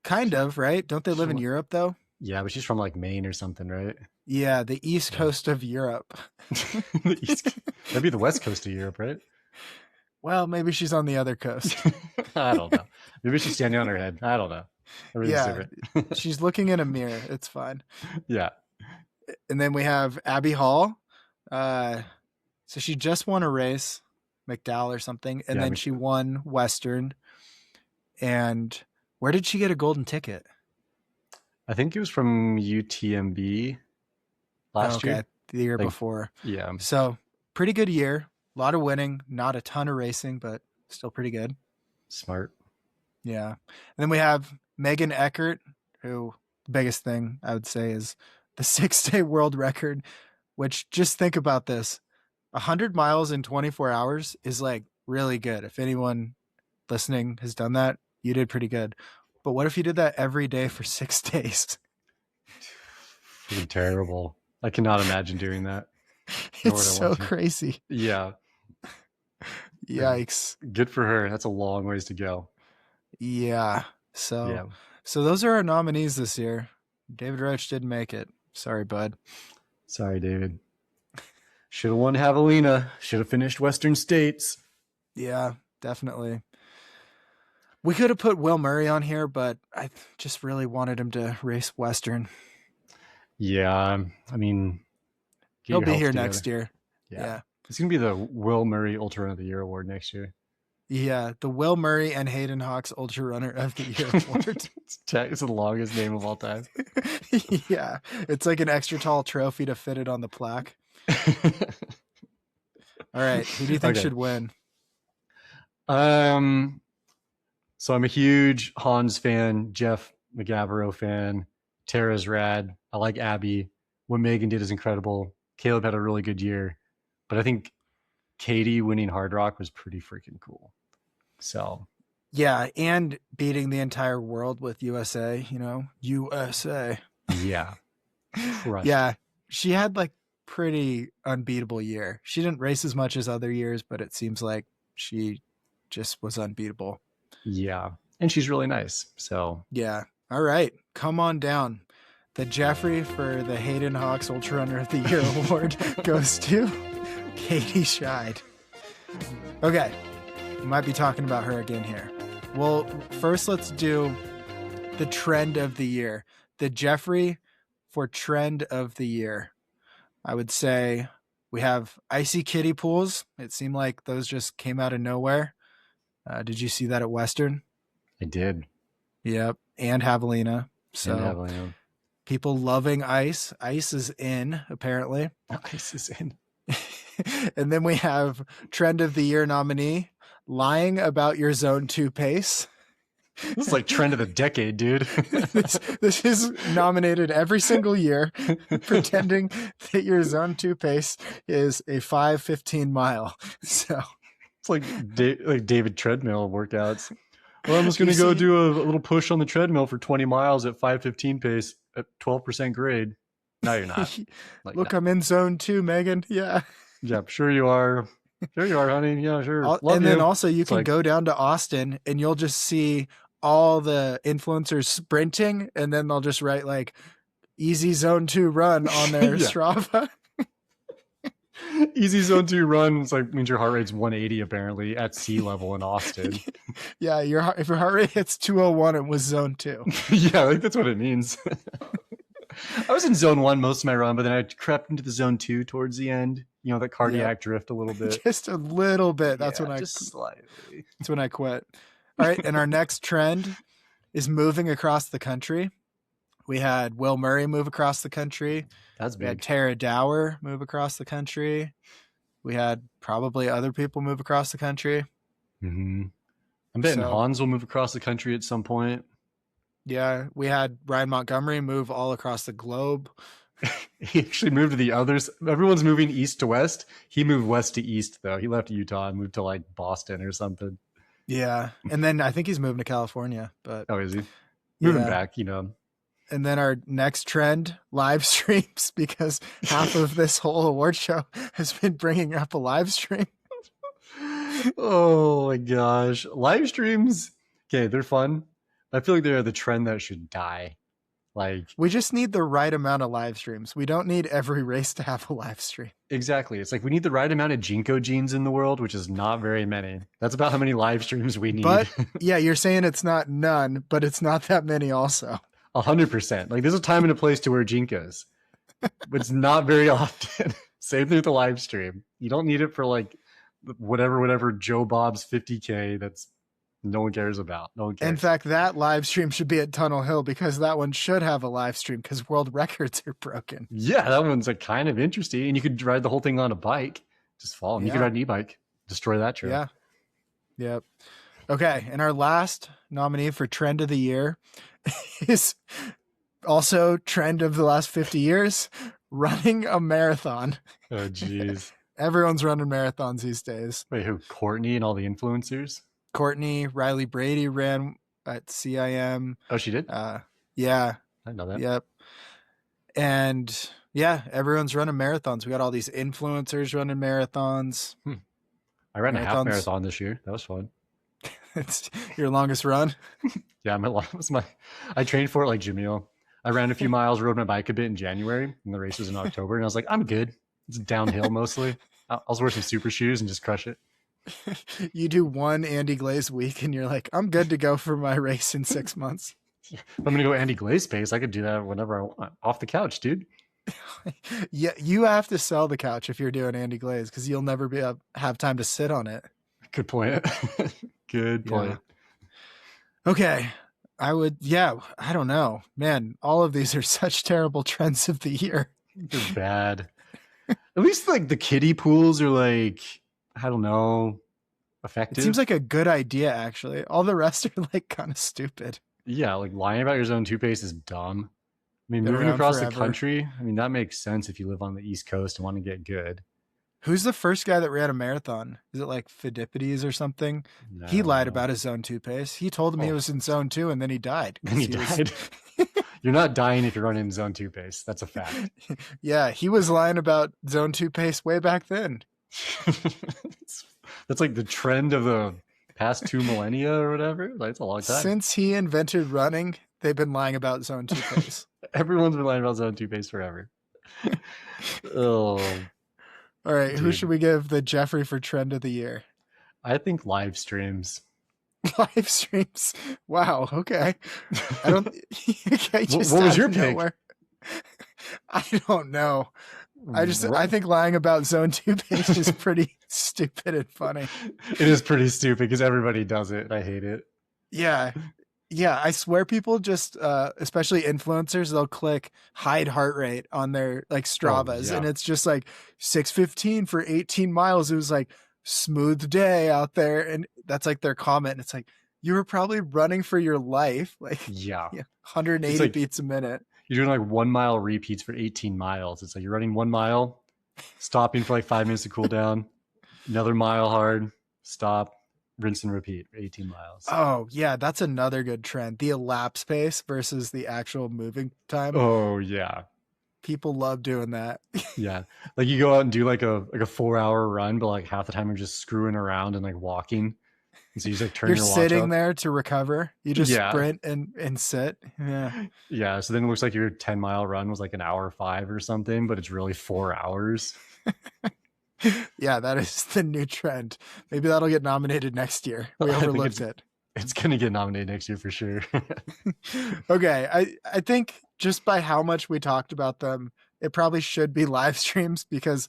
Kind of, right? Don't they live in Europe though? Yeah, but she's from like Maine or something, right? Yeah, the east coast of Europe. That'd be the west coast of Europe, right? Well, maybe she's on the other coast. I don't know. Maybe she's standing on her head. I don't know. Everything's Yeah, different. she's looking in a mirror. It's fine. Yeah. And then we have Abby Hall. So she just won a race, McDowell or something, and then she won Western. And where did she get a golden ticket? I think it was from UTMB last year. The year before. Yeah. So pretty good year. A lot of winning, not a ton of racing, but still pretty good. Smart. Yeah. And then we have Megan Eckert, who the biggest thing I would say is the 6-day world record, which just think about this. 100 miles in 24 hours is like really good. If anyone listening has done that, you did pretty good. But what if you did that every day for 6 days? Freaking terrible. I cannot imagine doing that. It's so crazy. Yeah. Yikes. Good for her. That's a long ways to go. Yeah. So those are our nominees this year. David Roach didn't make it. Sorry, bud. Sorry, David. Should have won Javelina. Should have finished Western States. Yeah, definitely. We could have put Will Murray on here, but I just really wanted him to race Western. Yeah, I mean, he'll be here next year. Yeah. It's going to be the Will Murray Ultra Runner of the Year award next year. Yeah, the Will Murray and Hayden Hawks Ultra Runner of the Year award. It's the longest name of all time. Yeah, it's like an extra tall trophy to fit it on the plaque. All right, who do you think should win? So I'm a huge Hans fan, Jeff McGavero fan. Tara's rad. I like Abby. What Megan did is incredible. Caleb had a really good year, but I think Katie winning Hard Rock was pretty freaking cool. So yeah, and beating the entire world with USA, USA. Yeah. Yeah, she had like pretty unbeatable year. She didn't race as much as other years, but it seems like she just was unbeatable. Yeah, and she's really nice. So yeah. All right, come on down. The Jeffrey for the Hayden Hawks Ultra Runner of the Year award goes to Katie Scheid. Okay, we might be talking about her again here. Well, first let's do the trend of the year. The Jeffrey for trend of the year. I would say we have icy kiddie pools. It seemed like those just came out of nowhere. Did you see that at Western? I did. Yep, and Javelina. So and Javelina. People loving ice. Ice is in, apparently. Ice is in. And then we have trend of the year nominee, lying about your zone 2 pace. This is like trend of the decade, dude. This is nominated every single year, pretending that your zone 2 pace is a 5:15 mile. So it's like David treadmill workouts. Well, I'm just going to go do a little push on the treadmill for 20 miles at 5:15 pace at 12% grade. No, you're not. Look, I'm in zone 2, Megan. Yeah. Yeah, sure you are. Sure you are, honey. Yeah, sure. And then also you can go down to Austin and you'll just see all the influencers sprinting, and then they'll just write like easy zone 2 run on their Strava. Easy zone 2 run. It's like means your heart rate's 180 apparently at sea level in Austin. Yeah, if your heart rate hits 201, it was zone 2. Yeah, I think that's what it means. I was in zone 1 most of my run, but then I crept into the zone 2 towards the end. You know, that cardiac drift a little bit. Just a little bit. That's when just slightly. That's when I quit. All right, and our next trend is moving across the country. We had Will Murray move across the country. That's big. We had Tara Dower move across the country. We had probably other people move across the country. Mm-hmm. I'm betting Hans will move across the country at some point. Yeah, we had Ryan Montgomery move all across the globe. He actually moved to the others. Everyone's moving east to west. He moved west to east, though. He left Utah and moved to like Boston or something. Yeah, and then I think he's moving to California. But oh, is he? Moving back, And then our next trend, live streams, because half of this whole award show has been bringing up a live stream. Oh my gosh. Live streams, okay, they're fun. I feel like they're the trend that should die. Like, we just need the right amount of live streams. We don't need every race to have a live stream. Exactly. It's like we need the right amount of Jinko genes in the world, which is not very many. That's about how many live streams we need. But yeah, you're saying it's not none, but it's not that many also. 100%. Like, there's a time and a place to wear Jinkos, but it's not very often. Same thing with the live stream. You don't need it for like whatever Joe Bob's 50K that's no one cares about. No one cares. In fact, that live stream should be at Tunnel Hill because that one should have a live stream because world records are broken. Yeah, that one's like kind of interesting. And you could ride the whole thing on a bike, just fall. And you could ride an e-bike, destroy that trail. Yeah. Yep. Okay. And our last nominee for trend of the year is also trend of the last 50 years, running a marathon. Oh, geez. Everyone's running marathons these days. Wait, who? Courtney and all the influencers? Courtney, Riley Brady ran at CIM. Oh, she did? Yeah. I didn't know that. Yep. And yeah, everyone's running marathons. We got all these influencers running marathons. I ran a half marathon this year. That was fun. It's your longest run? Yeah, I trained for it like Jamil. I ran a few miles, rode my bike a bit in January, and the race was in October. And I was like, I'm good. It's downhill mostly. I'll wear some super shoes and just crush it. You do one Andy Glaze week and you're like, I'm good to go for my race in 6 months. If I'm going to go Andy Glaze pace, I could do that whenever I want. Off the couch, dude. Yeah, you have to sell the couch if you're doing Andy Glaze because you'll never have time to sit on it. Good point. Good point. Yeah. Okay. I don't know. Man, all of these are such terrible trends of the year. They're bad. At least like the kiddie pools are like, I don't know, effective. It seems like a good idea, actually. All the rest are like kind of stupid. Yeah, like lying about your zone 2 pace is dumb. I mean, moving across the country, I mean, that makes sense if you live on the East Coast and want to get good. Who's the first guy that ran a marathon? Is it like Phidippides or something? No. He lied about his zone 2 pace. He told him he was in zone 2 and then he died. And he died? You're not dying if you're running in zone 2 pace. That's a fact. Yeah, he was lying about zone 2 pace way back then. That's like the trend of the past 2 millennia or whatever. Like, it's a long time. Since he invented running, they've been lying about zone 2 pace. Everyone's been lying about zone 2 pace forever. Oh. All right, dude. Who should we give the Jeffrey for trend of the year? I think live streams. Live streams. Wow. Okay. I don't. What was your pick? I don't know. I think lying about zone 2 pace is pretty stupid and funny. It is pretty stupid because everybody does it. I hate it. Yeah. Yeah. I swear people just, especially influencers, they'll click hide heart rate on their like Stravas. And it's just like 6:15 for 18 miles. It was like smooth day out there. And that's like their comment. And it's like, you were probably running for your life. Like, 180 beats a minute. You're doing like 1 mile repeats for 18 miles. It's like you're running 1 mile, stopping for like 5 minutes to cool down, another mile hard, stop, rinse and repeat for 18 miles. Oh, yeah. That's another good trend. The elapsed pace versus the actual moving time. Oh, yeah. People love doing that. Yeah. Like you go out and do like a 4-hour run, but like half the time you're just screwing around and like walking. And so you just like turn your watch sitting up. There to recover. You just sprint and sit. Yeah. Yeah. So then it looks like your 10-mile run was like an hour 5 or something, but it's really 4 hours. Yeah, that is the new trend. Maybe that'll get nominated next year. We overlooked it. It's going to get nominated next year for sure. Okay. I think just by how much we talked about them, it probably should be live streams because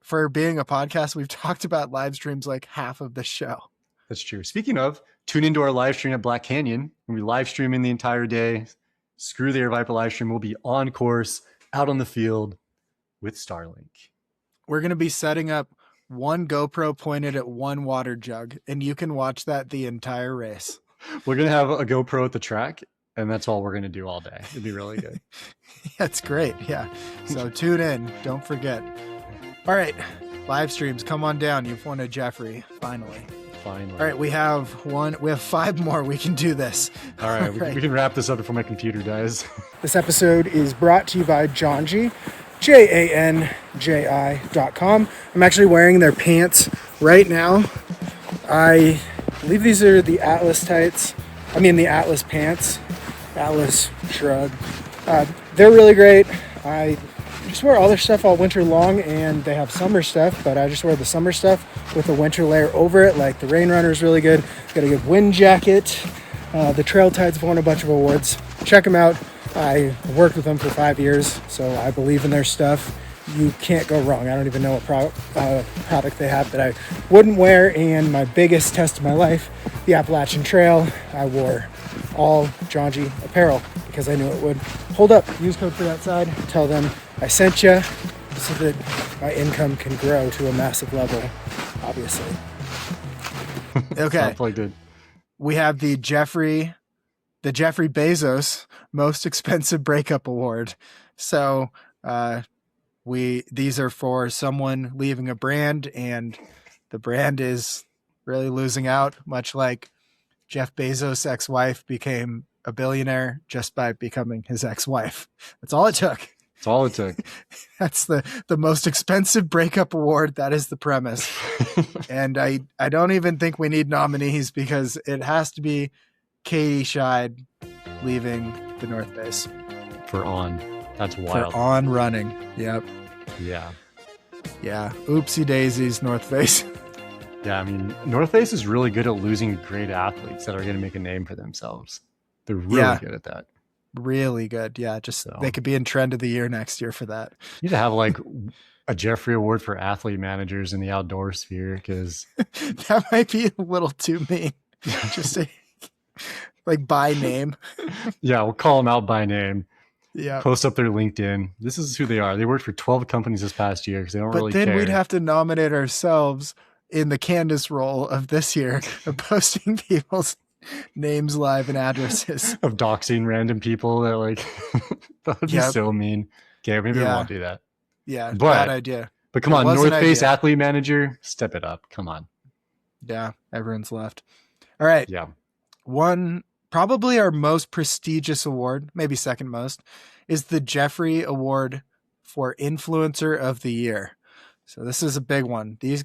for being a podcast, we've talked about live streams like half of the show. That's true. Speaking of, tune into our live stream at Black Canyon. We'll be live streaming the entire day. Screw the Air Viper live stream. We'll be on course, out on the field with Starlink. We're going to be setting up one GoPro pointed at one water jug, and you can watch that the entire race. We're going to have a GoPro at the track, and that's all we're going to do all day. It'd be really good. That's great. Yeah. So tune in. Don't forget. All right. Live streams, come on down. You've won a Jeffrey, finally. All right, we have 5 more. We can do this. All right, we can wrap this up before my computer dies. This episode is brought to you by Janji, JANJI.com. I'm actually wearing their pants right now. I believe these are the Atlas tights. The Atlas pants. Atlas Shrug. They're really great. I just wear all their stuff all winter long, and they have summer stuff, but I just wear the summer stuff with a winter layer over it. Like the Rain Runner is really good. Got a good wind jacket. The Trail Tides have won a bunch of awards. Check them out. I worked with them for 5 years, so I believe in their stuff. You can't go wrong. I don't even know what product they have that I wouldn't wear. And my biggest test of my life, the Appalachian Trail, I wore all John G apparel because I knew it would hold up. Use code for that side. Tell them I sent you so that my income can grow to a massive level, obviously. Okay. We have the Jeffrey Bezos Most Expensive Breakup Award. So these are for someone leaving a brand, and the brand is really losing out, much like Jeff Bezos' ex-wife became a billionaire just by becoming his ex-wife. That's all it took. That's all it took. That's the most expensive breakup award. That is the premise. And I don't even think we need nominees because it has to be Katie Scheid leaving the North Face. For On. That's wild. For On running. Yep. Yeah. Yeah. Oopsie daisies, North Face. Yeah, I mean, North Face is really good at losing great athletes that are going to make a name for themselves. They're really good at that. Really good. Yeah, They could be in trend of the year next year for that. You need to have like a Jeffrey Award for athlete managers in the outdoor sphere, because that might be a little too mean. Just say like by name. Yeah, we'll call them out by name. Yeah. Post up their LinkedIn. This is who they are. They worked for 12 companies this past year because they don't really care. But then we'd have to nominate ourselves in the Candace role of this year of posting people's names live and addresses. Of doxing random people that like, that would be so mean. Okay, maybe we won't do that. Yeah, bad idea. But come on, North Face athlete manager, step it up. Come on. Yeah, everyone's left. All right. Yeah. One, probably our most prestigious award, maybe second most, is the Jeffrey Award for Influencer of the Year. So this is a big one. These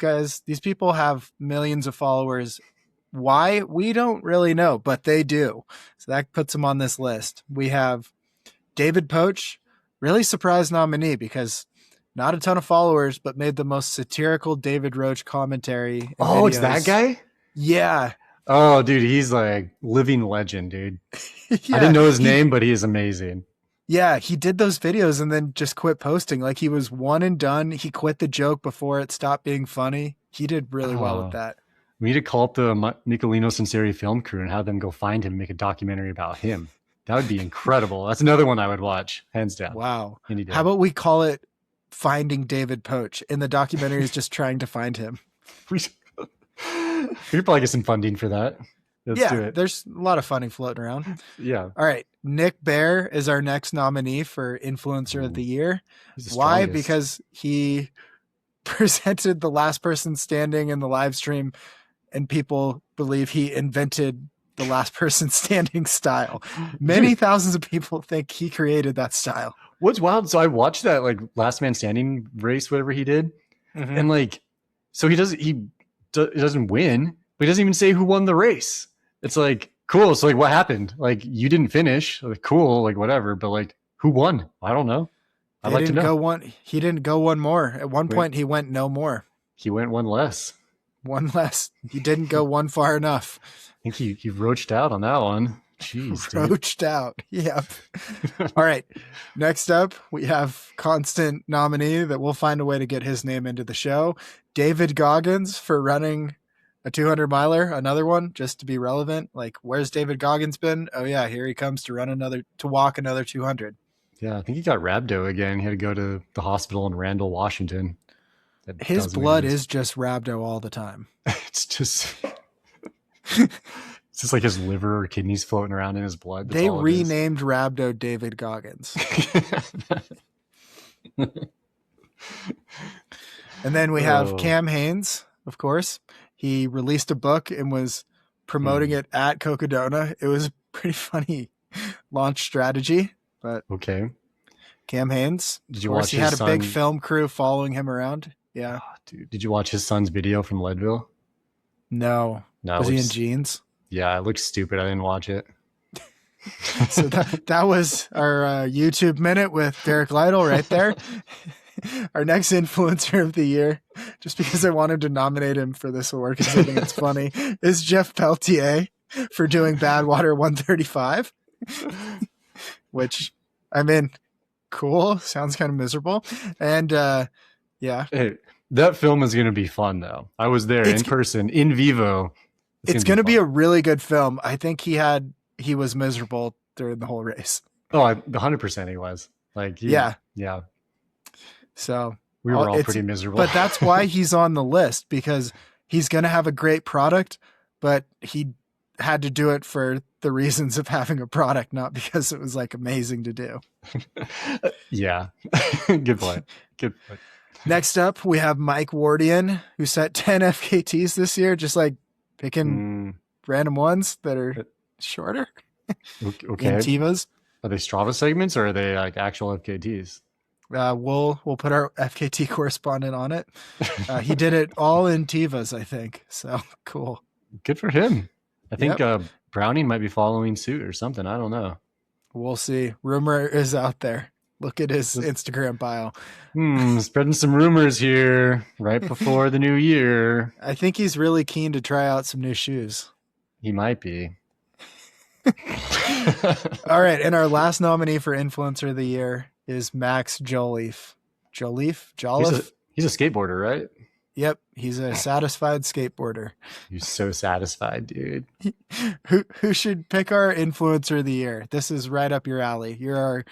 people have millions of followers. Why? We don't really know, but they do. So that puts them on this list. We have David Poach, really surprised nominee because not a ton of followers, but made the most satirical David Roach commentary. Oh, it's that guy? Yeah. Oh, dude, he's like living legend, dude. I didn't know his name, but he is amazing. Yeah, he did those videos and then just quit posting. Like he was one and done. He quit the joke before it stopped being funny. He did really well with that. We need to call up the Nicolino Sinceri film crew and have them go find him and make a documentary about him. That would be incredible. That's another one I would watch, hands down. Wow. How about we call it Finding David Poach, and the documentary is just trying to find him? We could probably get some funding for that. Let's do it. There's a lot of funding floating around. Yeah. All right. Nick Bear is our next nominee for Influencer of the Year. Why? Because he presented the last person standing in the live stream, and people believe he invented the last person standing style. Many thousands of people think he created that style. What's wild? So I watched that like last man standing race, whatever he did. Mm-hmm. And like, so he doesn't win, but he doesn't even say who won the race. It's like, cool. So like, what happened? Like, you didn't finish. Like, cool. Like, whatever. But like, who won? I don't know. I'd like to know. He didn't go one more. At one point, he went no more. He went one less. One less. He didn't go one far enough. I think he roached out on that one. Jeez, dude. Roached out. Yep. All right. Next up, we have constant nominee that we'll find a way to get his name into the show. David Goggins for running a 200 miler, another one, just to be relevant. Like, where's David Goggins been? Oh yeah, here he comes to walk another 200. Yeah, I think he got rhabdo again. He had to go to the hospital in Randall, Washington. His blood is just rhabdo all the time. It's just it's just like his liver or kidneys floating around in his blood. They renamed rhabdo David Goggins. And then we have Cam Hanes, of course. He released a book and was promoting it at Cocodona. It was a pretty funny launch strategy, but okay. Cam Hanes. Did you watch he had a big film crew following him around. Yeah. Oh, dude. Did you watch his son's video from Leadville? No. Was he in jeans? Yeah, it looked stupid. I didn't watch it. So that was our YouTube minute with Derrick Lytle right there. Our next influencer of the year, just because I wanted to nominate him for this award because I think it's funny, is Jeff Peltier for doing Badwater 135, which, I mean, cool. Sounds kind of miserable. And yeah. Hey, that film is going to be fun, though. I was there in person, in vivo. It's going to be a really good film. I think he was miserable during the whole race. Oh, 100% he was. Like, yeah. So we were all pretty miserable. But that's why he's on the list, because he's going to have a great product, but he had to do it for the reasons of having a product, not because it was like amazing to do. Yeah. Good point. Good point. Next up, we have Mike Wardian, who set 10 FKTs this year, just like picking random ones that are shorter. Okay. In Tivas. Are they Strava segments or are they like actual FKTs? We'll put our FKT correspondent on it. He did it all in Tivas, I think. So cool. Good for him. I think Browning might be following suit or something. I don't know. We'll see. Rumor is out there. Look at his Instagram bio. Spreading some rumors here right before the new year. I think he's really keen to try out some new shoes. He might be. All right. And our last nominee for Influencer of the Year is Max Jolliffe. Jolliffe? He's a skateboarder, right? Yep. He's a satisfied skateboarder. You're so satisfied, dude. Who should pick our Influencer of the Year? This is right up your alley. You're our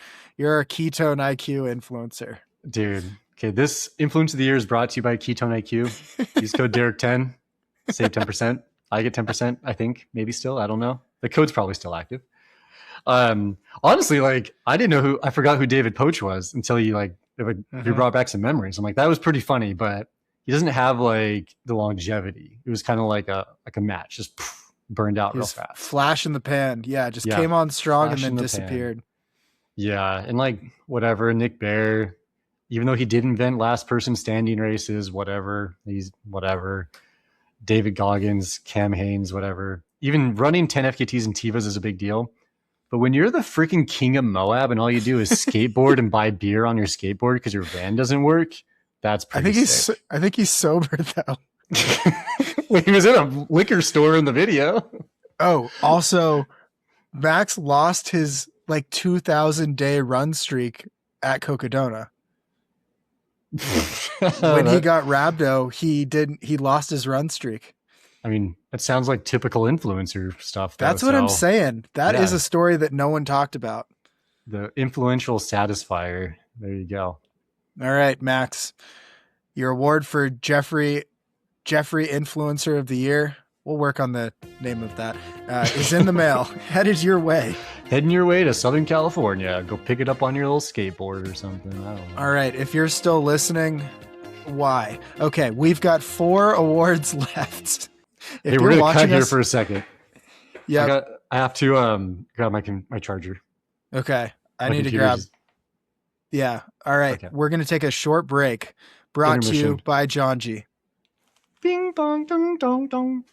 Ketone IQ influencer. Dude. Okay, this Influencer of the Year is brought to you by Ketone IQ. Use code Derrick10. Save 10%. I get 10%, I think. Maybe still. I don't know. The code's probably still active. Honestly, like, I forgot who David Poach was until you brought back some memories. I'm like, that was pretty funny, but he doesn't have like the longevity. It was kind of like a match, just burned out real fast. Flash in the pan. Yeah, came on strong and then disappeared. Pan. Yeah, and like whatever, Nick Bear, even though he did invent last person standing races, whatever. David Goggins, Cam Haynes, whatever. Even running 10 FKTs and Tivas is a big deal. But when you're the freaking king of Moab and all you do is skateboard and buy beer on your skateboard because your van doesn't work, that's pretty sick. I think he's sober though. Well, he was in a liquor store in the video. Oh, also, Max lost his like 2,000 day run streak at Cocodona. When he got Rhabdo, he lost his run streak. I mean, that sounds like typical influencer stuff. That's what I'm saying. That is a story that no one talked about. The influential satisfier. There you go. All right, Max. Your award for Jeffrey Influencer of the Year, we'll work on the name of that, is in the mail. Headed your way. Heading your way to Southern California. Go pick it up on your little skateboard or something. I don't know. All right. If you're still listening, why? Okay, we've got 4 awards left. Hey, we're going to cut here for a second. Yeah. I have to grab my charger. Okay. I need to grab. Yeah. All right. Okay. We're going to take a short break. Brought to you by John G. Bing, bong, dong, dong, dong.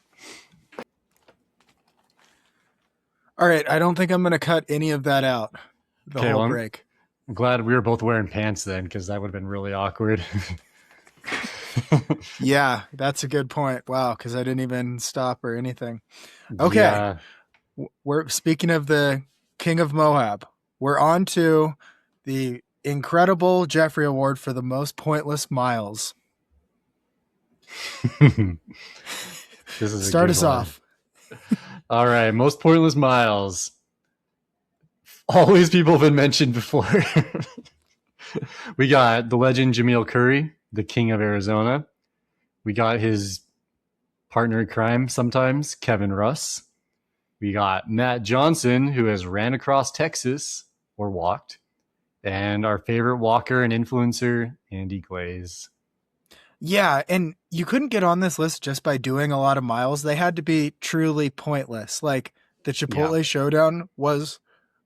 All right. I don't think I'm going to cut any of that out. The whole break. I'm glad we were both wearing pants then, because that would have been really awkward. Yeah, that's a good point. Wow, because I didn't even stop or anything. Okay. Yeah. We're speaking of the King of Moab. We're on to the incredible Jeffrey Award for the most pointless miles. This is Start us off. All right, most pointless miles. All these people have been mentioned before. We got the legend Jamil Curry, the king of Arizona. We got his partner in crime sometimes, Kevin Russ. We got Matt Johnson, who has ran across Texas or walked. And our favorite walker and influencer, Andy Glaze. Yeah, and you couldn't get on this list just by doing a lot of miles. They had to be truly pointless. Like the Chipotle Showdown was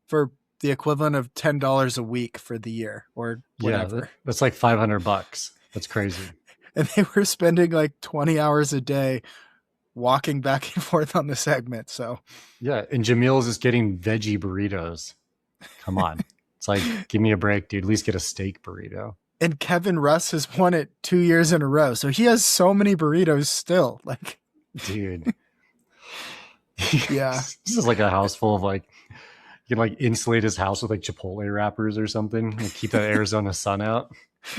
for the equivalent of $10 a week for the year or whatever. Yeah, that's like $500. That's crazy. And they were spending like 20 hours a day walking back and forth on the segment. So yeah, and Jamil's just getting veggie burritos. Come on. It's like, give me a break, dude. At least get a steak burrito. And Kevin Russ has won it 2 years in a row. So he has so many burritos still. Like, dude. Yeah. This is like a house full of like, you can like insulate his house with like Chipotle wrappers or something and keep that Arizona sun out.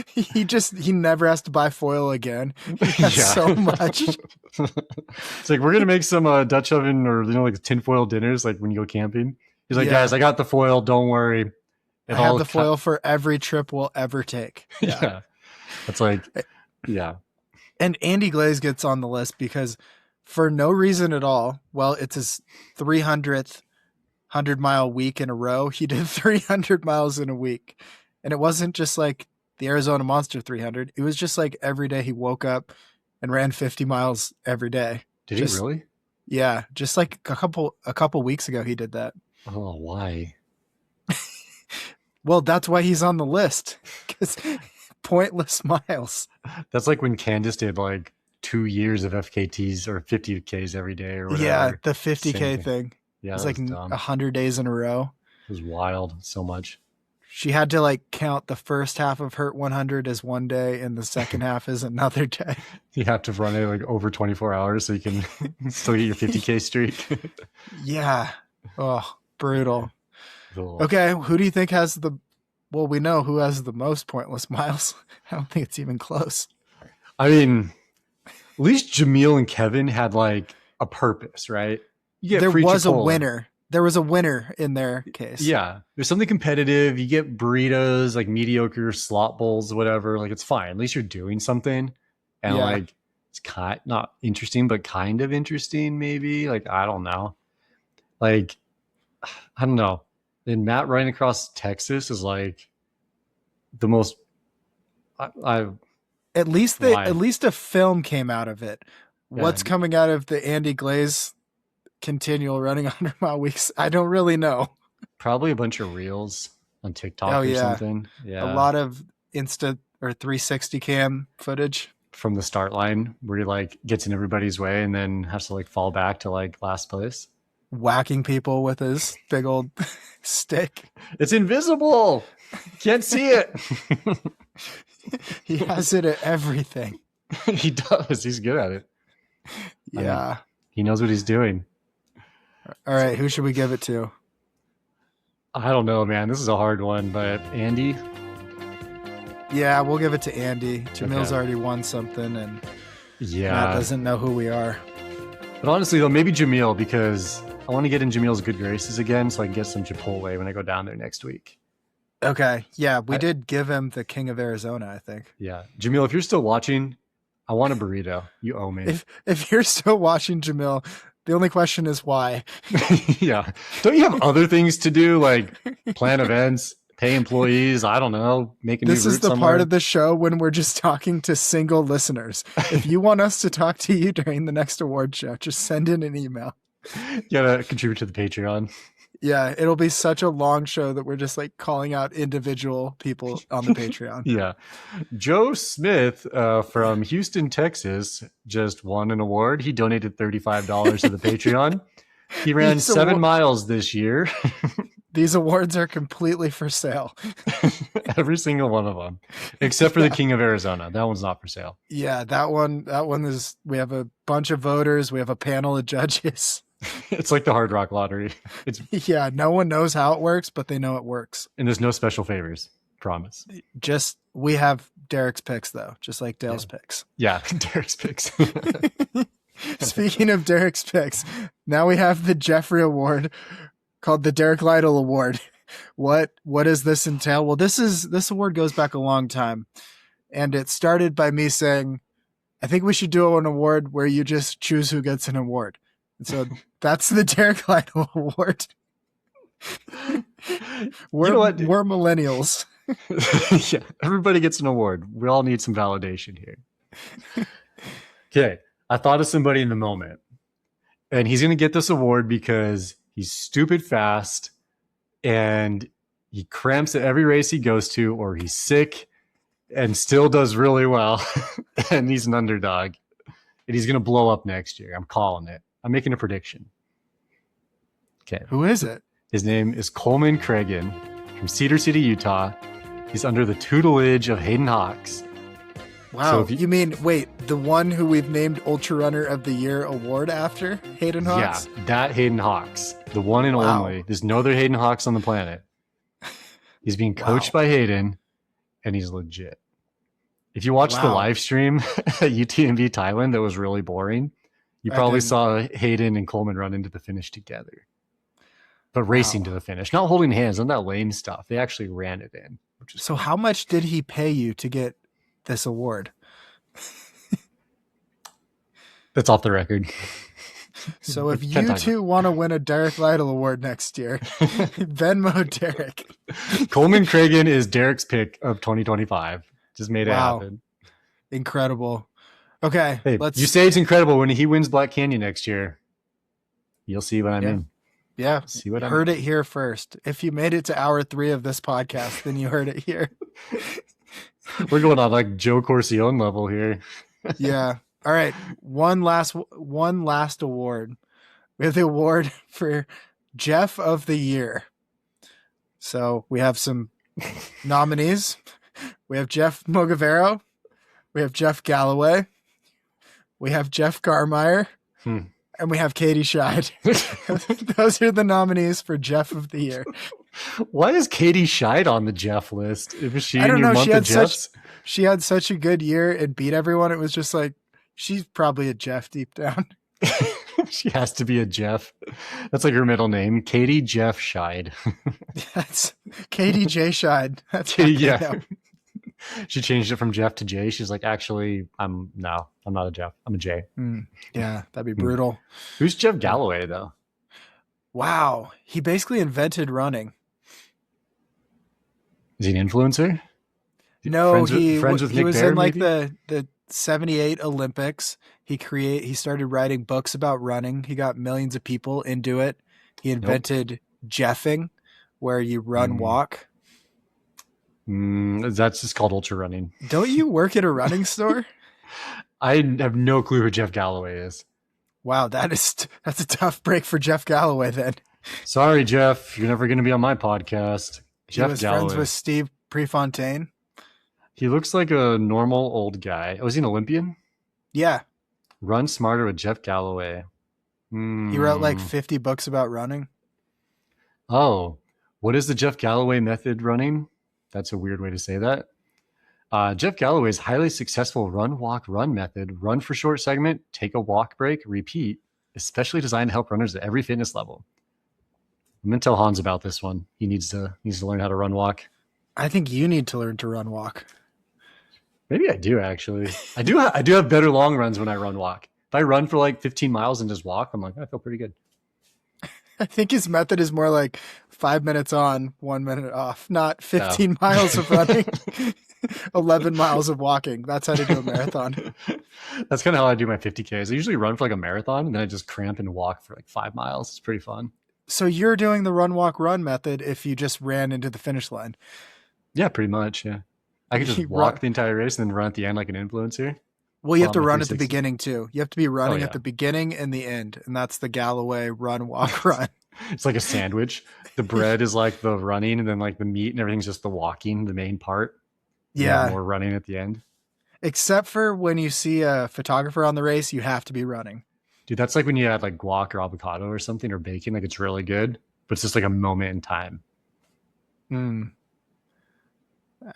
He never has to buy foil again. He has so much. It's like, we're gonna make some Dutch oven or like tinfoil dinners like when you go camping. He's like, guys, I got the foil, don't worry. I have the foil for every trip we'll ever take. Yeah. It's like, yeah. And Andy Glaze gets on the list because for no reason at all, well, it's his 300th 100-mile week in a row. He did 300 miles in a week. And it wasn't just like the Arizona Monster 300. It was just like every day he woke up and ran 50 miles every day. Did he really? Yeah. Just like a couple weeks ago, he did that. Oh, why? Well, that's why he's on the list. Because pointless miles. That's like when Candace did like 2 years of FKTs or 50Ks every day or whatever. Yeah, the 50K thing. Yeah, it was like 100 days in a row. It was wild. So much. She had to like count the first half of Hurt 100 as one day and the second half as another day. You have to run it like over 24 hours so you can still get your 50K streak. Yeah. Oh, brutal. Cool. Okay, who do you think has well, we know who has the most pointless miles. I don't think it's even close. I mean, at least Jamil and Kevin had like a purpose, right? There was a winner. There was a winner in their case. Yeah. There's something competitive. You get burritos, like mediocre slot bowls, whatever. Like, it's fine. At least you're doing something. And like, it's not interesting, but kind of interesting, maybe. Like, I don't know. Like, I don't know. And Matt running across Texas is like the most. At least a film came out of it. Yeah. What's coming out of the Andy Glaze continual running 100-mile weeks? I don't really know. Probably a bunch of reels on TikTok or something. Yeah, a lot of Insta or 360 cam footage from the start line where he like gets in everybody's way and then has to like fall back to like last place, whacking people with his big old stick. It's invisible. Can't see it. He has it at everything. He does. He's good at it. Yeah. I mean, he knows what he's doing. All right. Who should we give it to? I don't know, man. This is a hard one, but Andy? Yeah, we'll give it to Andy. Jamil's already won something, and Matt doesn't know who we are. But honestly, though, maybe Jamil, because I want to get in Jamil's good graces again so I can get some Chipotle when I go down there next week. Okay. Yeah, we did give him the King of Arizona, I think. Yeah. Jamil, if you're still watching, I want a burrito. You owe me. If you're still watching, Jamil, the only question is why. Yeah. Don't you have other things to do, like plan events, pay employees? I don't know. Make a new route somewhere. This is the part of the show when we're just talking to single listeners. If you want us to talk to you during the next award show, just send in an email. You gotta contribute to the Patreon. Yeah, it'll be such a long show that we're just like calling out individual people on the Patreon. Yeah. Joe Smith from Houston, Texas, just won an award. He donated $35 to the Patreon. He ran 7 miles this year. These awards are completely for sale. Every single one of them, except for the King of Arizona. That one's not for sale. Yeah, that one is, we have a bunch of voters. We have a panel of judges. It's like the Hard Rock Lottery. Yeah, no one knows how it works, but they know it works. And there's no special favors. Promise. Just, we have Derek's picks, though, just like Dale's picks. Yeah, Derek's picks. Speaking of Derek's picks, now we have the Jeffrey Award called the Derrick Lytle Award. What does this entail? Well, this award goes back a long time, and it started by me saying, I think we should do an award where you just choose who gets an award. And so that's the Derrick Lytle Award. We're millennials. Yeah, everybody gets an award. We all need some validation here. Okay, I thought of somebody in the moment, and he's going to get this award because he's stupid fast and he cramps at every race he goes to, or he's sick and still does really well, and he's an underdog. and he's going to blow up next year. I'm calling it. I'm making a prediction. Okay. Who is it? His name is Coleman Cragen from Cedar City, Utah. He's under the tutelage of Hayden Hawks. Wow. So you mean, wait, the one who we've named Ultra Runner of the Year award after? Hayden Hawks? Yeah, that Hayden Hawks. The one and only. There's no other Hayden Hawks on the planet. He's being coached by Hayden, and he's legit. If you watched the live stream at UTMB Thailand that was really boring, you probably saw Hayden and Coleman run into the finish together. But racing to the finish, not holding hands, on that lame stuff. They actually ran it in. So how much did he pay you to get this award? That's off the record. So if you two want to win a Derrick Lytle award next year, Venmo Derrick. Coleman Cragen is Derrick's pick of 2025. Just made it happen. Incredible. Okay. Hey, you say it's incredible when he wins Black Canyon next year. You'll see what I mean. Yeah. See what I heard it here first. If you made it to hour 3 of this podcast, then you heard it here. We're going on like Joe Corcione level here. Yeah. All right. One last award. We have the award for Jeff of the Year. So we have some nominees. We have Jeff Mogavero. We have Jeff Galloway. We have Jeff Garmire. And we have Katie Scheid. Those are the nominees for Jeff of the Year. Why is Katie Scheid on the Jeff list? Was she I don't know. She had such a good year and beat everyone. It was just like, she's probably a Jeff deep down. She has to be a Jeff. That's like her middle name, Katie Jeff Scheid. That's Katie J Scheid. That's yeah. She changed it from Jeff to Jay. She's like, actually, I'm not a Jeff. I'm a Jay. Yeah, that'd be brutal. Who's Jeff Galloway though? Wow, he basically invented running. Is he an influencer? No, he was Bear, in like the 78 Olympics. He started writing books about running. He got millions of people into it. He invented Jeffing, where you run walk. That's just called ultra running. Don't you work at a running store? I have no clue who Jeff Galloway is. Wow, that's a tough break for Jeff Galloway then. Sorry, Jeff. You're never going to be on my podcast. He was friends with Steve Prefontaine. He looks like a normal old guy. Was he an Olympian? Yeah. Run Smarter with Jeff Galloway. He wrote like 50 books about running. Oh, what is the Jeff Galloway method running? That's a weird way to say that. Jeff Galloway's highly successful run, walk, run method, run for short segment, take a walk break, repeat, especially designed to help runners at every fitness level. I'm going to tell Hans about this one. He needs to learn how to run walk. I think you need to learn to run walk. Maybe I do actually. I do have better long runs when I run walk. If I run for like 15 miles and just walk, I'm like, I feel pretty good. I think his method is more like 5 minutes on, 1 minute off, not 15 miles of running, 11 miles of walking. That's how to do a marathon. That's kind of how I do my 50Ks. I usually run for like a marathon and then I just cramp and walk for like 5 miles. It's pretty fun. So you're doing the run, walk, run method if you just ran into the finish line. Yeah, pretty much. Yeah. I could just walk the entire race and then run at the end like an influencer. Well, you have to run at the beginning too. You have to be running at the beginning and the end. And that's the Galloway run, walk, run. It's like a sandwich. The bread is like the running and then like the meat and everything's just the walking, the main part. Yeah. More running at the end. Except for when you see a photographer on the race, you have to be running. Dude, that's like when you add like guac or avocado or something or bacon. Like it's really good, but it's just like a moment in time.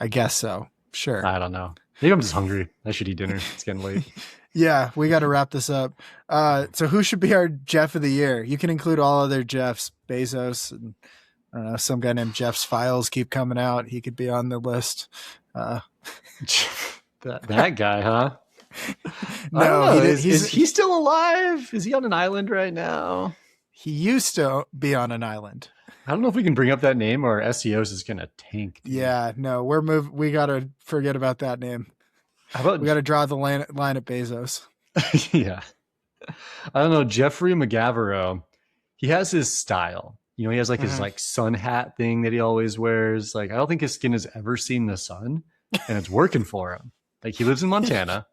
I guess so. Sure. I don't know. Maybe I'm just hungry. I should eat dinner. It's getting late. Yeah, we got to wrap this up. So who should be our Jeff of the Year? You can include all other Jeffs. Bezos, and I don't know, some guy named Jeff's files keep coming out. He could be on the list. That guy, huh? No, is he still alive? Is he on an island right now? He used to be on an island. I don't know if we can bring up that name or our SEOs is going to tank. Dude. Yeah, no, we got to forget about that name. We got to draw the line at Bezos. Yeah. I don't know. Jeffrey McGavero, he has his style. You know, he has like his like sun hat thing that he always wears. Like, I don't think his skin has ever seen the sun and it's working for him. Like he lives in Montana.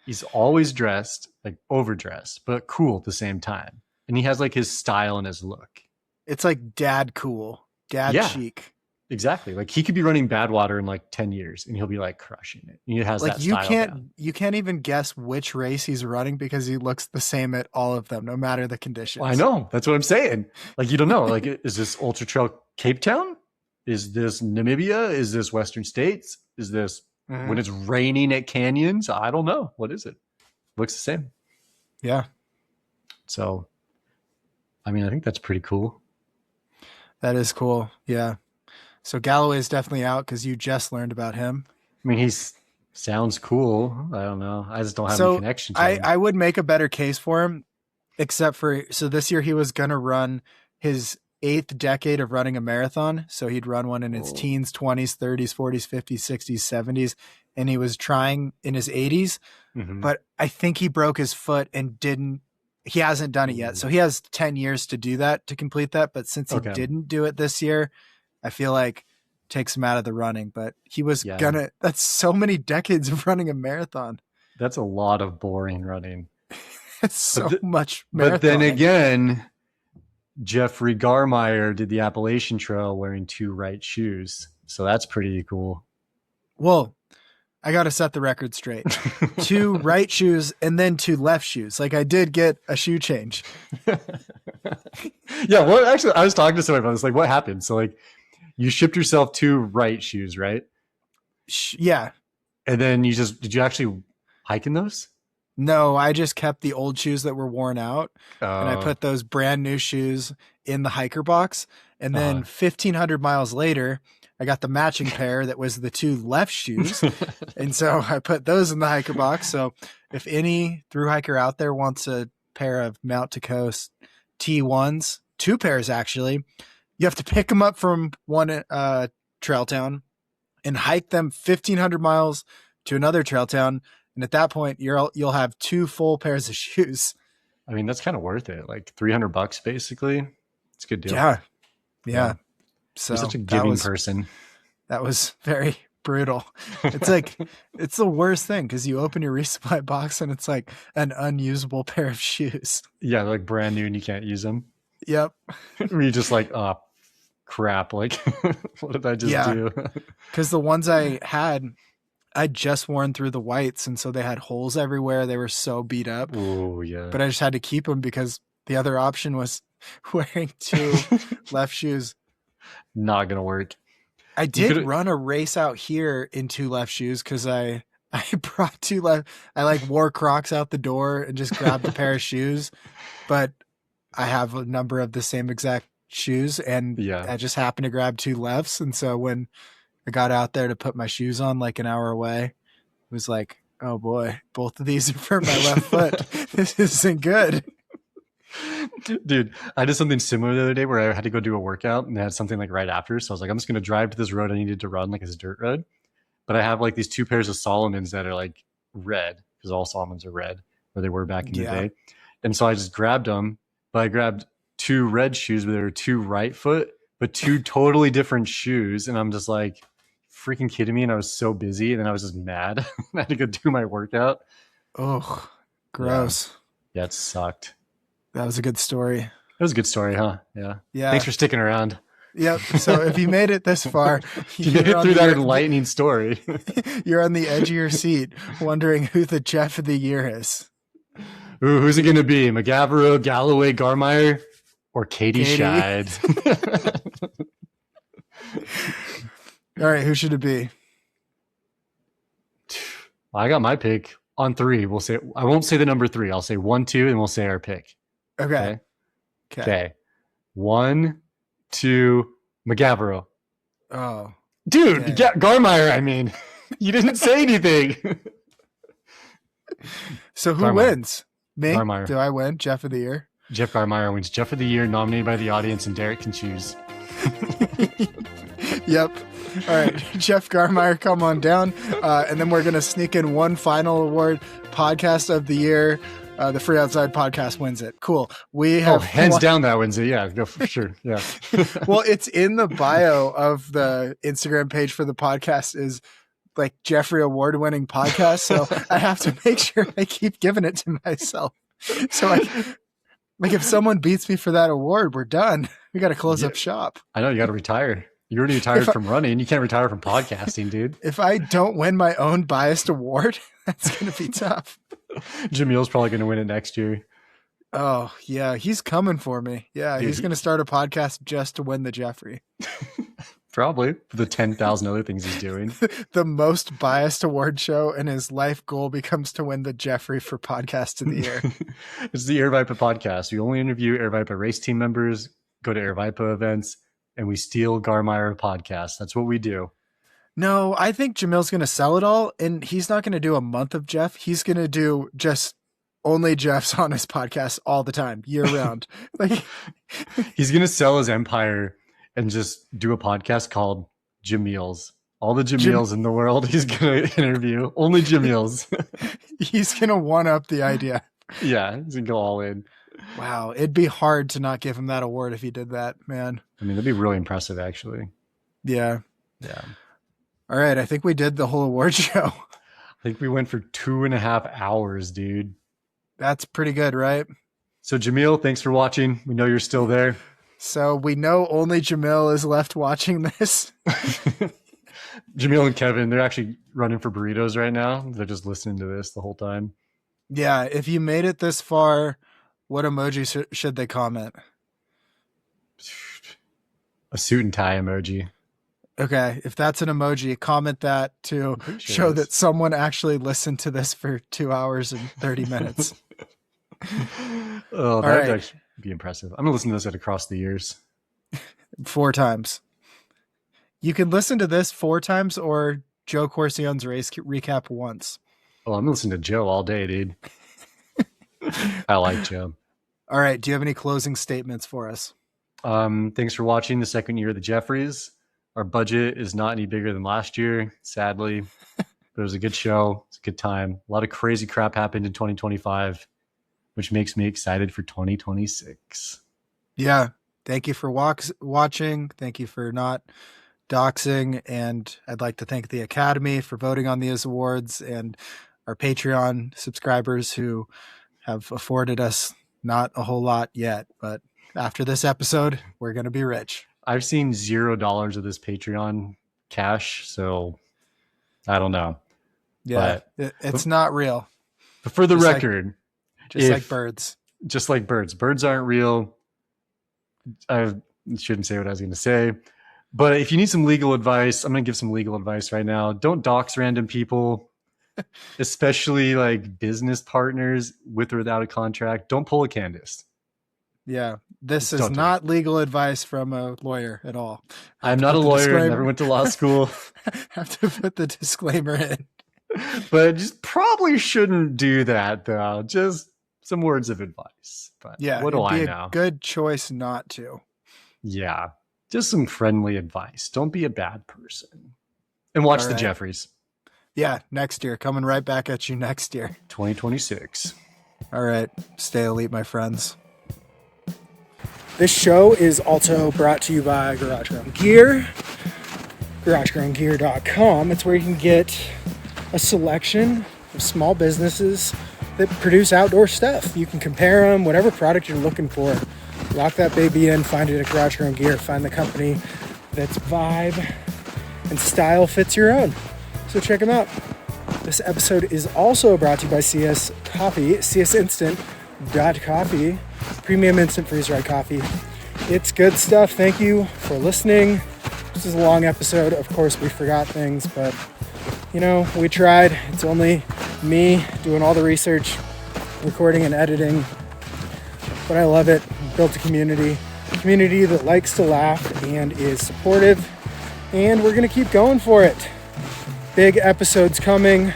He's always dressed, like overdressed, but cool at the same time. And he has like his style and his look. It's like dad cool, dad chic. Exactly. Like he could be running Badwater in like 10 years and he'll be like crushing it. And he has like that style. You can't even guess which race he's running because he looks the same at all of them, no matter the conditions. Well, I know. That's what I'm saying. Like, you don't know. Like, is this Ultra Trail Cape Town? Is this Namibia? Is this Western States? Is this when it's raining at canyons? I don't know. What is it? Looks the same. Yeah. So, I mean, I think that's pretty cool. That is cool. Yeah. So Galloway's definitely out because you just learned about him. I mean, he sounds cool. I don't know. I just don't have any connection to him. I would make a better case for him, except for, so this year he was going to run his 8th decade of running a marathon. So he'd run one in his teens, 20s, 30s, 40s, 50s, 60s, 70s. And he was trying in his 80s. But I think he broke his foot and he hasn't done it yet. So he has 10 years to do that, to complete that. But since he didn't do it this year, I feel like takes him out of the running. But he was that's so many decades of running a marathon. That's a lot of boring running. It's so much marathon. But then again, Jeffrey Garmire did the Appalachian Trail wearing 2 right shoes. So that's pretty cool. Well, I got to set the record straight. 2 right shoes and then 2 left shoes. Like I did get a shoe change. Yeah. Well, actually, I was talking to somebody about this. Like, what happened? So, like, you shipped yourself 2 right shoes, right? Yeah. And then did you actually hike in those? No, I just kept the old shoes that were worn out. And I put those brand new shoes in the hiker box. And then 1,500 miles later, I got the matching pair that was the 2 left shoes. And so I put those in the hiker box. So if any thru hiker out there wants a pair of Mount to Coast T1s, 2 pairs actually, you have to pick them up from one trail town and hike them 1,500 miles to another trail town. And at that point, you'll have 2 full pairs of shoes. I mean, that's kind of worth it. Like $300 basically. It's a good deal. Yeah. So you're such a giving person. That was very brutal. It's like, it's the worst thing because you open your resupply box and it's like an unusable pair of shoes. Yeah, they're like brand new and you can't use them. Yep. You're just like, oh, crap. Like, what did I just do? Because the ones I had, I'd just worn through the whites. And so they had holes everywhere. They were so beat up. Oh, yeah. But I just had to keep them because the other option was wearing 2 left shoes. Not going to work. I did run a race out here in 2 left shoes because I brought 2 left. I like wore Crocs out the door and just grabbed a pair of shoes. But I have a number of the same exact shoes and I just happened to grab 2 lefts. And so when I got out there to put my shoes on like an hour away, it was like, oh boy, both of these are for my left foot. This isn't good. Dude, I did something similar the other day where I had to go do a workout and I had something like right after. So I was like, I'm just going to drive to this road I needed to run, like it's a dirt road. But I have like these 2 pairs of Solomons that are like red because all Solomons are red, or they were back in the day. And so I just grabbed them, but I grabbed 2 red shoes, but they were 2 right foot, but 2 totally different shoes. And I'm just like, freaking kidding me. And I was so busy and then I was just mad. I had to go do my workout. Oh, gross. Yeah, it sucked. That was a good story. It was a good story, huh? Yeah. Thanks for sticking around. Yep. So if you made it this far, you made it through that enlightening story. You're on the edge of your seat wondering who the Jeff of the year is. Ooh, who's it going to be? McGavero, Galloway, Garmire, or Katie Scheid? All right. Who should it be? I got my pick on 3. We'll say, I won't say the number 3. I'll say 1, 2, and we'll say our pick. Okay. 1, 2, McGavero. Oh, dude, Garmire. I mean, you didn't say anything. So who wins? Me? Garmire. Do I win? Jeff of the year? Jeff Garmire wins Jeff of the year, nominated by the audience, and Derek can choose. Yep. All right, Jeff Garmire, come on down. And then we're going to sneak in one final award, podcast of the year. The Free Outside podcast wins it. Cool. We have hands down that wins it. Yeah, go for sure. Yeah. Well, it's in the bio of the Instagram page for the podcast is like Jeffrey Award winning podcast. So I have to make sure I keep giving it to myself. So like if someone beats me for that award, we're done. We got to close up shop. I know, you got to retire. You're already retired from running. You can't retire from podcasting, dude. If I don't win my own biased award, that's going to be tough. Jamil's probably going to win it next year. Oh, yeah. He's coming for me. Yeah, dude, he's going to start a podcast just to win the Jeffrey. Probably. For the 10,000 other things he's doing. The most biased award show, and his life goal becomes to win the Jeffrey for Podcast of the Year. It's the Air Vipa podcast. We only interview Air Vipa race team members, go to Air Vipa events, and we steal Garmire podcasts. That's what we do. No, I think Jamil's going to sell it all, and he's not going to do a month of Jeff. He's going to do just only Jeff's on his podcast all the time, year round. Like he's going to sell his empire and just do a podcast called Jamil's. All the Jamils in the world he's going to interview. Only Jamils. He's going to one up the idea. Yeah, he's going to go all in. Wow, it'd be hard to not give him that award if he did that, man. I mean, that'd be really impressive, actually. Yeah. Yeah. All right, I think we did the whole award show. I think we went for 2.5 hours, dude. That's pretty good, right? So, Jamil, thanks for watching. We know you're still there. So we know only Jamil is left watching this. Jamil and Kevin, they're actually running for burritos right now. They're just listening to this the whole time. Yeah, if you made it this far, what emoji should they comment? A suit and tie emoji. Okay, if that's an emoji, comment that to show that someone actually listened to this for 2 hours and 30 minutes. Oh, that would actually be impressive. I'm going to listen to this across the years. 4 times. You can listen to this 4 times or Joe Corcione's race recap once. Oh, I'm listening to Joe all day, dude. I like Joe. All right. Do you have any closing statements for us? Thanks for watching the second year of the Jeffries. Our budget is not any bigger than last year, sadly. But it was a good show. It's a good time. A lot of crazy crap happened in 2025, which makes me excited for 2026. Yeah. Thank you for watching. Thank you for not doxing. And I'd like to thank the Academy for voting on these awards and our Patreon subscribers who have afforded us not a whole lot yet. But after this episode, we're going to be rich. I've seen $0 of this Patreon cash, so I don't know. Yeah, it's not real. But for the record, like birds. Just like birds. Birds aren't real. I shouldn't say what I was going to say. But if you need some legal advice, I'm going to give some legal advice right now. Don't dox random people, especially like business partners with or without a contract. Don't pull a Candace. Yeah, this is not legal advice from a lawyer at all. I'm not a lawyer. Never went to law school. Have to put the disclaimer in. But just probably shouldn't do that, though. Just some words of advice. But yeah, what do I know? A good choice not to. Yeah, just some friendly advice. Don't be a bad person. And watch the Jeffries. Yeah, next year. Coming right back at you next year. 2026. All right. Stay elite, my friends. This show is also brought to you by Garage Grown Gear. GarageGrownGear.com. It's where you can get a selection of small businesses that produce outdoor stuff. You can compare them, whatever product you're looking for. Lock that baby in, find it at Garage Grown Gear. Find the company that's vibe and style fits your own. So check them out. This episode is also brought to you by CS Coffee, csinstant.coffee. Premium instant freeze-dried coffee. It's good stuff. Thank you for listening. This is a long episode. Of course, we forgot things, but we tried. It's only me doing all the research, recording and editing, but I love it. Built a community that likes to laugh and is supportive, and we're going to keep going for it. Big episodes coming.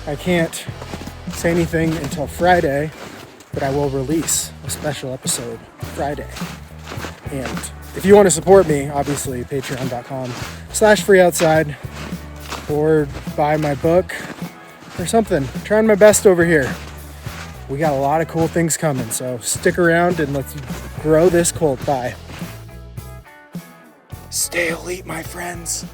I can't say anything until Friday, but I will release a special episode Friday. And if you want to support me, obviously, patreon.com/freeoutside, or buy my book or something. I'm trying my best over here. We got a lot of cool things coming, so stick around and let's grow this cult. Bye. Stay elite, my friends.